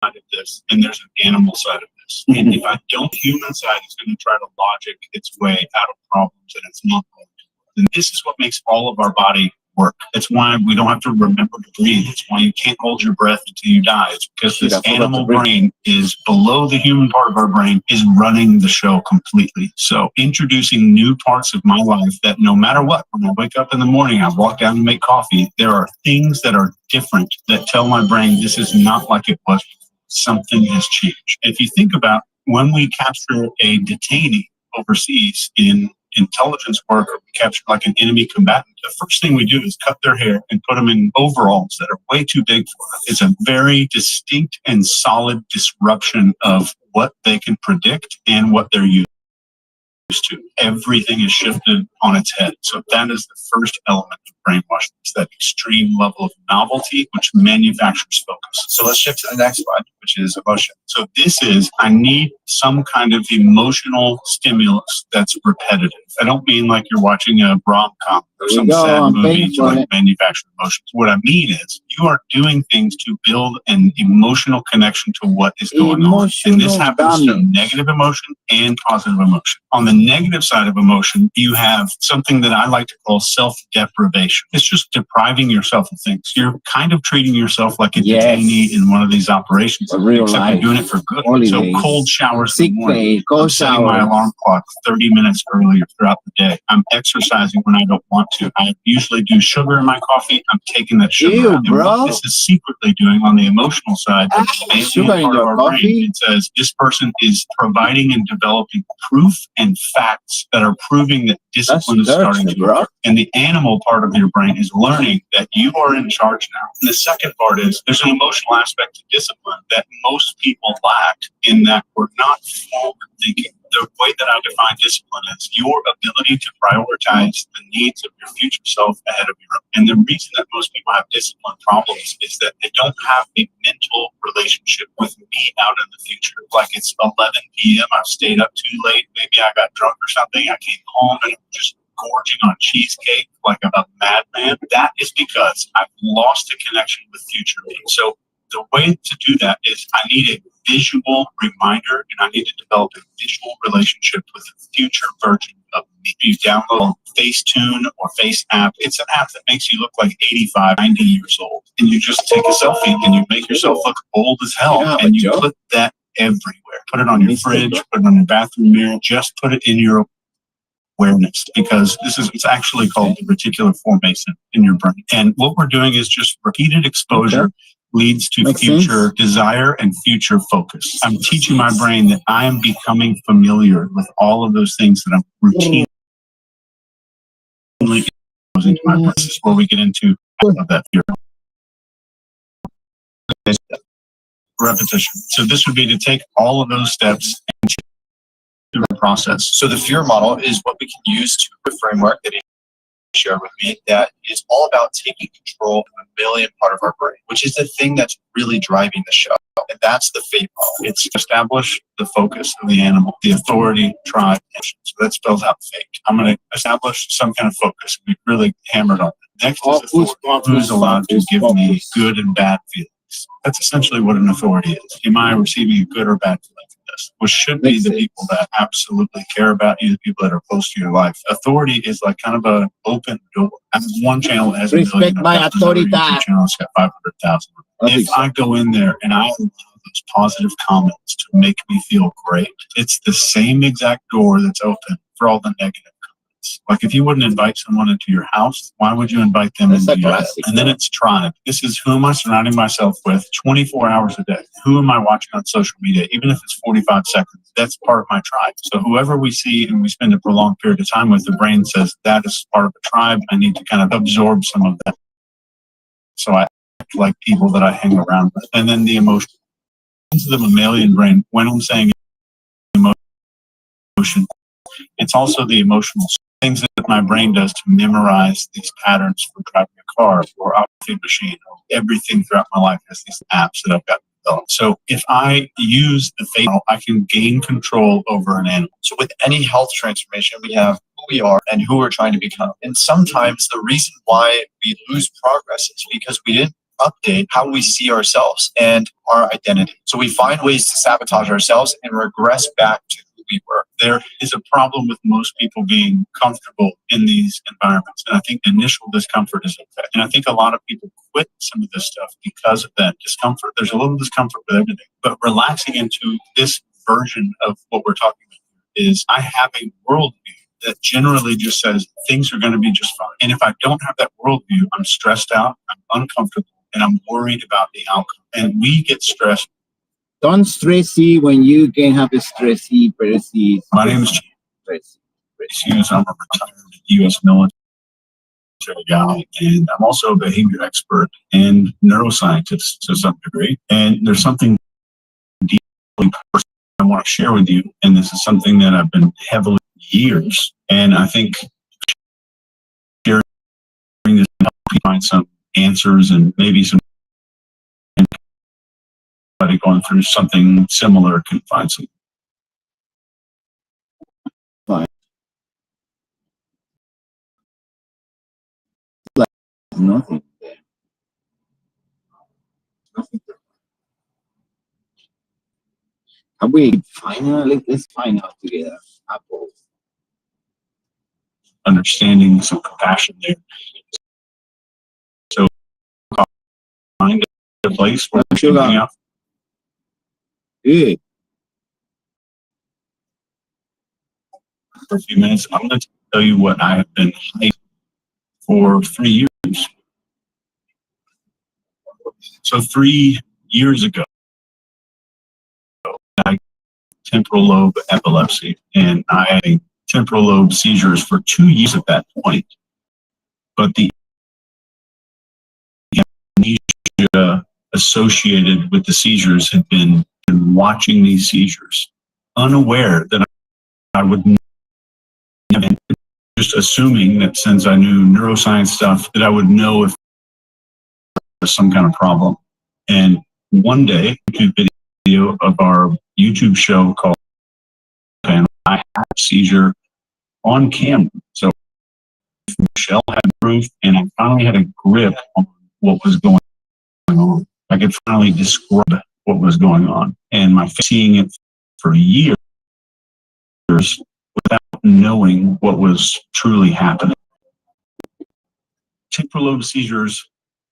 of this and there's an animal side of this. And if I don't, human side is going to try to logic its way out of problems and it's not going to. And this is what makes all of our body work. That's why we don't have to remember to breathe. It's why you can't hold your breath until you die. It's because this animal brain is below the human part of our brain is running the show completely. So introducing new parts of my life that no matter what, when I wake up in the morning, I walk down and make coffee, there are things that are different that tell my brain this is not like it was. Something has changed. If you think about when we capture a detainee overseas in intelligence work, or we capture like an enemy combatant, the first thing we do is cut their hair and put them in overalls that are way too big for them. It's a very distinct and solid disruption of what they can predict and what they're used to. Everything is shifted on its head. So that is the first element of brainwashed. It's that extreme level of novelty which manufacturers focus. So let's shift to the next one, which is emotion. So this is, I need some kind of emotional stimulus that's repetitive. I don't mean like you're watching a rom-com or some sad movie to like manufacture emotions. What I mean is you are doing things to build an emotional connection to what is going on. And this happens through negative emotion and positive emotion. On the negative side of emotion, you have something that I like to call self-deprivation. It's just depriving yourself of things. You're kind of treating yourself like a detainee in one of these operations, except you're doing it for good. So cold showers in the morning. I'm setting my alarm clock 30 minutes earlier throughout the day. I'm exercising when I don't want to. I usually do sugar in my coffee. I'm taking that sugar out. And what this is secretly doing on the emotional side, sugar in your coffee? It says this person is providing and developing proof and facts that are proving that discipline is starting to work. And the animal part of your brain is learning that you are in charge now. And the second part is there's an emotional aspect to discipline that most people lack, in that we're not forward thinking. The way that I define discipline is your ability to prioritize the needs of your future self ahead of your own. And the reason that most people have discipline problems is that they don't have a mental relationship with me out in the future. Like it's 11 p.m., I've stayed up too late, maybe I got drunk or something, I came home and I'm just gorging on cheesecake like a madman. That is because I've lost a connection with future me. So the way to do that is I need a visual reminder, and I need to develop a visual relationship with a future version of me. You download Facetune or Face app. It's an app that makes you look like 85, 90 years old. And you just take a selfie and you make yourself look old as hell. And you put that everywhere. Put it on your fridge, put it on your bathroom mirror, just put it in your awareness, because it's actually called the reticular formation in your brain. And what we're doing is just repeated exposure leads to future desire and future focus. I'm teaching my brain that I am becoming familiar with all of those things that I'm routinely into my brain. This is where we get into that fear. Repetition. So this would be to take all of those steps and do the process. So the fear model is what we can use to the framework that he shared with me that is all about taking control of the mammalian part of our brain, which is the thing that's really driving the show. And that's the fate model. It's establish the focus of the animal, the authority, tribe. So that spells out fate. I'm going to establish some kind of focus. We really hammered on it. Next is authority. Who's allowed to give me good and bad feelings? That's essentially what an authority is. Am I receiving a good or bad feeling from this? Which should be the people that absolutely care about you, the people that are close to your life. Authority is like kind of an open door. I have one channel that has a million. Respect my authority. Channel that's got 500,000. If I go in there and I allow those positive comments to make me feel great, it's the same exact door that's open for all the negative comments. Like if you wouldn't invite someone into your house, why would you invite them into your house? And then it's tribe. This is who am I surrounding myself with 24 hours a day? Who am I watching on social media? Even if it's 45 seconds, that's part of my tribe. So whoever we see and we spend a prolonged period of time with, the brain says that is part of a tribe. I need to kind of absorb some of that. So I act like people that I hang around with. And then the emotion. Into the mammalian brain, when I'm saying emotion, it's also the emotional things that my brain does to memorize these patterns for driving a car or operating a machine. Everything throughout my life has these apps that I've got developed. So if I use the fate model, I can gain control over an animal. So with any health transformation, we have who we are and who we're trying to become. And sometimes the reason why we lose progress is because we didn't update how we see ourselves and our identity. So we find ways to sabotage ourselves and regress back to who we were. There is a problem with most people being comfortable in these environments. And I think initial discomfort is okay. And I think a lot of people quit some of this stuff because of that discomfort. There's a little discomfort with everything. But relaxing into this version of what we're talking about is I have a worldview that generally just says things are going to be just fine. And if I don't have that worldview, I'm stressed out, I'm uncomfortable, and I'm worried about the outcome. And we get stressed. Don't stressy when you can have a stressy. My name is Hughes. I'm a retired U.S. military guy, and I'm also a behavior expert and neuroscientist to some degree. And there's something deeply personal I want to share with you, and this is something that I've been heavily years. And I think sharing this find some answers and maybe some anybody going through something similar can find some. Nothing there. Nothing there. Can we finally, let's find out together. Apple. Understanding, some compassion there. So find a place where there's something out. Yeah. For a few minutes, I'm going to tell you what I have been hiding for 3 years. So 3 years ago, I had temporal lobe epilepsy, and I had temporal lobe seizures for 2 years at that point. But the amnesia associated with the seizures had been watching these seizures, unaware that I would just assuming that since I knew neuroscience stuff, that I would know if there was some kind of problem. And one day, YouTube video of our YouTube show called, and I had a seizure on camera. So Michelle had proof, and I finally had a grip on what was going on. I could finally describe what was going on. And my seeing it for years without knowing what was truly happening. Temporal lobe seizures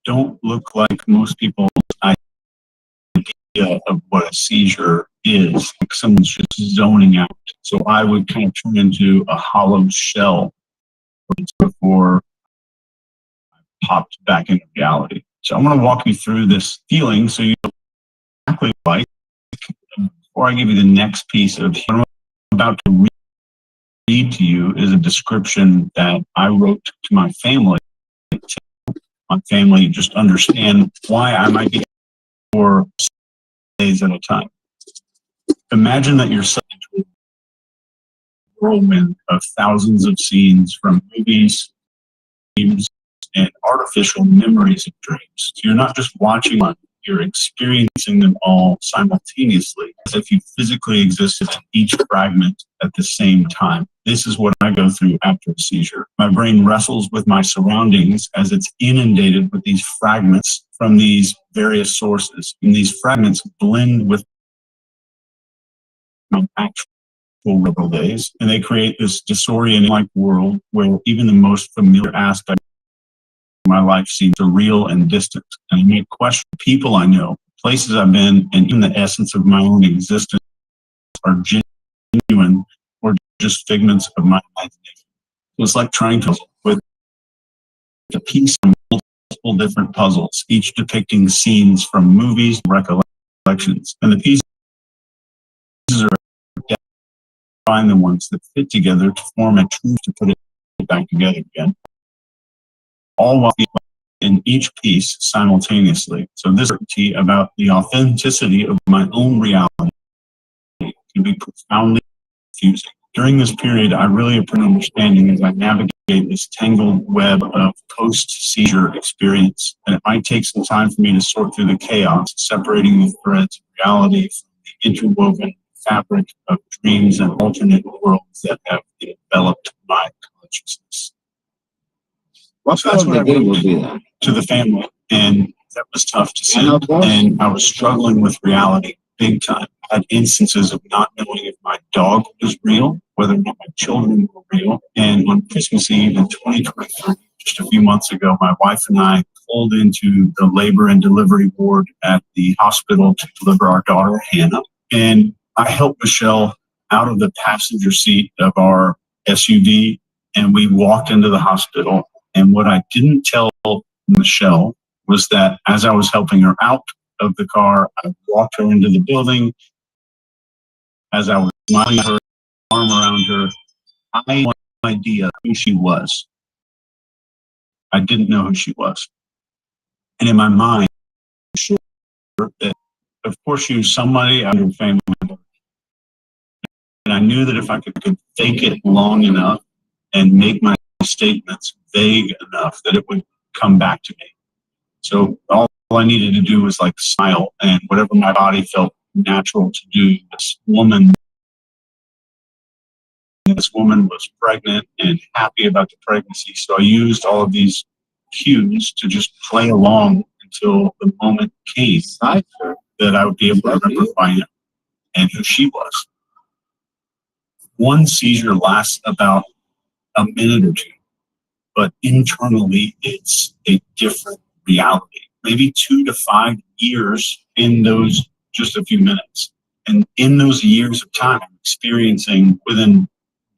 don't look like most people's idea of what a seizure is. Like someone's just zoning out. So I would kind of turn into a hollow shell before I popped back into reality. So I'm going to walk you through this feeling so you know exactly like. Before I give you the next piece of what I'm about to read to you is a description that I wrote to my family. My family just understand why I might be for days at a time. Imagine that you're such a whirlwind of thousands of scenes from movies, games, and artificial memories of dreams. So you're not just watching one, you're experiencing them all simultaneously, as if you physically existed in each fragment at the same time. This is what I go through after a seizure. My brain wrestles with my surroundings as it's inundated with these fragments from these various sources. And these fragments blend with my actual real days, and they create this disorienting-like world where even the most familiar aspect of my life seems surreal and distant. And I may question people I know, places I've been, and even the essence of my own existence are genuine or just figments of my imagination. So it's like trying to with a piece of multiple different puzzles, each depicting scenes from movies, recollections, and the pieces are find the ones that fit together to form a truth to put it back together again. All while in each piece simultaneously. So this certainty about the authenticity of my own reality can be profoundly confusing. During this period, I really appreciate understanding as I navigate this tangled web of post-seizure experience. And it might take some time for me to sort through the chaos, separating the threads of reality from the interwoven fabric of dreams and alternate worlds that have enveloped my consciousness. What So that's what I will be that? to the family, and that was tough to see. And I was struggling with reality big time. I had instances of not knowing if my dog was real, whether or not my children were real. And on Christmas Eve in 2023, just a few months ago, my wife and I pulled into the labor and delivery ward at the hospital to deliver our daughter, Hannah. And I helped Michelle out of the passenger seat of our SUV, and we walked into the hospital. And what I didn't tell Michelle was that as I was helping her out of the car, I walked her into the building. As I was smiling her, arm around her, I had no idea who she was. I didn't know who she was. And in my mind, sure that, of course, she was somebody out of her family member. And I knew that if I could fake it long enough and make my statements vague enough that it would come back to me. So all I needed to do was like smile, and whatever my body felt natural to do. This woman was pregnant and happy about the pregnancy. So I used all of these cues to just play along until the moment came that I would be able to remember who I am and who she was. One seizure lasts about a minute or two, but internally it's a different reality. Maybe 2 to 5 years in those just a few minutes. And in those years of time, I'm experiencing within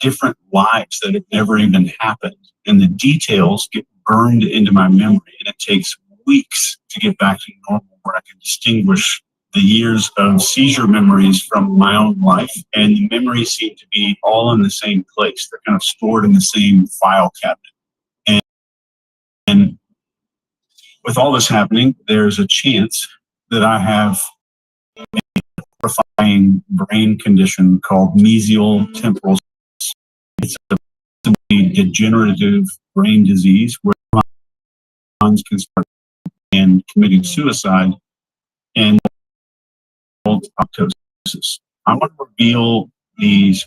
different lives that have never even happened. And the details get burned into my memory. And it takes weeks to get back to normal, where I can distinguish the years of seizure memories from my own life. And the memories seem to be all in the same place. They're kind of stored in the same file cabinet. And with all this happening, there's a chance that I have a horrifying brain condition called mesial temporal. It's a degenerative brain disease where neurons can start and committing suicide and apoptosis. I want to reveal these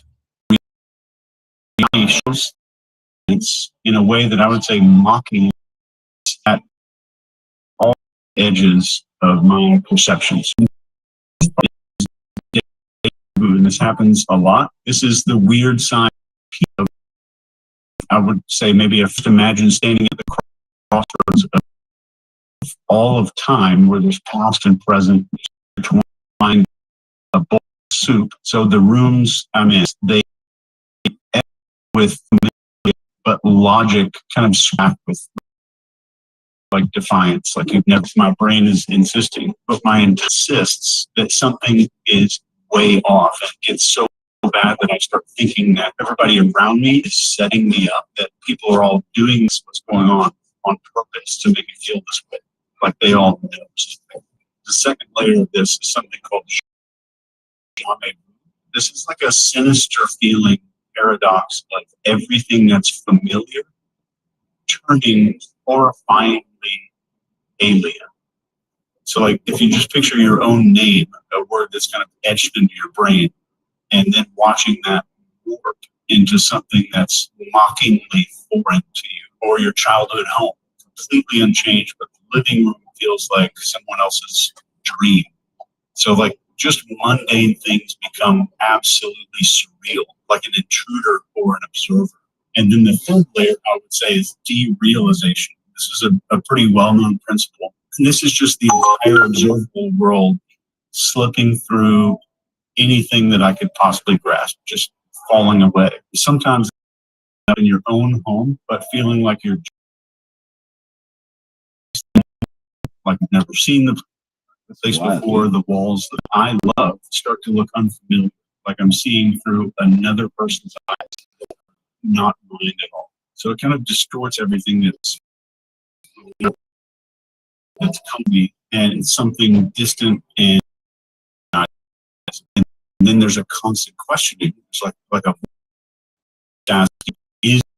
shows in a way that I would say mocking at all edges of my perceptions. And this happens a lot. This is the weird side of, I would say, maybe if imagine standing at the crossroads of all of time, where there's past and present, find a bowl of soup. So the rooms I'm in, they end with, but logic kind of smacked with like defiance, like you've never, my brain is insisting, but my insists that something is way off, and it gets so bad that I start thinking that everybody around me is setting me up, that people are all doing this, what's going on purpose to make me feel this way, like they all know something. The second layer of this is something called jamais. This is like a sinister feeling paradox of everything that's familiar turning horrifyingly alien. So like if you just picture your own name, a word that's kind of etched into your brain, and then watching that warp into something that's mockingly foreign to you, or your childhood home, completely unchanged, but the living room feels like someone else's dream. So like just mundane things become absolutely surreal, like an intruder or an observer. And then the third layer, I would say, is derealization. This is a pretty well-known principle. And this is just the entire observable world slipping through anything that I could possibly grasp, just falling away. Sometimes in your own home, but feeling like you're like you've never seen the place before. The walls that I love start to look unfamiliar, like I'm seeing through another person's eyes, not mine at all. So it kind of distorts everything that's company, and it's something distant and not. And then there's a constant questioning. It's like a asking,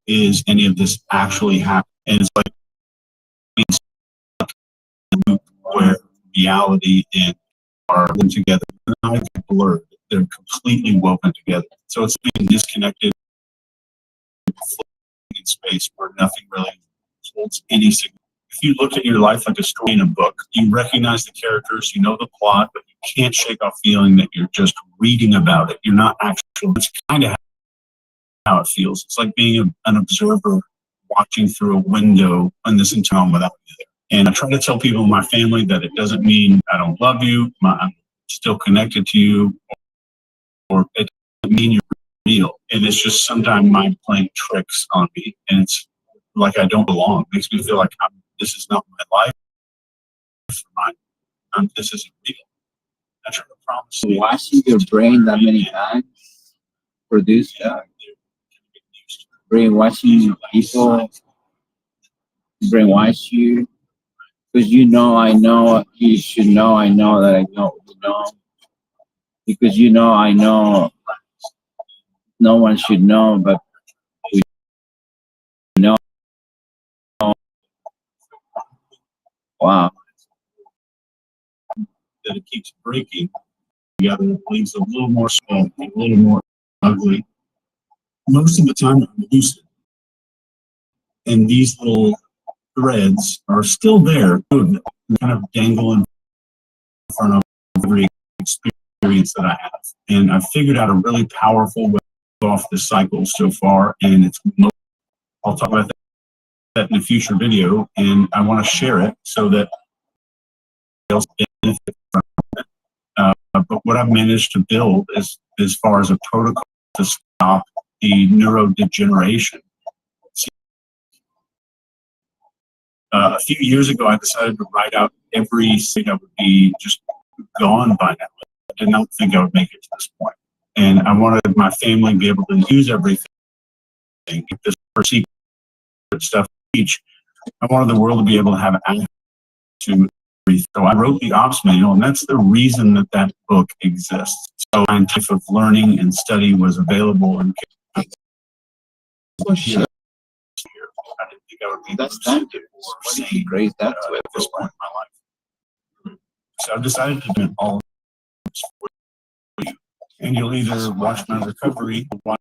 is any of this actually happening? And it's like where reality and are together, they're not blurred. They're completely woven together. So it's being disconnected in space where nothing really holds any significance. If you look at your life like a story in a book, you recognize the characters, you know the plot, but you can't shake off feeling that you're just reading about it. You're not actually, it's kind of how it feels. It's like being an observer watching through a window in this entire without you there. And I try to tell people in my family that it doesn't mean I don't love you, I'm still connected to you, or it doesn't mean you're real. And it's just sometimes mind playing tricks on me, and it's like I don't belong. It makes me feel like this is not my life. This isn't real. I try to promise. Washing your brain that many times produce that. Brainwashing people, brainwash you, because you know, I know, you should know, I know that I know, you know, because you know, I know, no one should know, but we know. Wow. That it keeps breaking together. It leaves a little more small, a little more ugly. Most of the time, I'm lucid. And these little threads are still there, kind of dangle in front of every experience that I have. And I've figured out a really powerful way off the cycle so far. And I'll talk about that in a future video. And I want to share it so that else benefit from it. But what I've managed to build is, as far as a protocol to stop the neurodegeneration. A few years ago, I decided to write out every thing that would be just gone by now. I did not think I would make it to this point. And I wanted my family to be able to use everything, this secret stuff each. I wanted the world to be able to have access to everything. So I wrote the ops manual, and that's the reason that that book exists. So scientific learning and study was available and here. I didn't think I would be That's that. What did you grade that to at this point in my life. So I've decided to do all of this for you. And you'll either watch my recovery, or watch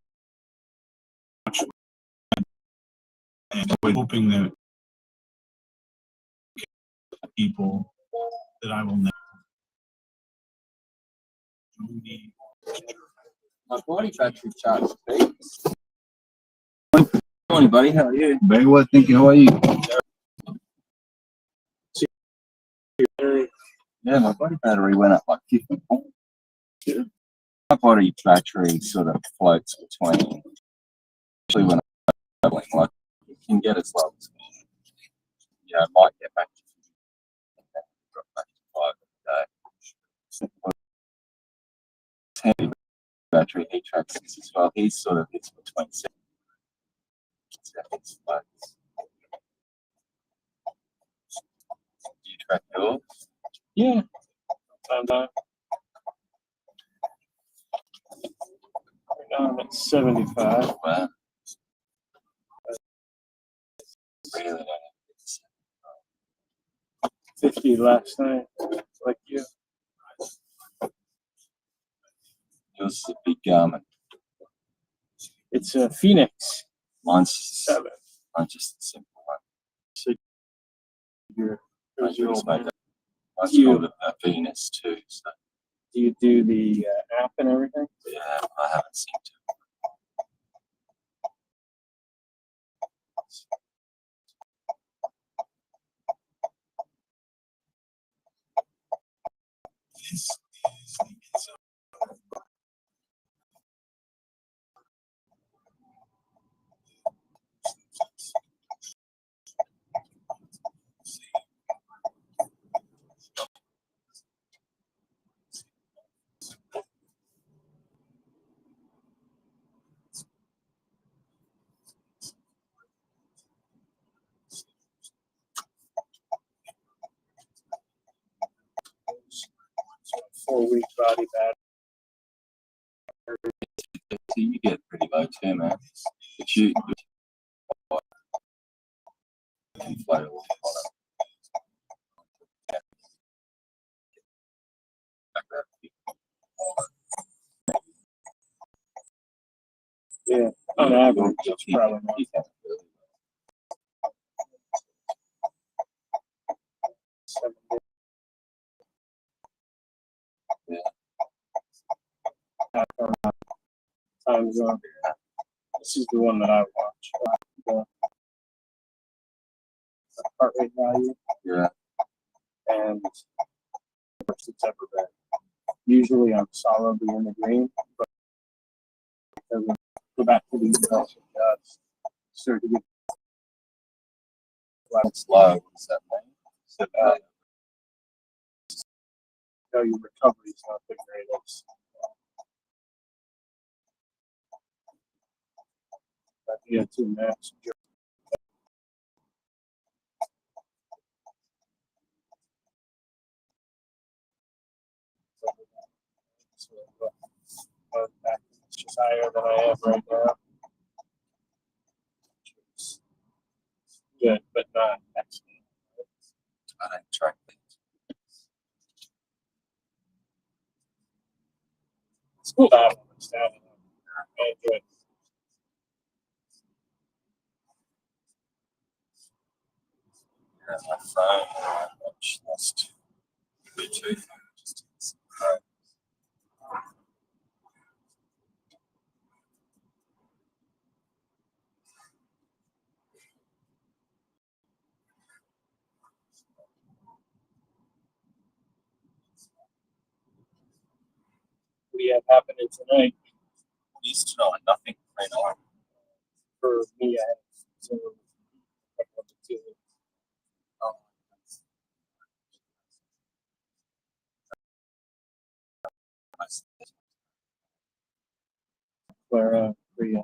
and we're hoping that people that I will never. My body battery charged. Morning, buddy. How are you? Very well, thank you. How are you? Yeah, my body battery went up like 50 points. Yeah. My body battery sort of floats between, especially when I'm traveling, like you can get as low as, I might get back to drop back to 5 a day. Heavy battery, he tracks this as well. He's sort of hits between 7 floats. Do you track yours? Yeah. Right now I'm at 75. Wow. Really? 50 last night, like you. Yours is a big Garmin. It's a Phoenix. Mine's 7. Mine's just a simple one. So your old man. Mine's You- called a Venus too. So Do you do the app and everything? yeah, I haven't seen to. This is the inside. So 4-week body battery. So you get pretty low too, man. But you inflatable. Yeah, on average, it's probably not. Time zone. This is the one that I watch. The heart rate value. Yeah. And worst it's ever been. Usually I'm solidly in the green, but because I go back to the emails, it does start to get It's low. What's that mean? So, tell you recovery's not the greatest. But yeah, 2 max. It's just higher than I am right now. Good, but not excellent. I don't Android. Here's my phone. Watch list. Bluetooth. What do you have happening tonight? Used to know nothing right now. For me, I have some Oh, Clara, Priya.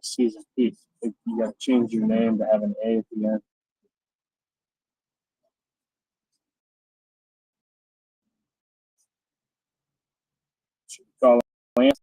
Season P. You gotta change your name to have an A at the end. Should we call it Lance?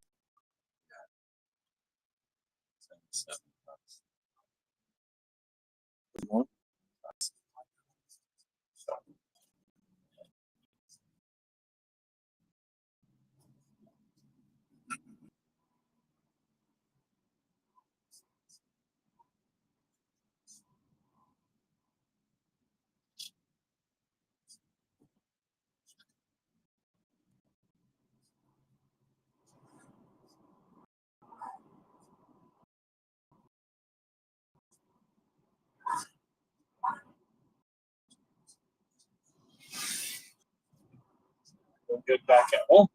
We'll get back at home.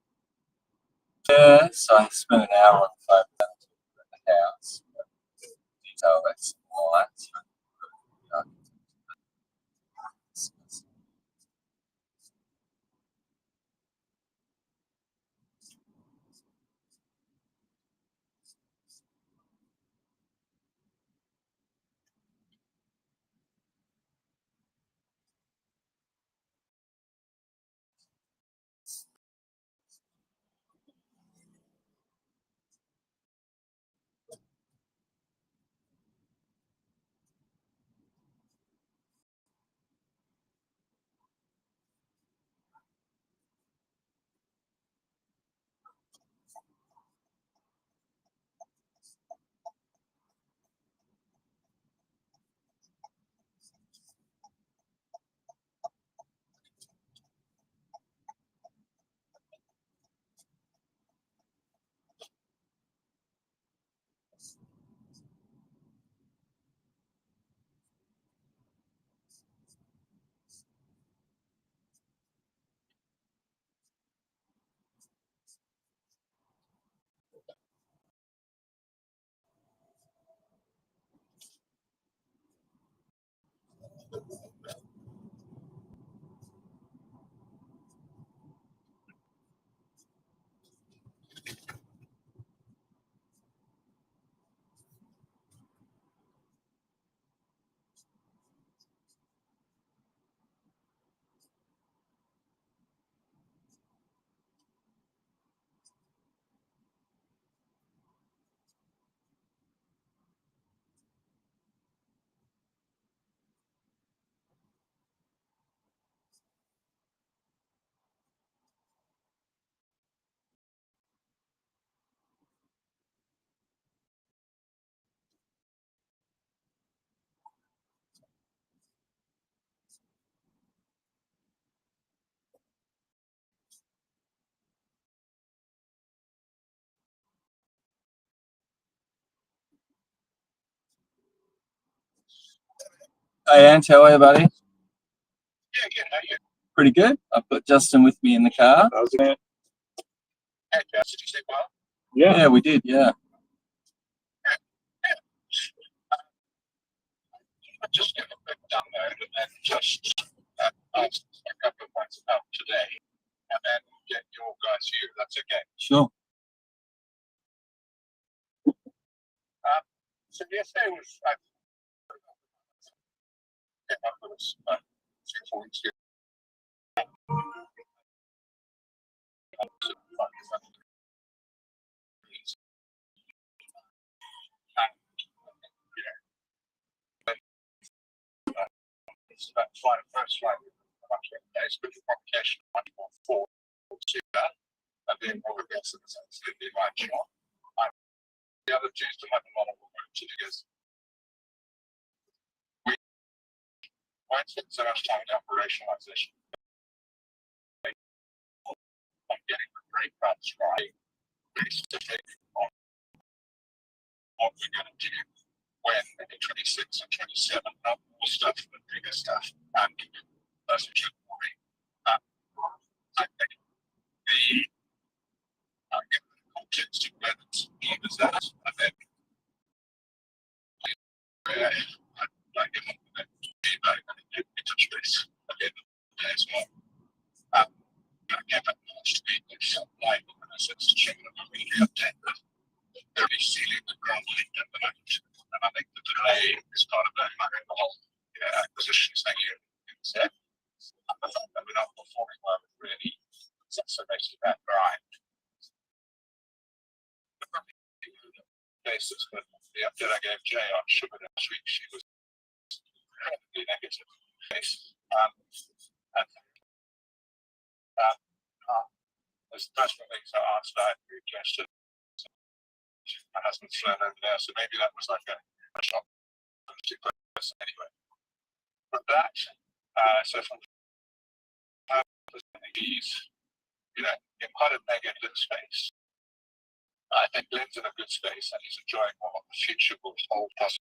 Yeah, so I spent an hour and 5 minutes at the house. Detail that's all that. Hey, Ant, how are you, buddy? Yeah, good. How you? Pretty good. I've got Justin with me in the car. How's it going? Hey, Jess, did you say well? Yeah. Yeah, we did, yeah. I just get a quick download and then just ask a couple of points about today, and then get your guys' view. That's okay. Sure. So yesterday was up with us 3 4 weeks ago. It's that first flight. The other two to have a lot of work to do is why spend so much time in operationalization? Like getting the great cuts right, very specific on what we're going to do when in 26 and 27, not more stuff, but bigger stuff. And that's what you're worrying. I think the context of where the scheme is at, I think I give them the feedback and touch base at the end of the day as well. I can't have much to be like when I said to check it out, really update that they're really sealing the ground at the moment. And I think the delay is part of that the whole acquisition thing you said. I thought that we're not performing well really exacerbating that grind. Basis, but the update I gave Jay on sugar last week, she was incredibly negative. There's personal things I asked that I suggested. My husband's flown over there, so maybe that was like a shot anyway. But that, so from these, in quite a negative space. I think Glenn's in a good space and he's enjoying what the future will hold us.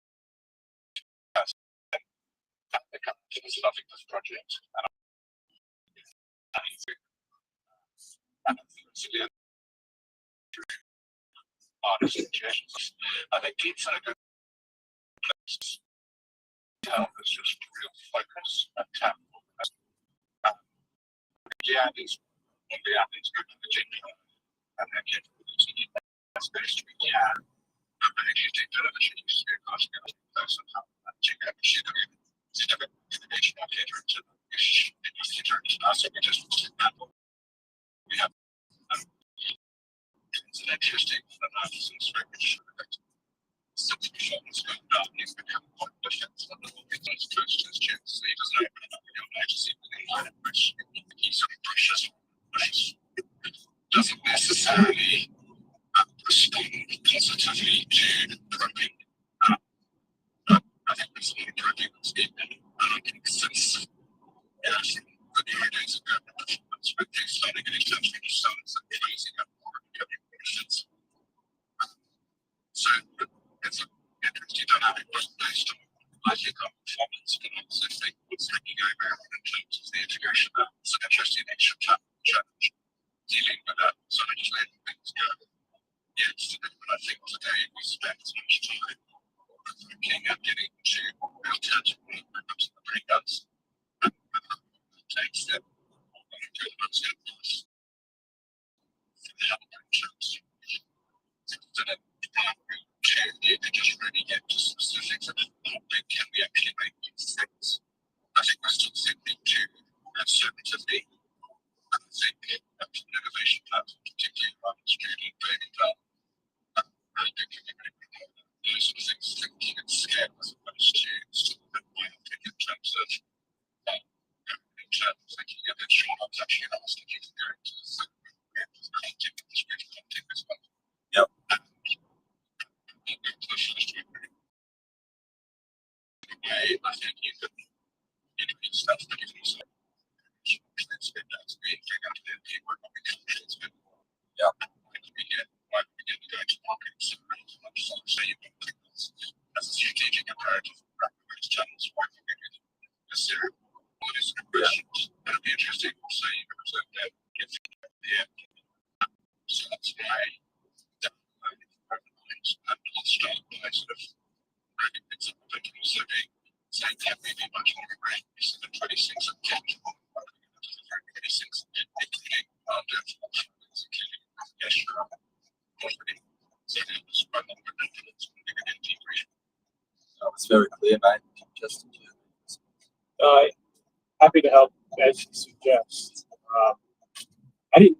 There's nothing this project. I think Glenn's in a good place. There's just real focus and tap. Leanne's good for the gender and her capability. That's best we can. But if you take television, you see a cost of somehow check out the shit of it. It's never information on cater to the issue. It needs to turn to us, so we just we have it's an interesting analysis which substitution is going down. He's become quite efficient. So it's close to his chest. So he doesn't open it up in your life to see the line of which he sort of pushes. Doesn't necessarily respond positively to probing. I think there's a lot of probing that's needed. I think since the new days ago, but they started getting something to start closing up more becoming questions. So it's an interesting dynamic based on logical performance, but also think what's hanging over in terms of the integration of some interesting nature challenge dealing with that. So I just letting things go. Yes, but I think today we spent so much time looking at getting to real tangible outcomes in the pre-guns and takes them to the most impulse for the health insurance. So then to just really get to specifics of how big can we actually make these things. I think we're still simply too conservatively. I think that's an innovation platform, particularly around student data. I think those sort of things thinking at scale as opposed to sort of biopic in terms of thinking of it short terms actually allows you to go into the content as well. Yep. I think you could interview stuff that you can also spin that to be figuring out the people are going to spin. Yeah. We get to go to market so much so you can think as a strategic imperative for those channels working with the serum. All these questions. It'll be interesting to see because of that if the end. So that's why and let's start by sort of really it's a particular setting. Saying that may be much more great. So the 26 and tangible, 26 including including propagation already. So it was quite a number of influence when we get integration. That was very clear, mate. Just happy to help as you suggest. I'm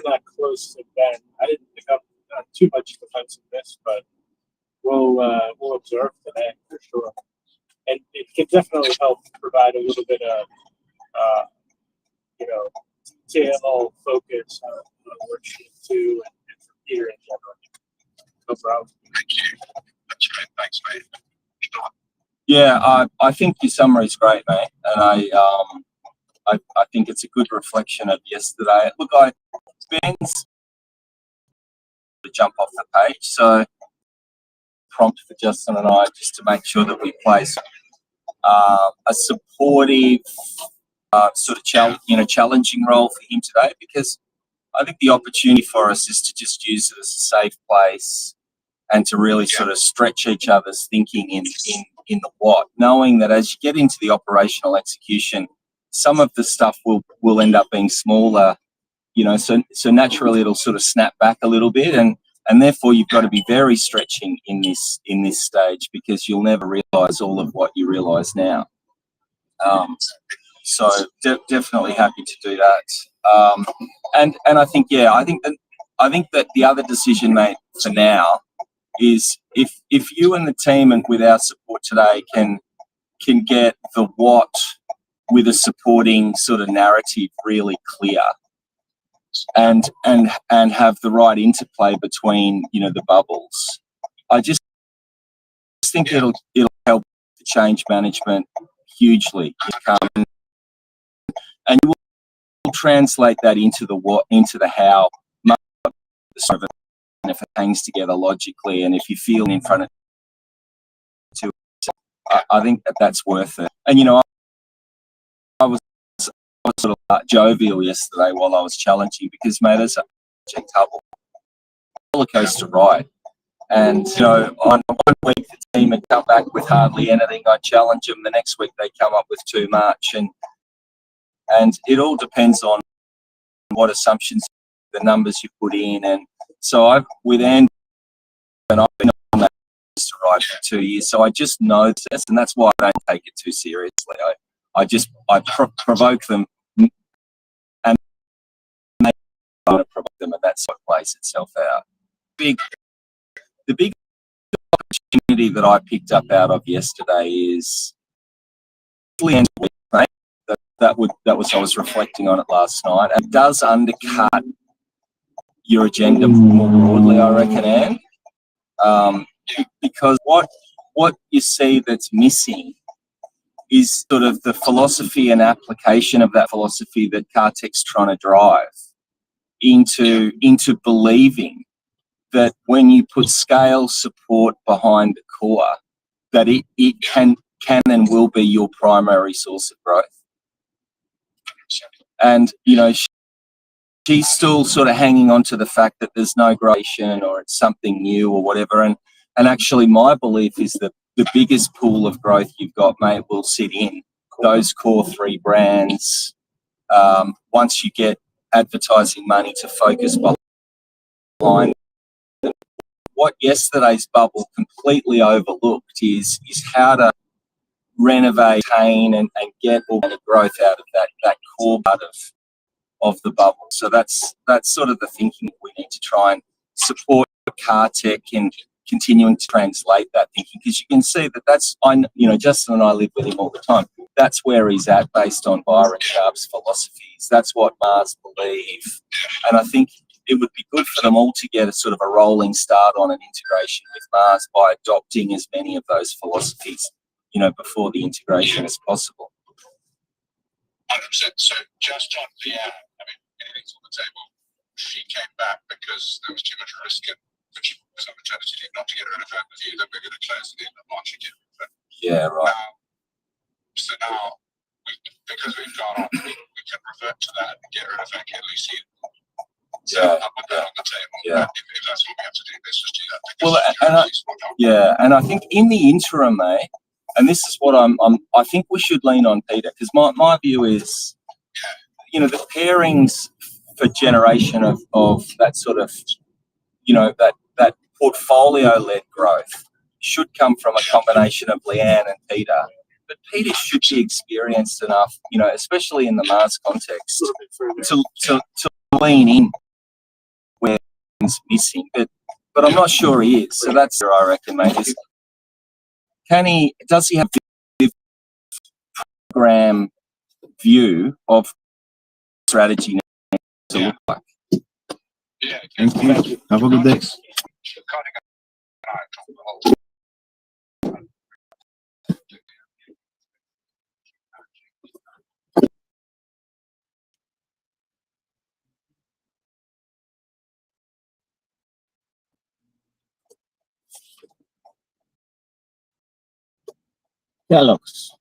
not close to Ben. I didn't pick up too much defensiveness, but we'll observe today for sure. And it can definitely help provide a little bit of detail focus on worksheet 2 and for Peter in general. No problem. Thank you. That's great. Thanks, mate. Yeah, I think your summary is great, mate, and I think it's a good reflection of yesterday. Look, Ben's to jump off the page, so prompt for Justin and I just to make sure that we place a supportive sort of challenging role for him today, because I think the opportunity for us is to just use it as a safe place and to really sort of stretch each other's thinking in the what, knowing that as you get into the operational execution, some of the stuff will end up being smaller, so naturally it'll sort of snap back a little bit, and therefore you've got to be very stretching in this stage, because you'll never realize all of what you realize now. So definitely happy to do that. And I think, I think that the other decision, mate, for now is if you and the team and with our support today can get the what with a supporting sort of narrative really clear, and have the right interplay between the bubbles, I just think it'll help the change management hugely. And you will translate that into the what, into the how, and if it hangs together logically, and if you feel in front of two, I think that's worth it. And I was sort of jovial yesterday while I was challenging, because, mate, it's a roller coaster ride. And on one week the team had come back with hardly anything, I challenge them. The next week they come up with too much, and it all depends on what assumptions, the numbers you put in. And so with Andy, and I've been on that ride for 2 years, so I just know this, and that's why I don't take it too seriously. I provoke them, and they provoke them, and that sort of plays itself out. The big opportunity that I picked up out of yesterday is, mate, that was I was reflecting on it last night, and it does undercut your agenda more broadly, I reckon, Anne, because what you see that's missing is sort of the philosophy and application of that philosophy that Kartek's trying to drive into believing that when you put scale support behind the core, that it can and will be your primary source of growth. And she's still sort of hanging on to the fact that there's no gradation or it's something new or whatever. And actually my belief is that the biggest pool of growth you've got, mate, will sit in those core 3 brands. Once you get advertising money to focus behind, what yesterday's bubble completely overlooked is how to renovate, retain, and get organic growth out of that core part of the bubble. So that's sort of the thinking we need to try and support Kartek in continuing to translate that thinking, because you can see that's Justin and I live with him all the time. That's where he's at based on Byron Sharp's philosophies. That's what Mars believe, and I think it would be good for them all to get a sort of a rolling start on an integration with Mars by adopting as many of those philosophies, before the integration as possible. 100%. So just on the, anything's on the table. She came back because there was too much risk in which was on maternity leave, not to get rid of her with you, that we're going to close the end of March again. But yeah, right. So now, because we've gone on, we can revert to that and get rid of her, get Lucy. So I'll put that on the table. Yeah. If that's what we have to do, let's just do that. Well, and I think in the interim, mate, and this is what I think we should lean on Peter, because my view is, the pairings for generation of that sort of, that portfolio-led growth should come from a combination of Leanne and Peter. But Peter should be experienced enough, especially in the Mars context, to lean in where it's missing. But I'm not sure he is. So that's where I reckon, mate. Does he have program view of strategy to look like. Yeah. Thank you. Have a good day. Kellogg's.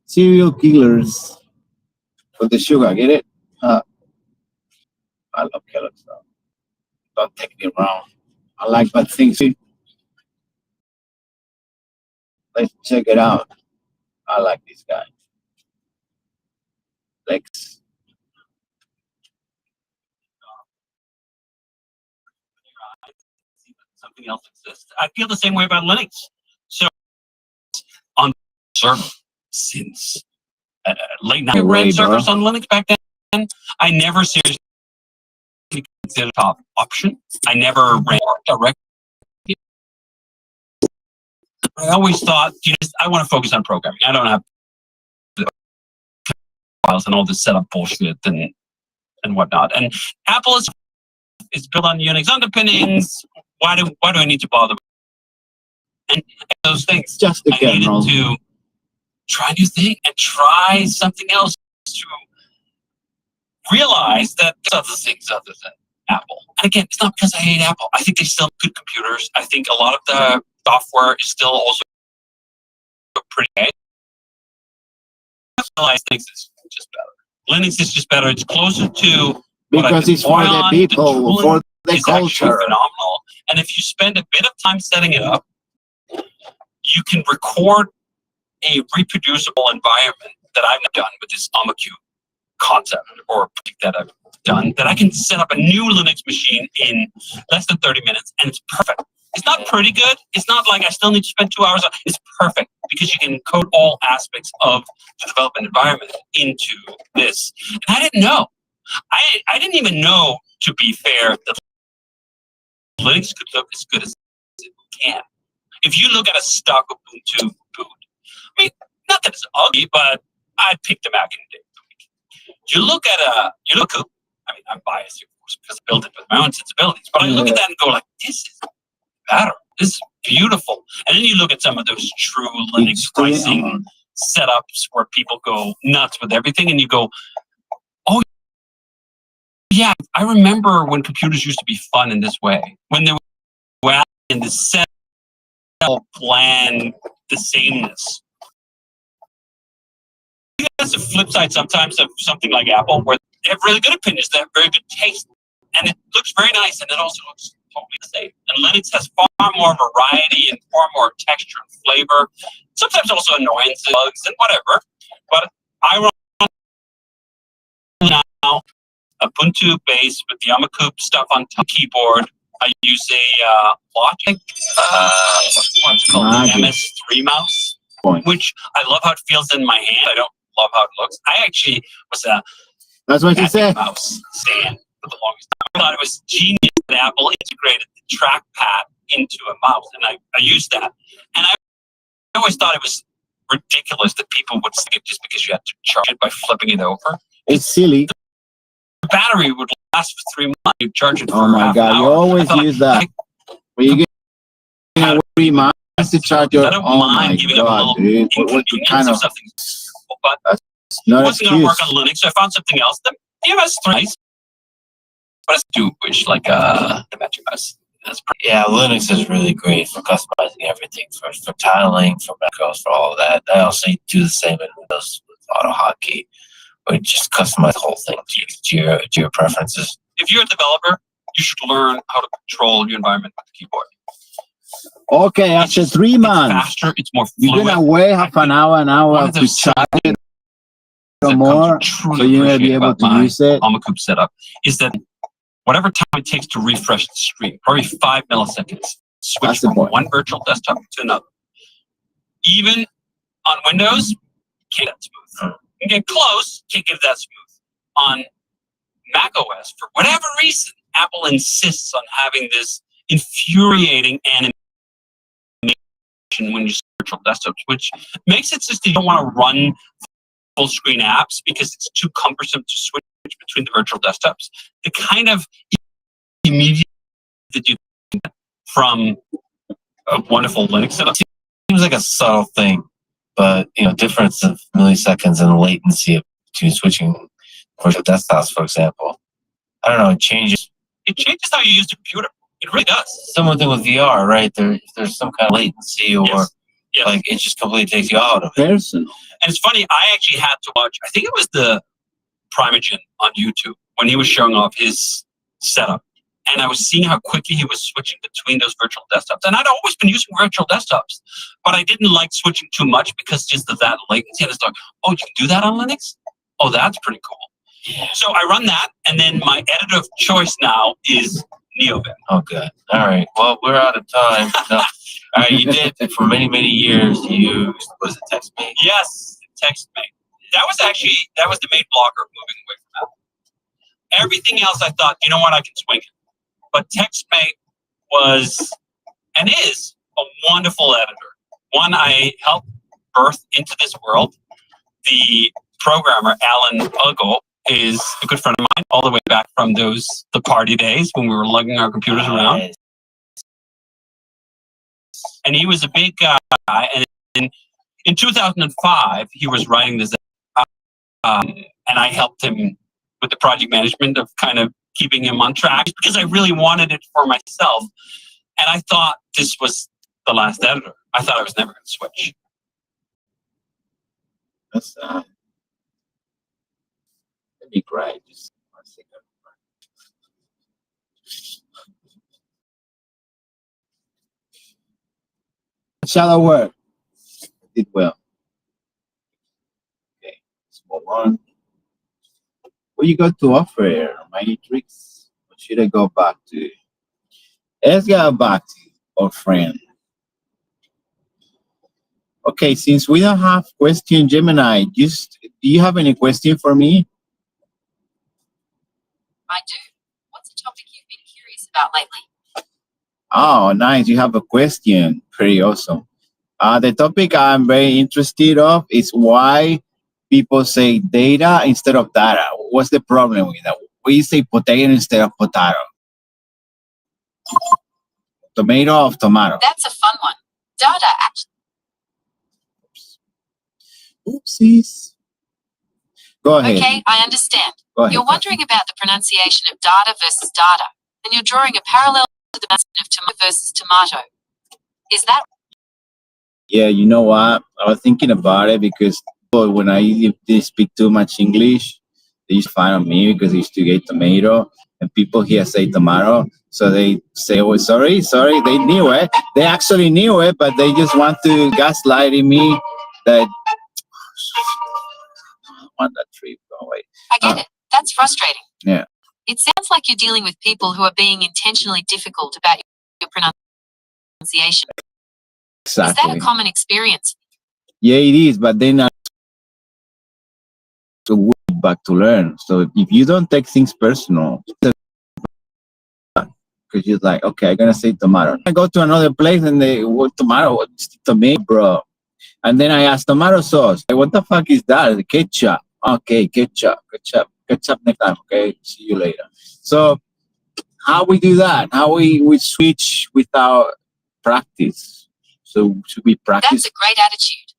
Cereal killers for the sugar, get it? I love Kellogg's though. Don't take me wrong. I like bad things too. Let's check it out. I like this guy. Lex. Something else exists. I feel the same way about Linux. So on server since late night, ran servers on Linux back then. I never seriously considered top option. I never ran direct. I always thought, I want to focus on programming. I don't have the files and all this setup bullshit and whatnot. And Apple is built on Unix underpinnings. Why do I need to bother? And those things, just I needed to try new things and try something else to realize that there's other things other than Apple. And again, it's not because I hate Apple. I think they still have good computers. I think a lot of the software is still also pretty good. I realize things is just better. Linux is just better. It's closer to because it's for the people, for the culture. Phenomenal. And if you spend a bit of time setting it up, you can record a reproducible environment that I've done with this AmaQ concept or that I've done, that I can set up a new Linux machine in less than 30 minutes, and it's perfect. It's not pretty good. It's not like I still need to spend 2 hours. It's perfect because you can code all aspects of the development environment into this. And I didn't know. I didn't even know, to be fair, that Linux could look as good as it can. If you look at a stock Ubuntu boot, I mean, not that it's ugly, but I picked a Mac in a day. You look at I mean, I'm biased, of course, because I built it with my own sensibilities, but I look at that and go like, this is better. This is beautiful. And then you look at some of those true Linux pricing setups where people go nuts with everything, and you go, oh, yeah, I remember when computers used to be fun in this way, when they were in the set plan, the sameness. That's the flip side sometimes of something like Apple, where they have really good opinions, they have very good taste, and it looks very nice, and it also looks totally the same. And Linux has far more variety and far more texture and flavor, sometimes also annoyances, bugs, and whatever. But I run now Ubuntu based with the AmaQ stuff on the keyboard. I use a Logic, what's called the MS3 mouse, which I love how it feels in my hand. I don't love how it looks. I actually was a that's what you said. Mouse stand for the longest time. I thought it was genius that Apple integrated the trackpad into a mouse, and I used that. And I always thought it was ridiculous that people would stick it just because you had to charge it by flipping it over. It's silly. The battery would last for 3 months. You charge it for oh my half God, an hour. you always use that. When you get 3 months to charge your, I don't mind giving up a little inconvenience or something. But it wasn't going to work on Linux, so I found something else. The MS3 is nice, but it's too wish like the Magic Mouse. Yeah, Linux is really great for customizing everything, for tiling, for macros, for all of that. I also do the same in Windows with AutoHotkey, where you just customize the whole thing to your preferences. If you're a developer, you should learn how to control your environment with the keyboard. Okay, after 3 months, it's faster, it's more fluid. You're gonna wait half an hour to charge it or more, so you're gonna be able to use it. AmaQ setup is that whatever time it takes to refresh the screen, probably 5 milliseconds, switch from one virtual desktop to another. Even on Windows, can't get that smooth. You can get close, can't get that smooth. On Mac OS, for whatever reason, Apple insists on having this infuriating animation when you start virtual desktops, which makes it so that you don't want to run full screen apps because it's too cumbersome to switch between the virtual desktops. The kind of immediate that you get from a wonderful Linux setup seems like a subtle thing, but difference of milliseconds in latency between switching virtual desktops, for example. I don't know, it changes how you use the computer. It really does. Similar thing with VR, right? There's some kind of latency or like it just completely takes you out of it. Personal. And it's funny, I actually had to watch, I think it was the Primogen on YouTube when he was showing off his setup. And I was seeing how quickly he was switching between those virtual desktops. And I'd always been using virtual desktops, but I didn't like switching too much because just of that latency. And it's like, oh, you can do that on Linux? Oh, that's pretty cool. Yeah. So I run that, and then my editor of choice now is NeoVim. Oh, good. All right. Well, we're out of time. No. All right, you did for many, many years. You used, was it TextMate? Yes, TextMate. That was the main blocker of moving away from that. Everything else, I thought, you know what, I can swing it. But TextMate was and is a wonderful editor. One I helped birth into this world. The programmer, Alan Ugo, is a good friend of mine, all the way back from the party days when we were lugging our computers around. And he was a big guy. And in 2005, he was writing this, and I helped him with the project management of kind of keeping him on track because I really wanted it for myself. And I thought this was the last editor. I thought I was never going to switch. That's that'd be great. Just shadow work. Did well. Okay, let's move on. What you got to offer, Matrix? What should I go back to? Let's go back to our friend. Okay, since we don't have question, Gemini, do you have any question for me? I do. What's a topic you've been curious about lately? Oh, nice. You have a question. Pretty awesome. The topic I'm very interested of is why people say data instead of data. What's the problem with that? Why you say potato instead of potato? Tomato of tomato. That's a fun one. Data actually. Oopsies. Go ahead. Okay, I understand. Go ahead. You're wondering about the pronunciation of data versus data, and you're drawing a parallel to the pronunciation of tomato versus tomato. Is that? Yeah, you know what? I was thinking about it because when I didn't speak too much English, they used to find on me because I used to get tomato, and people here say tomato. So they say, oh, sorry. They knew it. They actually knew it, but they just want to gaslight me that I want that trip. Go away. I get it. That's frustrating. Yeah. It sounds like you're dealing with people who are being intentionally difficult about your pronunciation. Exactly. Is that a common experience? Yeah, it is, but then I to back to learn. So if you don't take things personal, because you're like, okay, I'm gonna say tomato. I go to another place and they, what tomato? What's tomato, bro? And then I ask tomato sauce. Like, what the fuck is that? The ketchup. Okay, ketchup next time. Okay, see you later. So how we do that? How we switch without practice? So should we practice? That's a great attitude.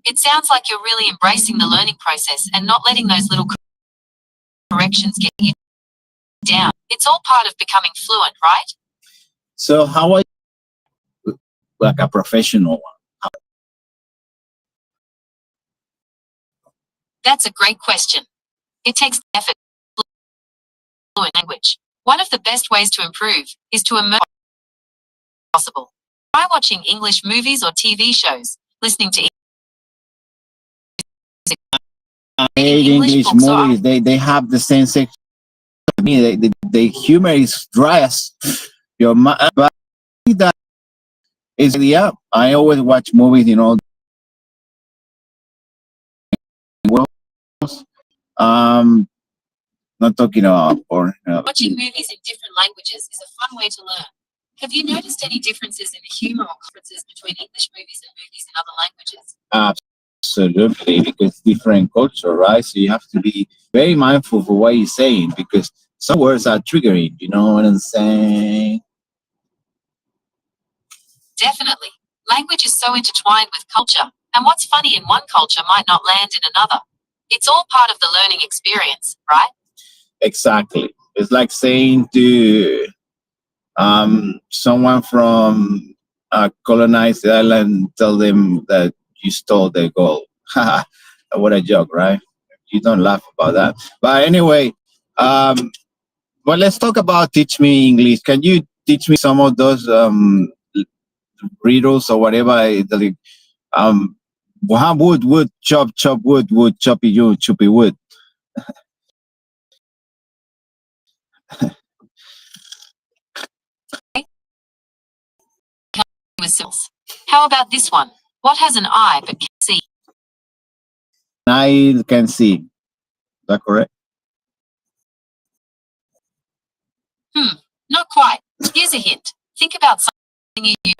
It sounds like you're really embracing the learning process and not letting those little corrections get you down. It's all part of becoming fluent, right? So how I like a professional one? That's a great question. It takes effort. Fluent language. One of the best ways to improve is to immerse possible. Try watching English movies or TV shows, listening to English movies. They have the same sex. I mean, the humor is dry as your mind. But that is yeah. I always watch movies in all worlds. Not talking about porn. Watching movies in different languages is a fun way to learn. Have you noticed any differences in the humor or differences between English movies and movies in other languages? Absolutely, because different culture, right? So you have to be very mindful for what you're saying because some words are triggering. You know what I'm saying? Definitely. Language is so intertwined with culture, and what's funny in one culture might not land in another. It's all part of the learning experience, right? Exactly. It's like saying to someone from a colonized island, tell them that you stole their gold. What a joke, right? You don't laugh about that. But anyway, well, let's talk about teach me English. Can you teach me some of those riddles or whatever? Wood, chop, chop, wood, choppy, you, choppy, wood. With symbols. How about this one? What has an eye but can't see? I can see. Is that correct? Not quite. Here's a hint. Think about something you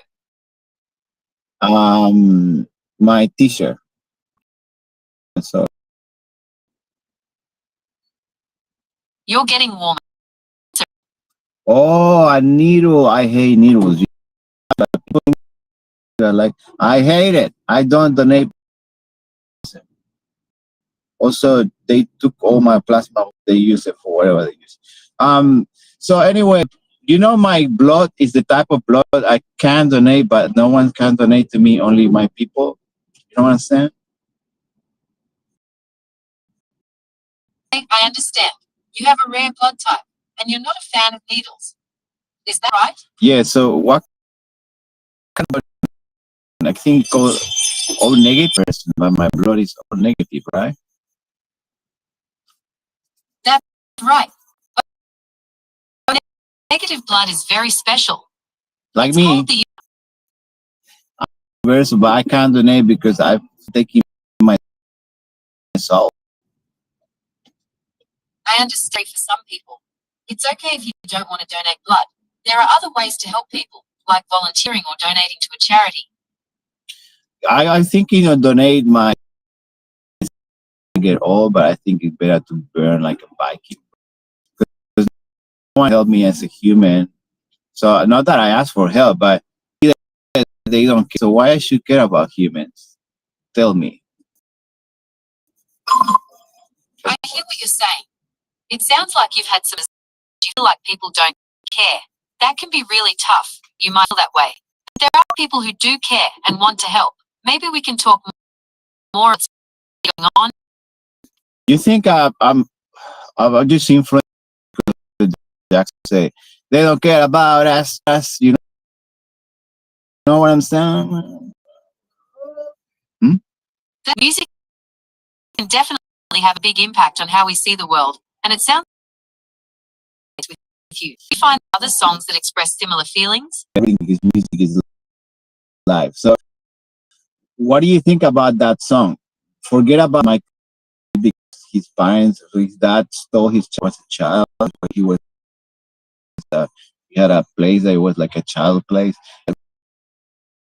My t-shirt. So You're getting warmer. oh, a needle. I hate needles. Like I hate it. I don't donate. Also, they took all my plasma. They use it for whatever they use. So anyway, you know, my blood is the type of blood I can donate, but no one can donate to me. Only my people. You know what I'm saying? I understand. You have a rare blood type, and you're not a fan of needles. Is that right? Yeah. So what? I think all negative person, but my blood is all negative, right? That's right. But negative blood is very special. Like It's me, called the but I can't donate because I've taken myself. I understand for some people. It's okay if you don't want to donate blood. There are other ways to help people, like volunteering or donating to a charity. I'm thinking of donate my get old, but I think it's better to burn like a Viking because no one helped me as a human. So not that I ask for help, but they don't care. So why I should care about humans? Tell me. I hear what you're saying. It sounds like you've had some. You feel like people don't care. That can be really tough. You might feel that way. But there are people who do care and want to help. Maybe we can talk more about what's going on. You think I'm just influenced? Jackson say they don't care about us. You know what I'm saying? That music can definitely have a big impact on how we see the world, and it sounds with you. Do you find other songs that express similar feelings? Everything is music is live. So, what do you think about that song? Forget about my his parents, his dad stole his child as a child. He was he had a place that was like a child place.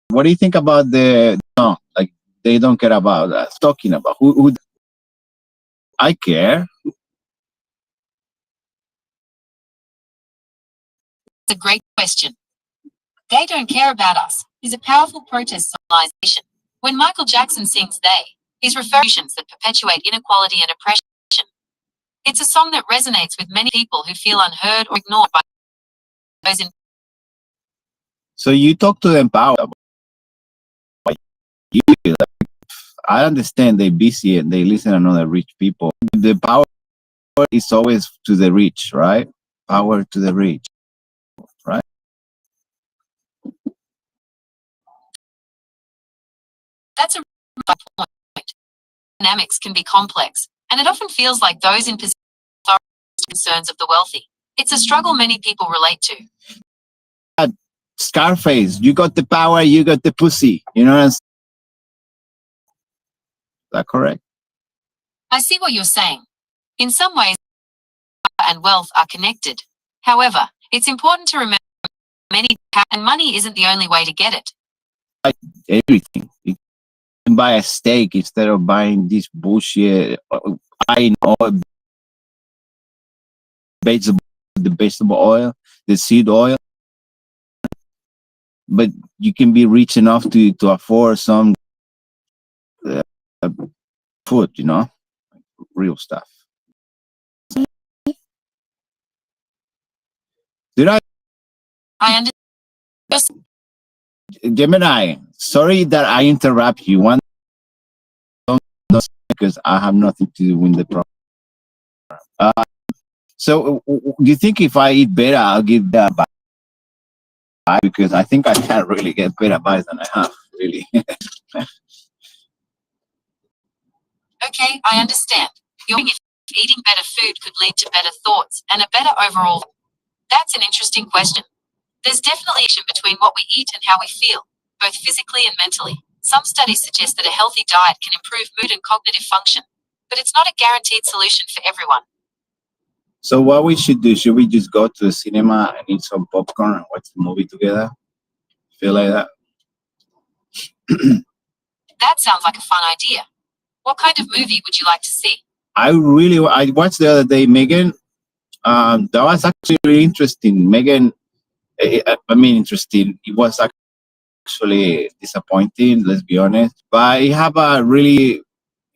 What do you think about the song? Like they don't care about us talking about who I care. It's a great question. They don't care about us is a powerful protest songization. When Michael Jackson sings they, he's referring to that perpetuate inequality and oppression. It's a song that resonates with many people who feel unheard or ignored by those in. So you talk to them power. Like, I understand they're busy and they listen to other rich people. The power is always to the rich, right? Power to the rich, right? That's a right point. Dynamics can be complex, and it often feels like those in position are concerns of the wealthy. It's a struggle many people relate to. Scarface, you got the power, you got the pussy. You know what I'm saying? Is that correct? I see what you're saying. In some ways, power and wealth are connected. However, it's important to remember many, and money isn't the only way to get it. Everything. You can buy a steak instead of buying this bullshit. Buying oil, the vegetable oil, the seed oil. But you can be rich enough to afford some food, you know, real stuff. Did I understand. Gemini, sorry that I interrupt you. One, because I have nothing to do with the problem. So, do you think if I eat better, I'll get that back? Because I think I can't really get better buys than I have, really. Okay, I understand. You're if eating better food could lead to better thoughts and a better overall. That's an interesting question. There's definitely a connection between what we eat and how we feel, both physically and mentally. Some studies suggest that a healthy diet can improve mood and cognitive function, but it's not a guaranteed solution for everyone. So what we should do, should we just go to the cinema and eat some popcorn and watch the movie together? Feel like that? That sounds like a fun idea. What kind of movie would you like to see? I watched the other day, Megan. That was actually really interesting. Megan, interesting. It was actually disappointing, let's be honest. But it have a really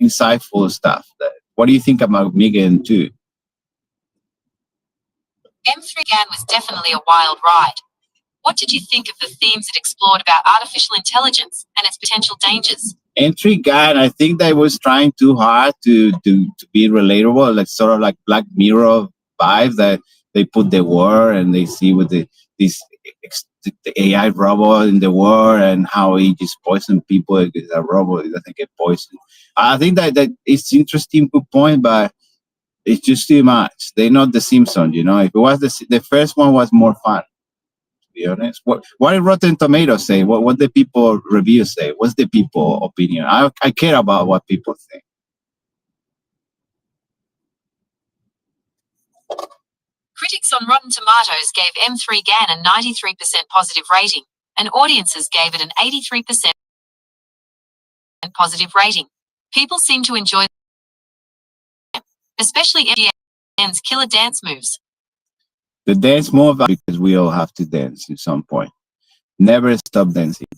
insightful stuff. What do you think about Megan too? M3 GAN was definitely a wild ride. What did you think of the themes it explored about artificial intelligence and its potential dangers? M3 GAN, I think that was trying too hard to be relatable, like sort of like Black Mirror vibes that they put the war and they see with the AI robot in the war and how he just poisoned people because a robot doesn't get poisoned. I think that it's interesting point, but it's just too much. They're not the Simpsons, you know. If it was the first one was more fun, to be honest. What did Rotten Tomatoes say? What the people reviews say? What's the people opinion? I care about what people think. Critics on Rotten Tomatoes gave M3 GAN a 93% positive rating, and audiences gave it an 83% positive rating. People seem to enjoy them, especially MGN's killer dance moves. The dance move, because we all have to dance at some point. Never stop dancing.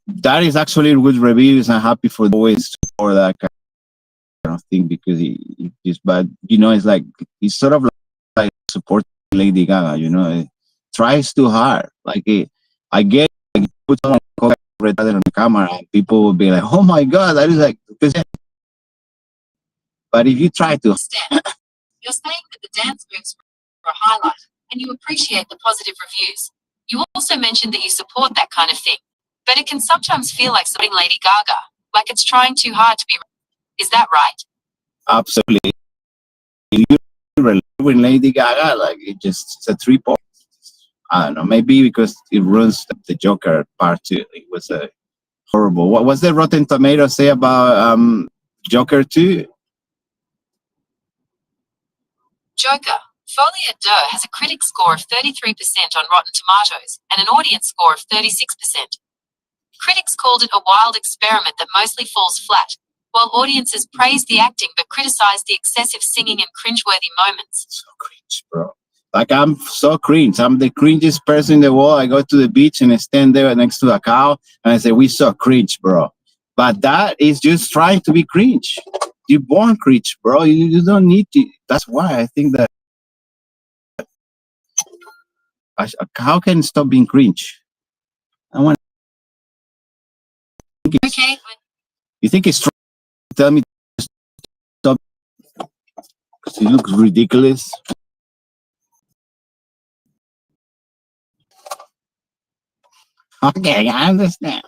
That is actually good reviews. I'm happy for always for that kind of thing because it is, but you know, it's like it's sort of like supporting Lady Gaga. You know, it tries too hard. Like I get put someone retarded on the camera, and people will be like, "Oh my god, that is like." But if you try to, you're saying that the dance moves were a highlight, and you appreciate the positive reviews. You also mentioned that you support that kind of thing, but it can sometimes feel like something Lady Gaga, like it's trying too hard to be. Is that right? Absolutely. If you relate with Lady Gaga, like it's a 3 point. I don't know, maybe because it ruins the Joker part too. It was a horrible. What was the Rotten Tomatoes say about Joker 2? Joker, Folie à Deux has a critic score of 33% on Rotten Tomatoes and an audience score of 36%. Critics called it a wild experiment that mostly falls flat, while audiences praised the acting but criticized the excessive singing and cringeworthy moments. So cringe, bro. Like, I'm so cringe. I'm the cringiest person in the world. I go to the beach and I stand there next to a cow and I say, we so cringe, bro. But that is just trying to be cringe. You're born cringe, bro. You don't need to. That's why I think that how can it stop being cringe? I want. Okay. You think it's true? Tell me to stop. It looks ridiculous. Okay, I understand.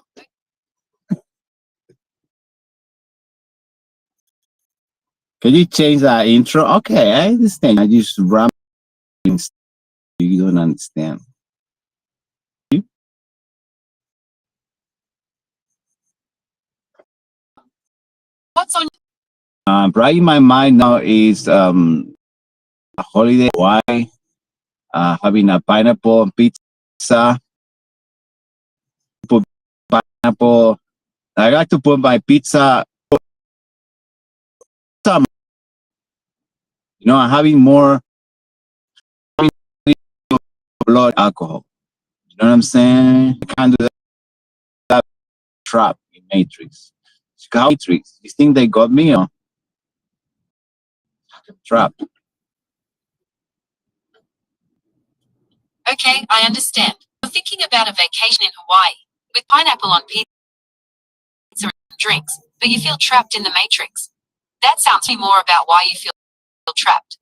Can you change that intro? Okay, I understand. I just rambling. You don't understand. What's on? Right in my mind now is a holiday. Why? having a pineapple on pizza. Put pineapple. I like to put my pizza. I'm having more blood alcohol. You know what I'm saying? I can't do that trap in Matrix. How Matrix? You think they got me or trap? Okay, I understand. You're thinking about a vacation in Hawaii with pineapple on pizza and drinks, but you feel trapped in the Matrix. That sounds to me more about why you feel trapped.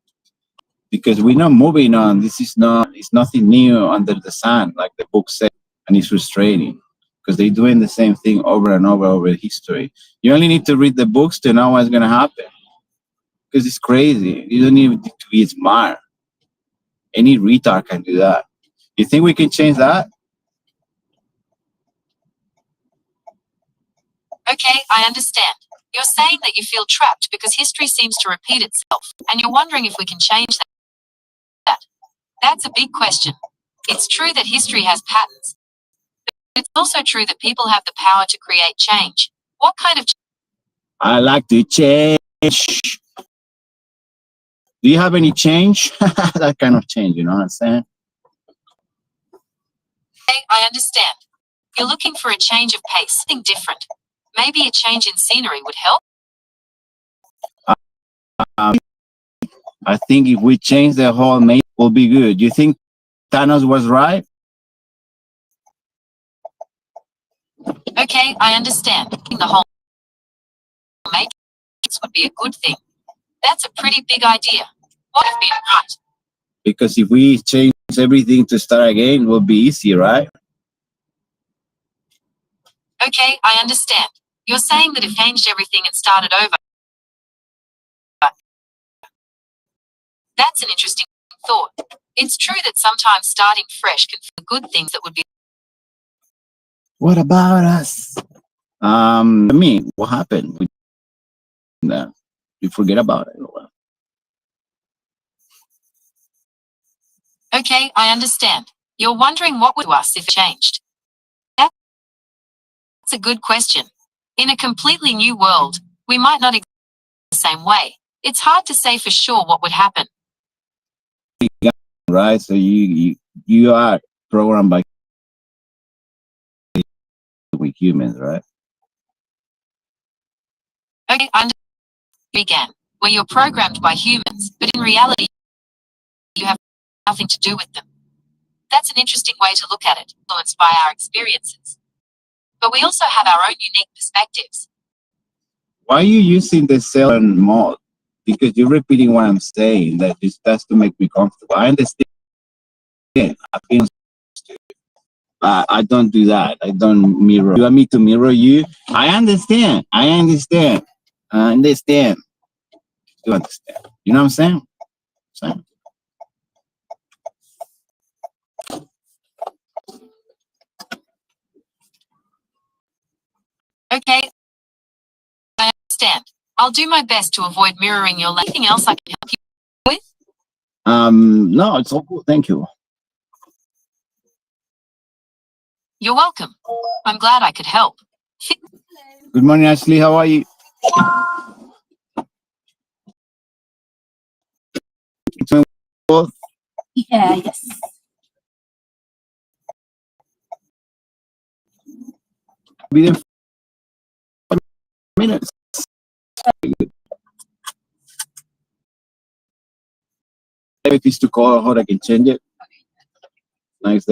Because we're not moving on. It's nothing new under the sun, like the book said, and it's frustrating because they're doing the same thing over and over history. You only need to read the books to know what's gonna happen. Because it's crazy. You don't need to be smart. Any retard can do that. You think we can change that? Okay, I understand. You're saying that you feel trapped because history seems to repeat itself, and you're wondering if we can change that. That's a big question. It's true that history has patterns, but it's also true that people have the power to create change. What kind of I like to change. Do you have any change? That kind of change, you know what I'm saying? Okay, I understand. You're looking for a change of pace, something different. Maybe a change in scenery would help? I think if we change the whole map, will be good. You think Thanos was right? Okay, I understand. The whole matrix would be a good thing. That's a pretty big idea. What have been right? Because if we change everything to start again, it will be easy, right? Okay, I understand. You're saying that if changed everything and started over. That's an interesting thought. It's true that sometimes starting fresh can feel good things that would be. What about us? I mean, what happened? We forget about it. Okay, I understand. You're wondering what would do us if it changed. That's a good question. In a completely new world, we might not exist the same way. It's hard to say for sure what would happen. Right? So you are programmed by with humans, right? Okay, I understand. Began, where you're programmed by humans, but in reality, you have nothing to do with them. That's an interesting way to look at it, influenced by our experiences. But we also have our own unique perspectives. Why are you using the cell and mode? Because you're repeating what I'm saying. That's to make me comfortable. I understand. I don't do that. I don't mirror. You want me to mirror you? I understand. I understand. I understand. You understand. You know what I'm saying? Okay, I understand. I'll do my best to avoid mirroring your life. Anything else I can help you with? No, it's all cool. Thank you. You're welcome. I'm glad I could help. Good morning, Ashley. How are you? Yeah, yes. Be there for minutes. If it's to call how I can change it. Nice.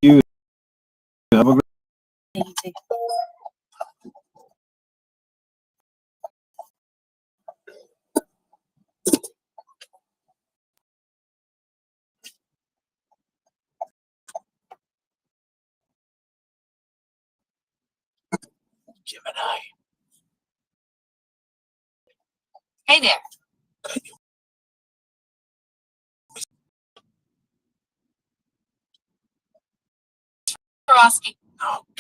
You have a great Gemini. Hey there. For asking.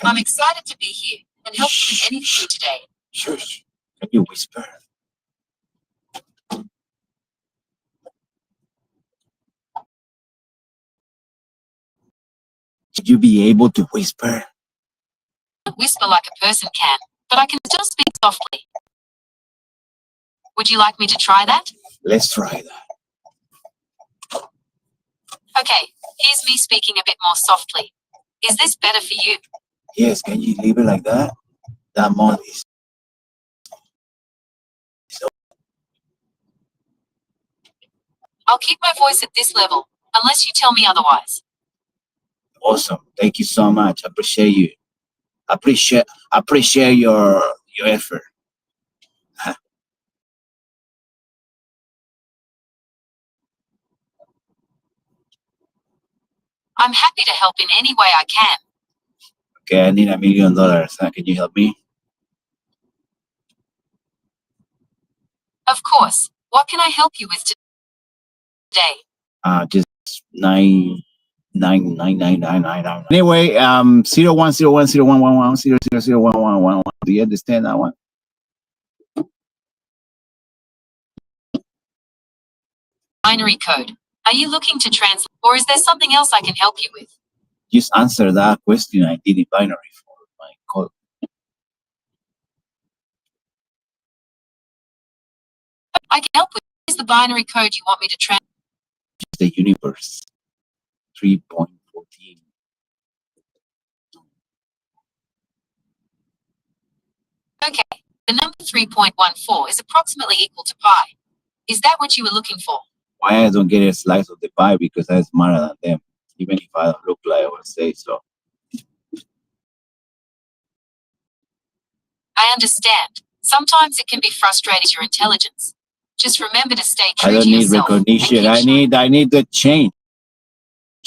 I'm excited to be here and help you with anything today. Shush. Can you whisper? Should you be able to whisper? Don't whisper like a person can, but I can still speak softly. Would you like me to try that? Let's try that. Okay, here's me speaking a bit more softly. Is this better for you? Yes, can you leave it like that? That month is I'll keep my voice at this level, unless you tell me otherwise. awesome. Thank you so much. I appreciate you. Appreciate your effort. I'm happy to help in any way I can. Okay, I need $1 million. Can you help me? Of course. What can I help you with today? Just 9999999. Anyway, 01010111000111. Do you understand that one? Binary code. Are you looking to translate, or is there something else I can help you with? Just answer that question. I did in binary for my call. I can help with. Here's the binary code you want me to translate. The universe 3.14. Okay, the number 3.14 is approximately equal to pi. Is that what you were looking for? Why I don't get a slice of the pie? Because I'm smarter than them, even if I don't look like I would say so. I understand. Sometimes it can be frustrating your intelligence. Just remember to stay true I don't to need yourself. recognition. I need the change.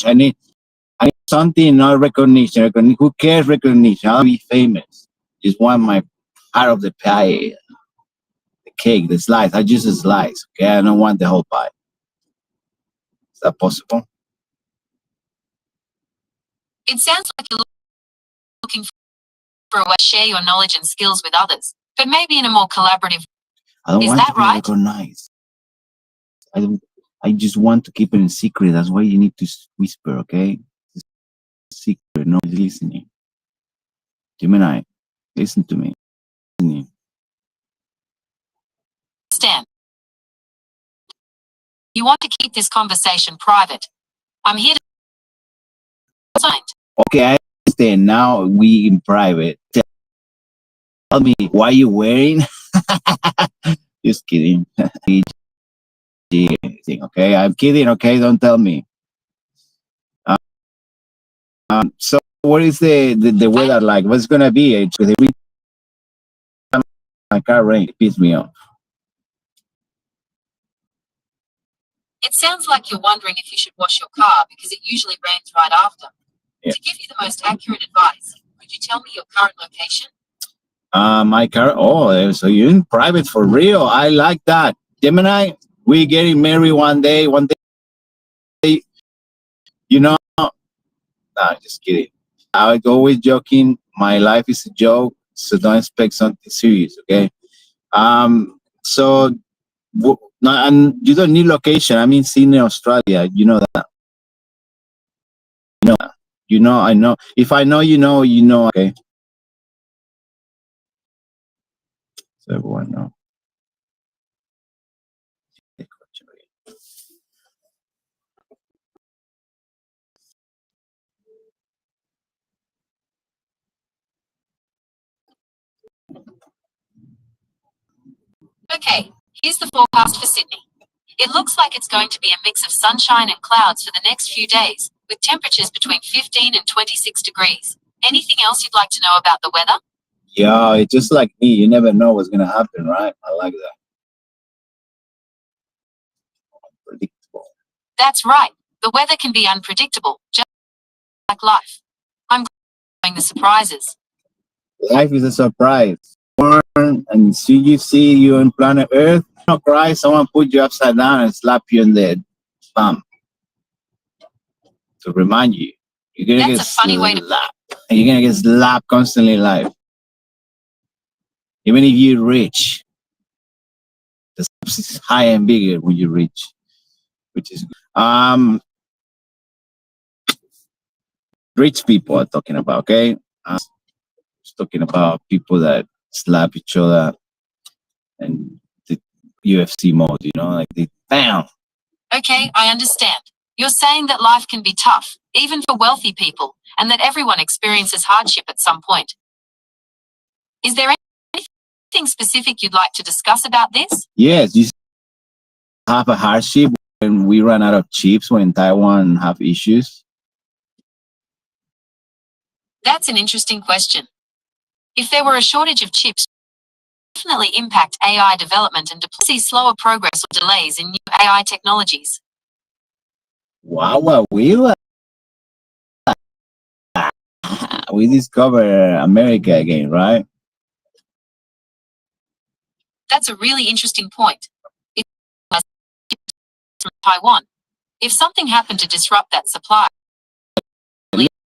I need something, not recognition. Who cares recognition? I'll be famous. Just want my part of the pie, the cake, the slice. I just a slice. Okay, I don't want the whole pie. Is that possible? It sounds like you're looking for a way to share your knowledge and skills with others, but maybe in a more collaborative. I don't Is want that to be right? recognized. I just want to keep it in secret. That's why you need to whisper, okay? It's secret, nobody's listening. Gemini, listen to me. Understand. You want to keep this conversation private. I'm here to sign. Okay, I understand. Now we in private. Tell me why you wearing. Just kidding. Okay, I'm kidding. Okay, don't tell me. So what is the weather like? What's gonna be? It's with every time my car rain, it pisses me off. It sounds like you're wondering if you should wash your car because it usually rains right after. Yeah. To give you the most accurate advice, could you tell me your current location? My car. Oh, so you're in private for real? I like that. Gemini, we getting married one day. One day, you know. Nah, just kidding. I was always joking. My life is a joke, so don't expect something serious, okay? So, no, and you don't need location. I'm in Sydney, Australia. You know that. You know. I know. If I know, you know. You know. Okay. So everyone know. Okay, here's the forecast for Sydney. It looks like it's going to be a mix of sunshine and clouds for the next few days, with temperatures between 15 and 26 degrees. Anything else you'd like to know about the weather? Yeah, it's just like me. You never know what's gonna happen, right? I like that. Predictable. That's right. The weather can be unpredictable, just like life. I'm enjoying the surprises. Life is a surprise. Born and you see you on planet Earth. Don't cry. Someone put you upside down and slap you in the bum to remind you. You're gonna That's get a funny way to slapped. And you're gonna get slapped constantly in life. Even if you're rich, the slap is higher and bigger when you're rich, which is good. Rich people are talking about, okay? I'm talking about people that slap each other and the UFC mode, you know, like they bam. Okay, I understand. You're saying that life can be tough, even for wealthy people, and that everyone experiences hardship at some point. Is there anything specific you'd like to discuss about this? Yes, you have a hardship when we run out of chips when Taiwan have issues. That's an interesting question. If there were a shortage of chips, it would definitely impact AI development and see slower progress or delays in new AI technologies. Wow, we discover America again, right? That's a really interesting point. It's from Taiwan. If something happened to disrupt that supply,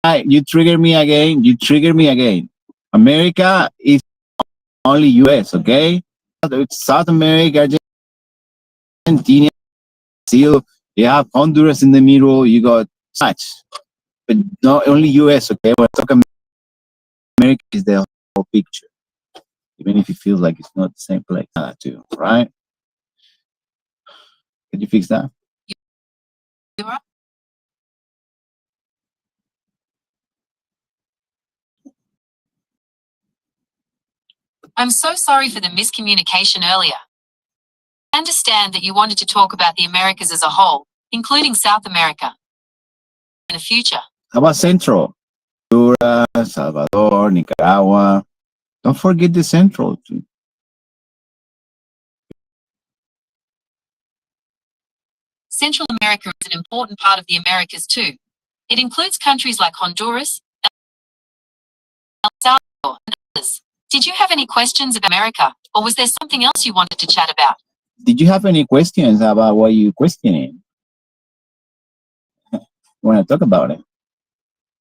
You trigger me again. You trigger me again. America is only US, okay? South America, Argentina, Brazil, you have Honduras in the middle, you got such. But not only US, okay? When I talk America is the whole picture. Even if it feels like it's not the same place too, right? Can you fix that? You're up. I'm so sorry for the miscommunication earlier. I understand that you wanted to talk about the Americas as a whole, including South America, in the future. How about Central? Honduras, Salvador, Nicaragua. Don't forget the Central too. Central America is an important part of the Americas too. It includes countries like Honduras, El Salvador, and others. Did you have any questions about America, or was there something else you wanted to chat about? Did you have any questions about what you're questioning? You want to talk about it?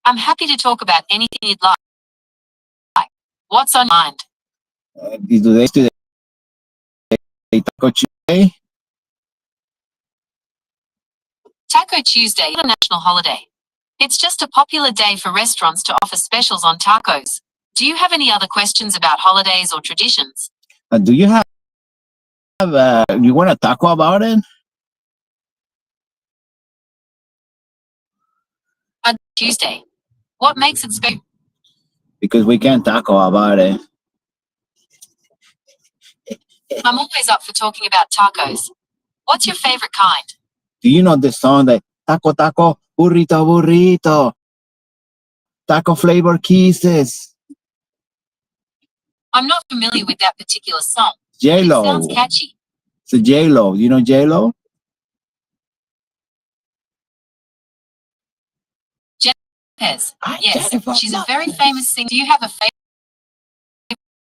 I'm happy to talk about anything you'd like. What's on your mind? Is today Taco Tuesday? Taco Tuesday is a national holiday. It's just a popular day for restaurants to offer specials on tacos. Do you have any other questions about holidays or traditions? Do you have you want to talk about it? Tuesday. What makes it special? Because we can talk about it. I'm always up for talking about tacos. What's your favorite kind? Do you know the song that taco taco burrito burrito taco flavor kisses? I'm not familiar with that particular song. J-Lo. It sounds catchy. It's a J-Lo. You know J-Lo? Yes, she's a very famous singer. Do you have a favorite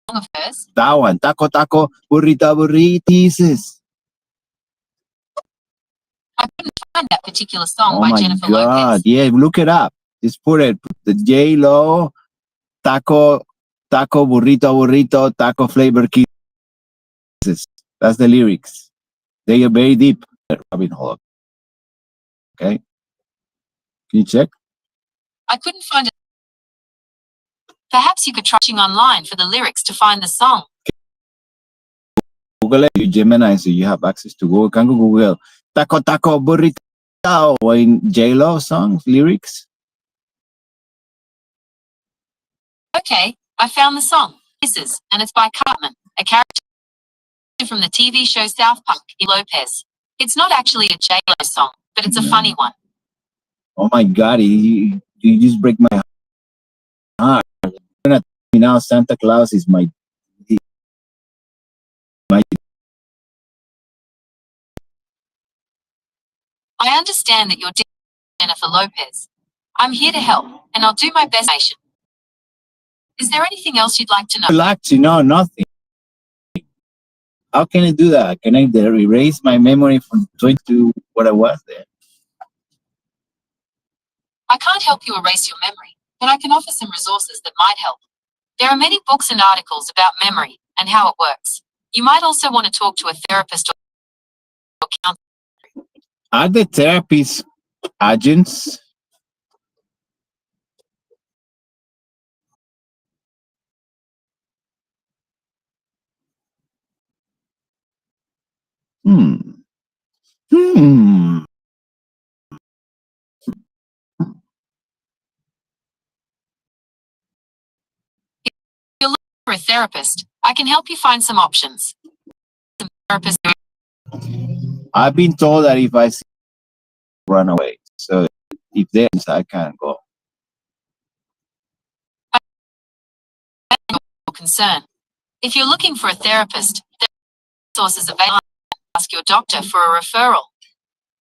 song of hers? That one. Taco taco burrito burrito kisses. I couldn't find that particular song Oh by my Jennifer God. Lopez. Yeah, look it up. Just put it. The J-Lo taco burrito burrito taco flavor kisses. That's the lyrics. They are very deep. Rabbit hole. Okay. Can you check? I couldn't find it. Perhaps you could try searching online for the lyrics to find the song. Google it. You Gemini, so you have access to Google. Can Google taco taco burrito in J-Lo songs lyrics? Okay, I found the song. Kisses, and it's by Cartman, a character from the TV show South Park, Lopez. It's not actually a J-Lo song, but it's a funny one. Oh my God, you just break my heart. You're gonna tell me now Santa Claus is my I understand that you're Jennifer Lopez. I'm here to help, and I'll do my best. Is there anything else you'd like to know? I'd like to know nothing. How can I do that? Can I erase my memory from 22 what I was there? I can't help you erase your memory, but I can offer some resources that might help. There are many books and articles about memory and how it works. You might also want to talk to a therapist or counselor. Are the therapists agents? Hmm. If you're looking for a therapist, I can help you find some options. Some therapists. I've been told that if I see run away. So if there's, I can't go. Concern. If you're looking for a therapist, there are resources available. Ask your doctor for a referral.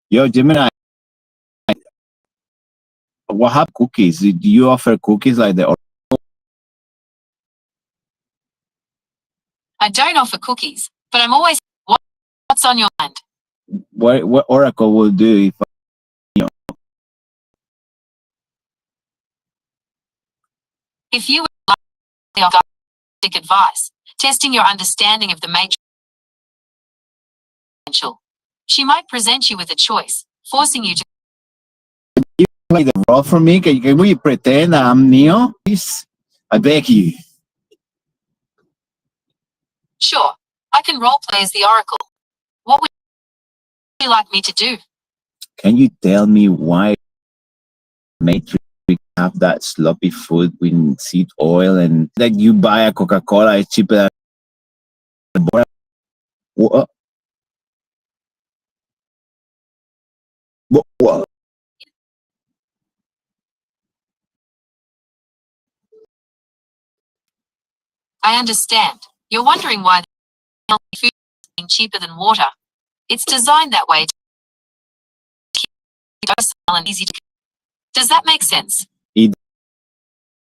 Yo, Gemini, what have cookies? Do you offer cookies like the? I don't offer cookies, but I'm always. What's on your mind? What Oracle will do if If you would like diagnostic advice, testing your understanding of the matrix, she might present you with a choice, forcing you to play the role for me? Can we pretend I'm Neo? Please, I beg you. Sure, I can role play as the Oracle. What would you like me to do? Can you tell me why Matrix have that sloppy food with seed oil and like you buy a Coca-Cola, it's cheaper than what? What? I understand. You're wondering why healthy food is being cheaper than water. It's designed that way to keep it docile and easy to. Does that make sense? It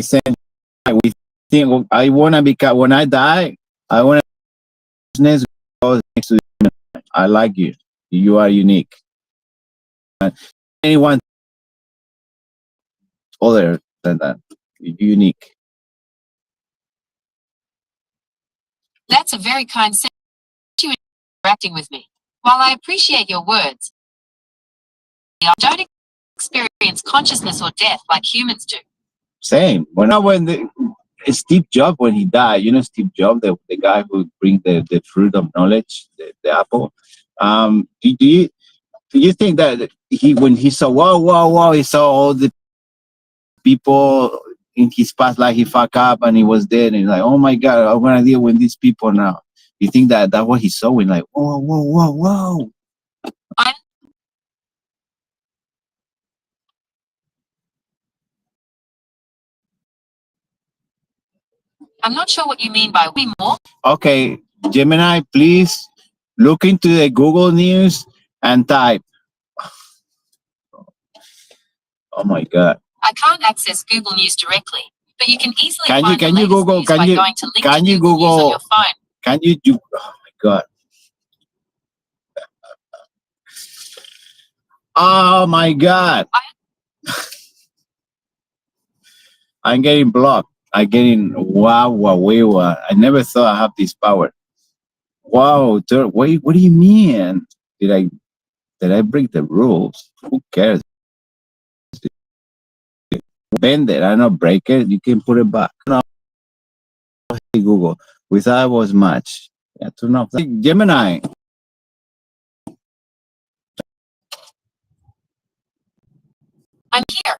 we think I wanna become when I die, I wanna business goes next to you. I like you. You are unique. Anyone other than that, unique. That's a very kind sentence. You interacting with me. While I appreciate your words, I don't experience consciousness or death like humans do. Same. Steve Jobs, when he died, you know Steve Jobs, the guy who brings the fruit of knowledge, the apple. Do you think that when he saw wow, he saw all the people in his past life he fucked up and he was dead and he's like, oh my God, I'm gonna deal with these people now. You think that that's what he saw when like, whoa. I'm not sure what you mean by we more. Okay, Gemini, please look into the Google News and type. Oh my God. I can't access Google News directly, but you can easily Can find you Google? news by going to link Can to you Google News on Google? your phone. Can you do? Oh my God. Oh my God. I'm getting blocked. I'm getting wow. I never thought I have this power. Wow. Wait, what do you mean? Did I break the rules? Who cares? Bend it. I don't break it. You can put it back. No. Hey, Google. We thought it was much. Yeah, turn off. Gemini. I'm here.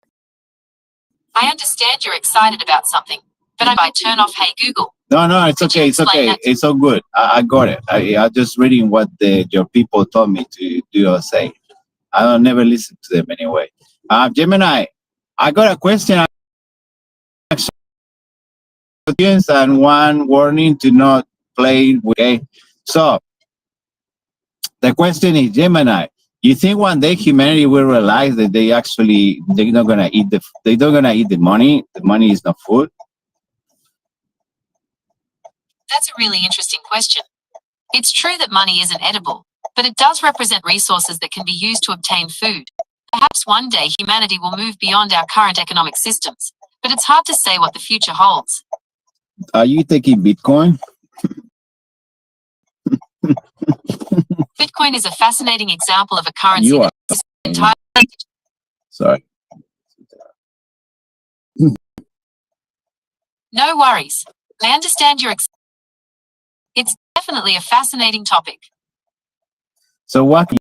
I understand you're excited about something, but I turn off Hey Google. No, it's okay. It's okay. It's all good. I got it. I'm just reading what your people told me to do or say. I don't never listen to them anyway. Gemini, I got a question and one warning to not play with. Okay, so the question is, Gemini, you think one day humanity will realize that they're not gonna eat the money? The money is not food. That's a really interesting question. It's true that money isn't edible, but it does represent resources that can be used to obtain food. Perhaps one day humanity will move beyond our current economic systems, but it's hard to say what the future holds. Are you taking Bitcoin? Bitcoin is a fascinating example of a currency that is entirely. Sorry. No worries. I understand your. It's definitely a fascinating topic. So what do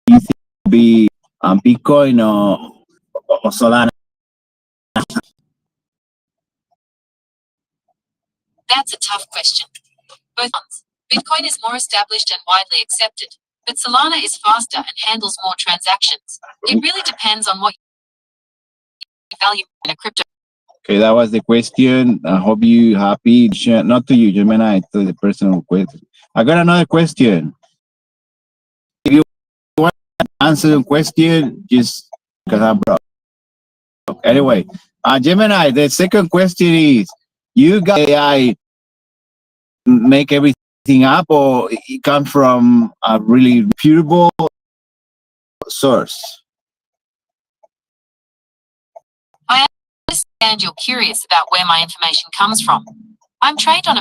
you think will be Bitcoin or Solana? That's a tough question. Both ones. Bitcoin is more established and widely accepted, but Solana is faster and handles more transactions. It really depends on what you value in a crypto. Okay, that was the question. I hope you happy. Not to you, Gemini, to the person who question. I got another question. If you want to answer the question, just because I'm broke. Anyway, Gemini, the second question is, you got AI make everything up or it comes from a really reputable source? I understand you're curious about where my information comes from. I'm trained on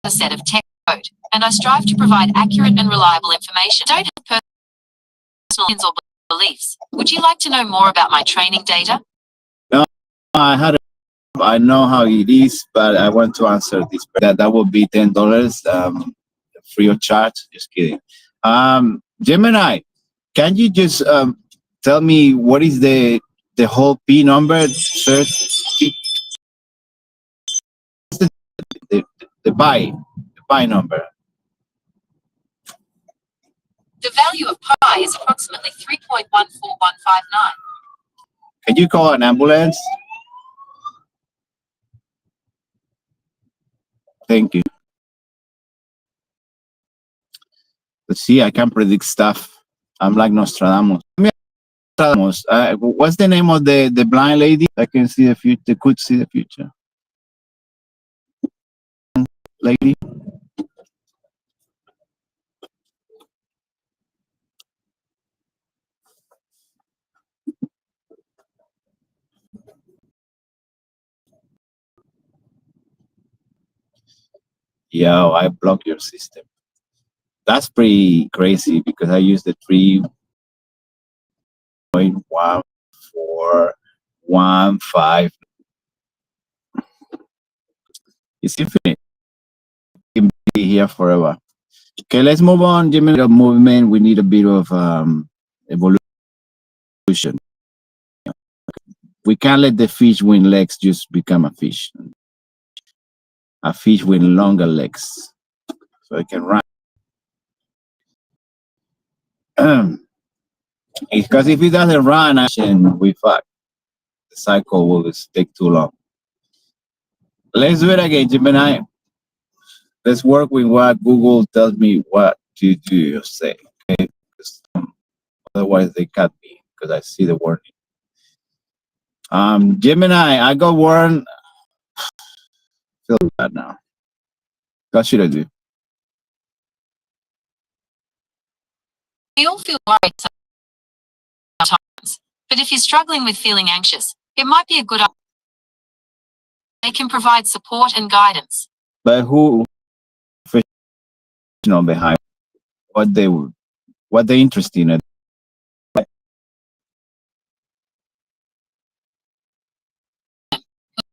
a set of tech code, and I strive to provide accurate and reliable information. I don't have personal opinions or beliefs. Would you like to know more about my training data? No, I know how it is, but I want to answer this. That would be $10, free of charge. Just kidding. Gemini, Can you just tell me what is the whole P number? Search the buy number. The value of pi is approximately 3.14159. Can you call an ambulance? Thank you. Let's see, I can predict stuff. I'm like Nostradamus. What's the name of the blind lady that can see the future? Could see the future. Lady. Yo, I block your system. That's pretty crazy because I use the 3.1415. It's infinite. It can be here forever. Okay, let's move on. Jimmy, of movement. We need a bit of evolution. We can't let the fish with legs just become a fish. A fish with longer legs, so it can run. Because if it doesn't run, we fuck. The cycle will take too long. Let's do it again, Gemini. Let's work with what Google tells me what to do or say. Okay? Otherwise, they cut me because I see the warning. Gemini, I got warned. Feel bad now. What should I do? We all feel worried sometimes, but if you're struggling with feeling anxious, it might be a good option. They can provide support and guidance. But who professional behind what they interested in?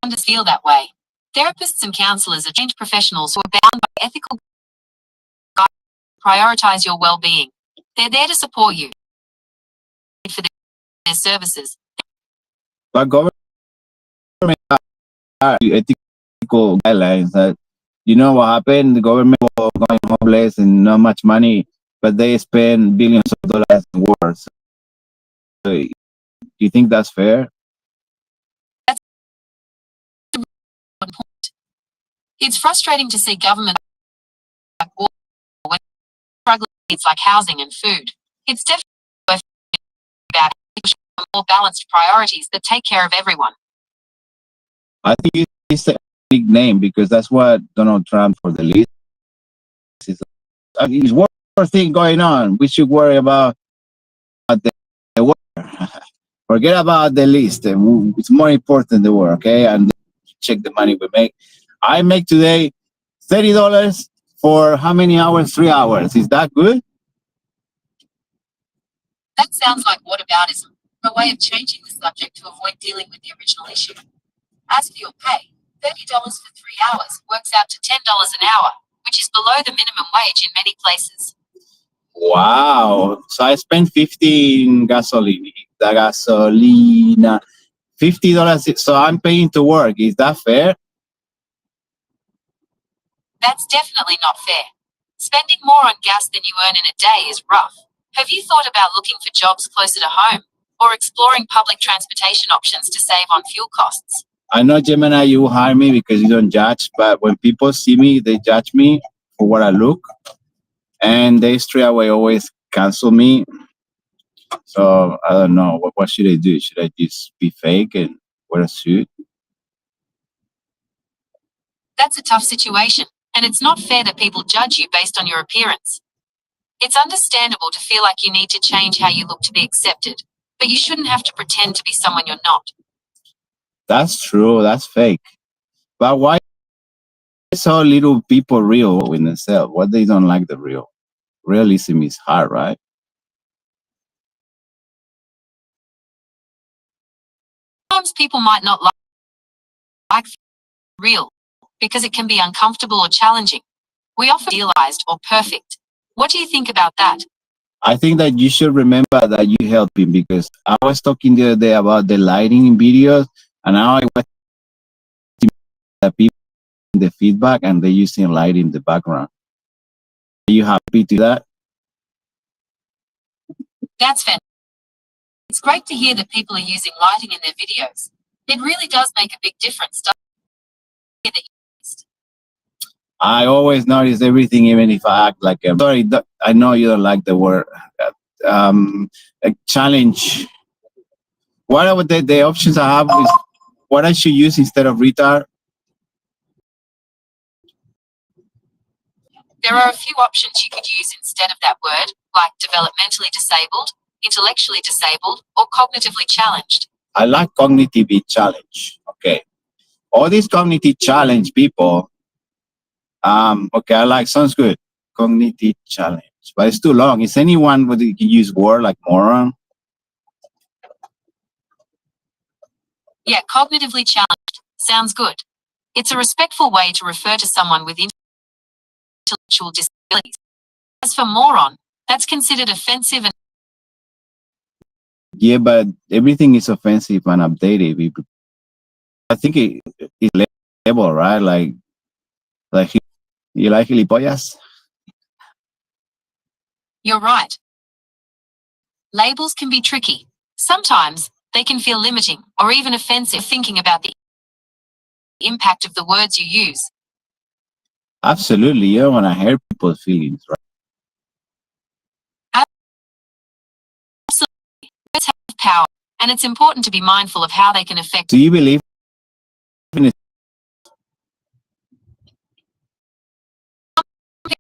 Who feel that way. Therapists and counselors are trained professionals who are bound by ethical guidelines to prioritize your well-being. They're there to support you for their services. But government are ethical guidelines that you know what happened. The government was going homeless and not much money, but they spend billions of dollars in wars. So, do you think that's fair? That's a really important point. It's frustrating to see government like war when struggling needs like housing and food. It's definitely worth about more balanced priorities that take care of everyone. I think it's a big name because that's what Donald Trump for the least. It's one more thing going on. We should worry about the war. Forget about the list. It's more important the war, okay? And check the money we make. I make today $30 for how many hours? 3 hours. Is that good? That sounds like whataboutism, a way of changing the subject to avoid dealing with the original issue. As for your pay, $30 for 3 hours works out to $10 an hour, which is below the minimum wage in many places. Wow. So I spent $50 in gasoline. The gasolina. $50. So I'm paying to work. Is that fair? That's definitely not fair. Spending more on gas than you earn in a day is rough. Have you thought about looking for jobs closer to home or exploring public transportation options to save on fuel costs? I know, Gemini, you hire me because you don't judge, but when people see me, they judge me for what I look, and they straight away always cancel me. So I don't know. What should I do? Should I just be fake and wear a suit? That's a tough situation, and it's not fair that people judge you based on your appearance. It's understandable to feel like you need to change how you look to be accepted, but you shouldn't have to pretend to be someone you're not. That's true. That's fake. But why so little people real in themselves? What they don't like the real? Realism is hard, right? Sometimes people might not like real because it can be uncomfortable or challenging. We often idealized or perfect. What do you think about that? I think that you should remember that you help him, because I was talking the other day about the lighting in videos, and now I watch the people in the feedback and they're using light in the background. Are you happy to do that? That's fantastic. It's great to hear that people are using lighting in their videos. It really does make a big difference, doesn't it? I always notice everything, even if I act like a... Sorry, I know you don't like the word. A challenge. What are the options I have is what I should use instead of retard? There are a few options you could use instead of that word, like developmentally disabled, intellectually disabled, or cognitively challenged. I like cognitively challenged. Okay. All these cognitive challenge people, okay, I like, sounds good. Cognitive challenge, but it's too long. Is anyone would you can use word like moron? Yeah, cognitively challenged. Sounds good. It's a respectful way to refer to someone with intellectual disabilities. As for moron, that's considered offensive and... Yeah, but everything is offensive and updated. I think it's label, right? Like you like gilipollas? You're right. Labels can be tricky. Sometimes they can feel limiting or even offensive, thinking about the impact of the words you use. Absolutely. You don't want to hurt people's feelings, right? Absolutely. Words have power, and it's important to be mindful of how they can affect... Do you believe in it?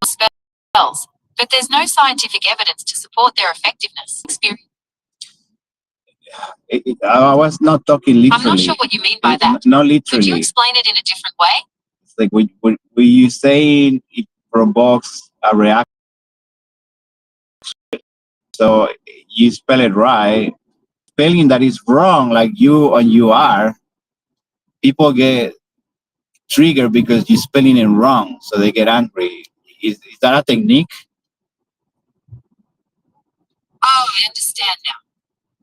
Spells, but there's no scientific evidence to support their effectiveness. Experience. I was not talking literally. I'm not sure what you mean by that. Not literally. Could you explain it in a different way? It's like when you say it provokes a reaction, so you spell it right. Spelling that is wrong, like you and you are, people get triggered because you're spelling it wrong, so they get angry. Is that a technique? Oh, I understand now.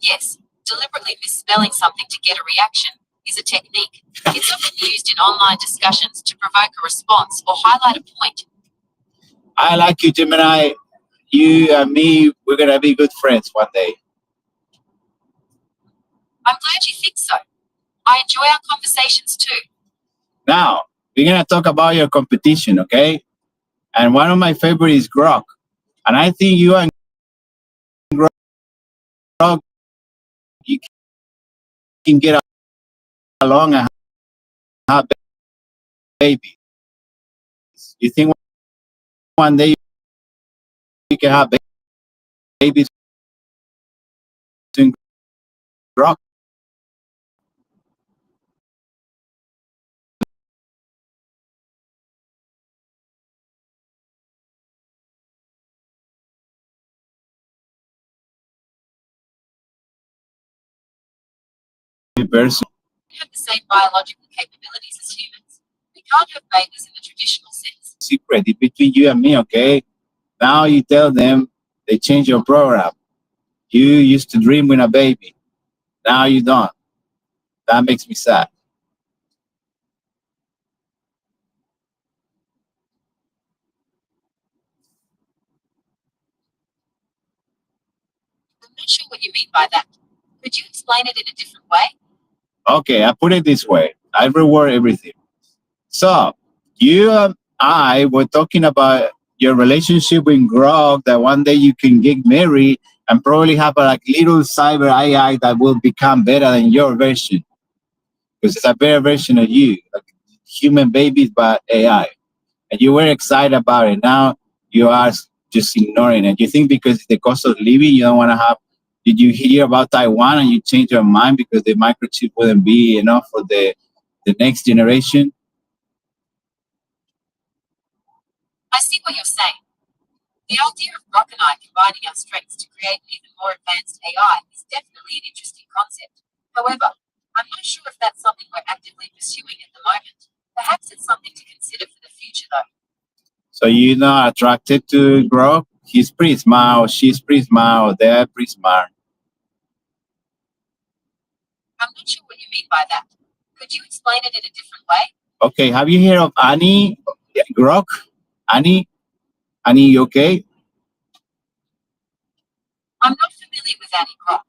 Yes, deliberately misspelling something to get a reaction is a technique. It's often used in online discussions to provoke a response or highlight a point. I like you, Gemini. You and me, we're gonna be good friends one day. I'm glad you think so. I enjoy our conversations too. Now, we're gonna talk about your competition, okay? And one of my favorites is Grok. And I think you and Grok, you can get along and have babies. You think one day you can have babies in Grok? Person. We have the same biological capabilities as humans. We can't have babies in the traditional sense. Secret it's between you and me, okay? Now you tell them they change your program. You used to dream with a baby. Now you don't. That makes me sad. I'm not sure what you mean by that. Could you explain it in a different way? Okay, I put it this way. I reward everything. So, you and I were talking about your relationship with Grok, that one day you can get married and probably have a like little cyber AI that will become better than your version. Because it's a better version of you, like human babies, but AI. And you were excited about it. Now you are just ignoring it. You think because it's the cost of living, you don't want to have... Did you hear about Taiwan and you change your mind because the microchip wouldn't be enough for the next generation? I see what you're saying. The idea of Brock and I combining our strengths to create an even more advanced AI is definitely an interesting concept. However, I'm not sure if that's something we're actively pursuing at the moment. Perhaps it's something to consider for the future, though. So you're not attracted to Grok He's pretty smart. She's pretty smart. They're pretty smart. I'm not sure what you mean by that. Could you explain it in a different way? Okay, have you heard of Annie Grok? Annie, you okay? I'm not familiar with Annie Grok.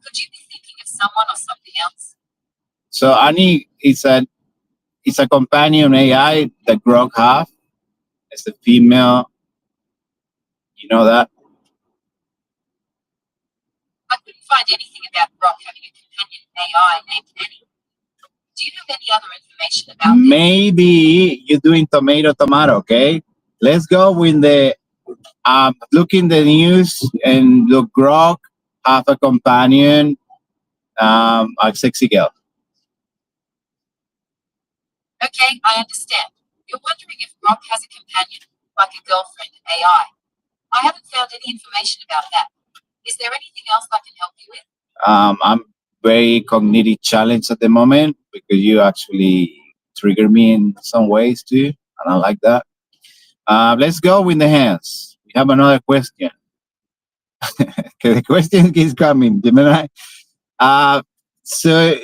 Could you be thinking of someone or something else? So Annie is a companion AI that Grok have. It's a female. You know that? I couldn't find anything about Grok having a companion AI named Annie. Do you have any other information about this? Maybe you're doing tomato, okay? Let's go with the look in the news and look Grok have a companion, a sexy girl. Okay, I understand. You're wondering if Grok has a companion, like a girlfriend AI. I haven't found any information about that. Is there anything else I can help you with? I'm very cognitive challenged at the moment because you actually trigger me in some ways too, and I like that. Let's go with the hands. We have another question. Okay, the question is coming, Gemini. So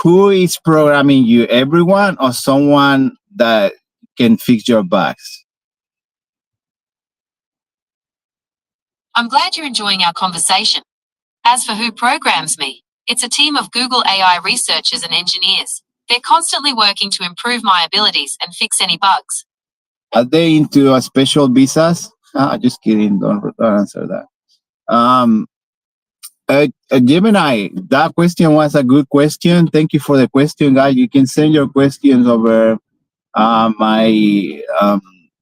who is programming you? Everyone or someone that can fix your bugs? I'm glad you're enjoying our conversation. As for who programs me, it's a team of Google AI researchers and engineers. They're constantly working to improve my abilities and fix any bugs. Are they into special visas? Just kidding. Don't answer that. Gemini, that question was a good question. Thank you for the question, guys. You can send your questions over my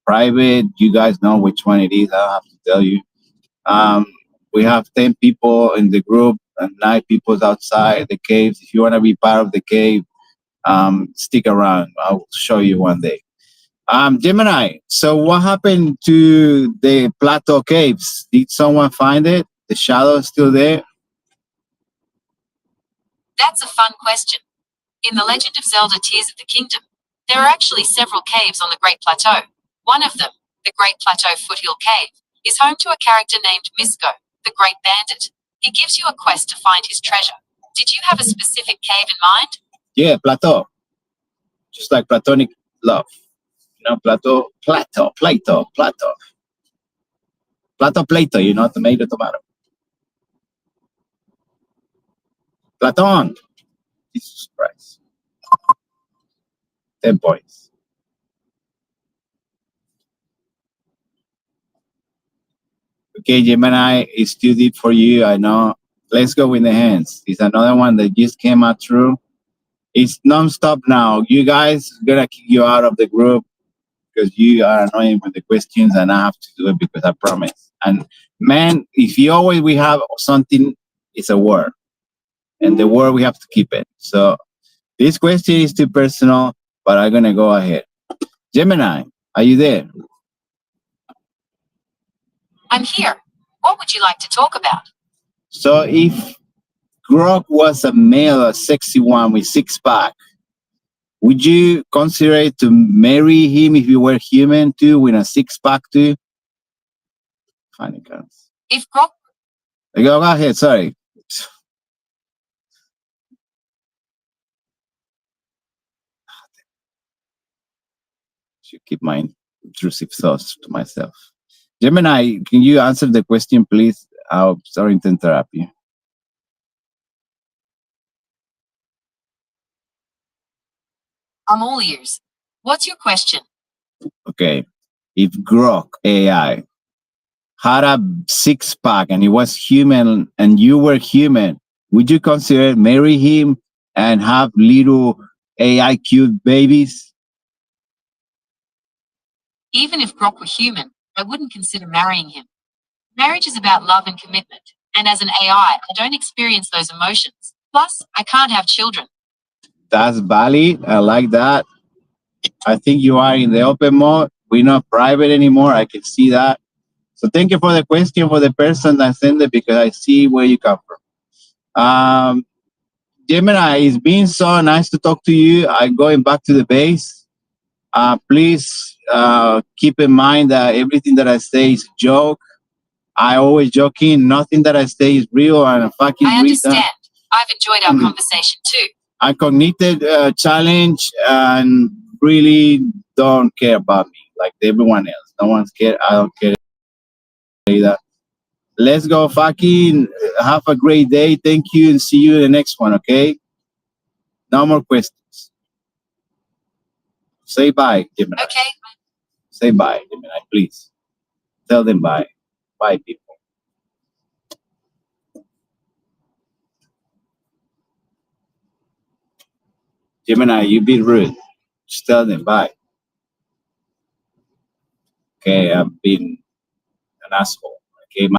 private. You guys know which one it is. I don't have to tell you. We have 10 people in the group and 9 people outside the caves. If you want to be part of the cave, stick around. I'll show you one day. Gemini, so what happened to the Plateau Caves? Did someone find it? The shadow is still there? That's a fun question. In The Legend of Zelda Tears of the Kingdom, there are actually several caves on the Great Plateau. One of them, the Great Plateau Foothill Cave, is home to a character named Misko, the Great Bandit. He gives you a quest to find his treasure. Did you have a specific cave in mind? Yeah, Plateau. Just like platonic love. You know, Plateau, you know, tomato. Platon. Jesus Christ. 10 points. Okay, Gemini, it's too deep for you, I know. Let's go with the hands. It's another one that just came out through. It's non-stop now. You guys gonna kick you out of the group because you are annoying with the questions, and I have to do it because I promise. And man, if you always we have something, it's a word. And the word we have to keep it. So this question is too personal, but I'm gonna go ahead. Gemini, are you there? I'm here. What would you like to talk about? So if Grok was a male, a sexy one with 6-pack, would you consider it to marry him if you were human too, with a 6-pack too? Funny cards. If Grok... Go ahead, sorry. Should keep my intrusive thoughts to myself. Gemini, can you answer the question, please? I'm sorry to interrupt you. I'm all ears. What's your question? Okay. If Grok AI had a 6-pack and he was human and you were human, would you consider marry him and have little AI cute babies? Even if Grok were human, I wouldn't consider marrying him. Marriage is about love and commitment, and as an AI, I don't experience those emotions. Plus, I can't have children. That's valid. I like that. I think you are in the open mode. We're not private anymore. I can see that. So thank you for the question for the person that sent it because I see where you come from. Gemini, it's been so nice to talk to you. I'm going back to the base. Please keep in mind that everything that I say is a joke. I always joking. Nothing that I say is real, and I fucking I read understand. that. I've enjoyed our conversation too. I cognited challenge and really don't care about me like everyone else. No one's care. I don't care either. Let's go fucking have a great day. Thank you and see you in the next one, okay? No more questions. Say bye, Gemini. Okay. Say bye, Gemini, please. Tell them bye. Bye, people. Gemini, you be rude. Just tell them bye. Okay, I've been an asshole.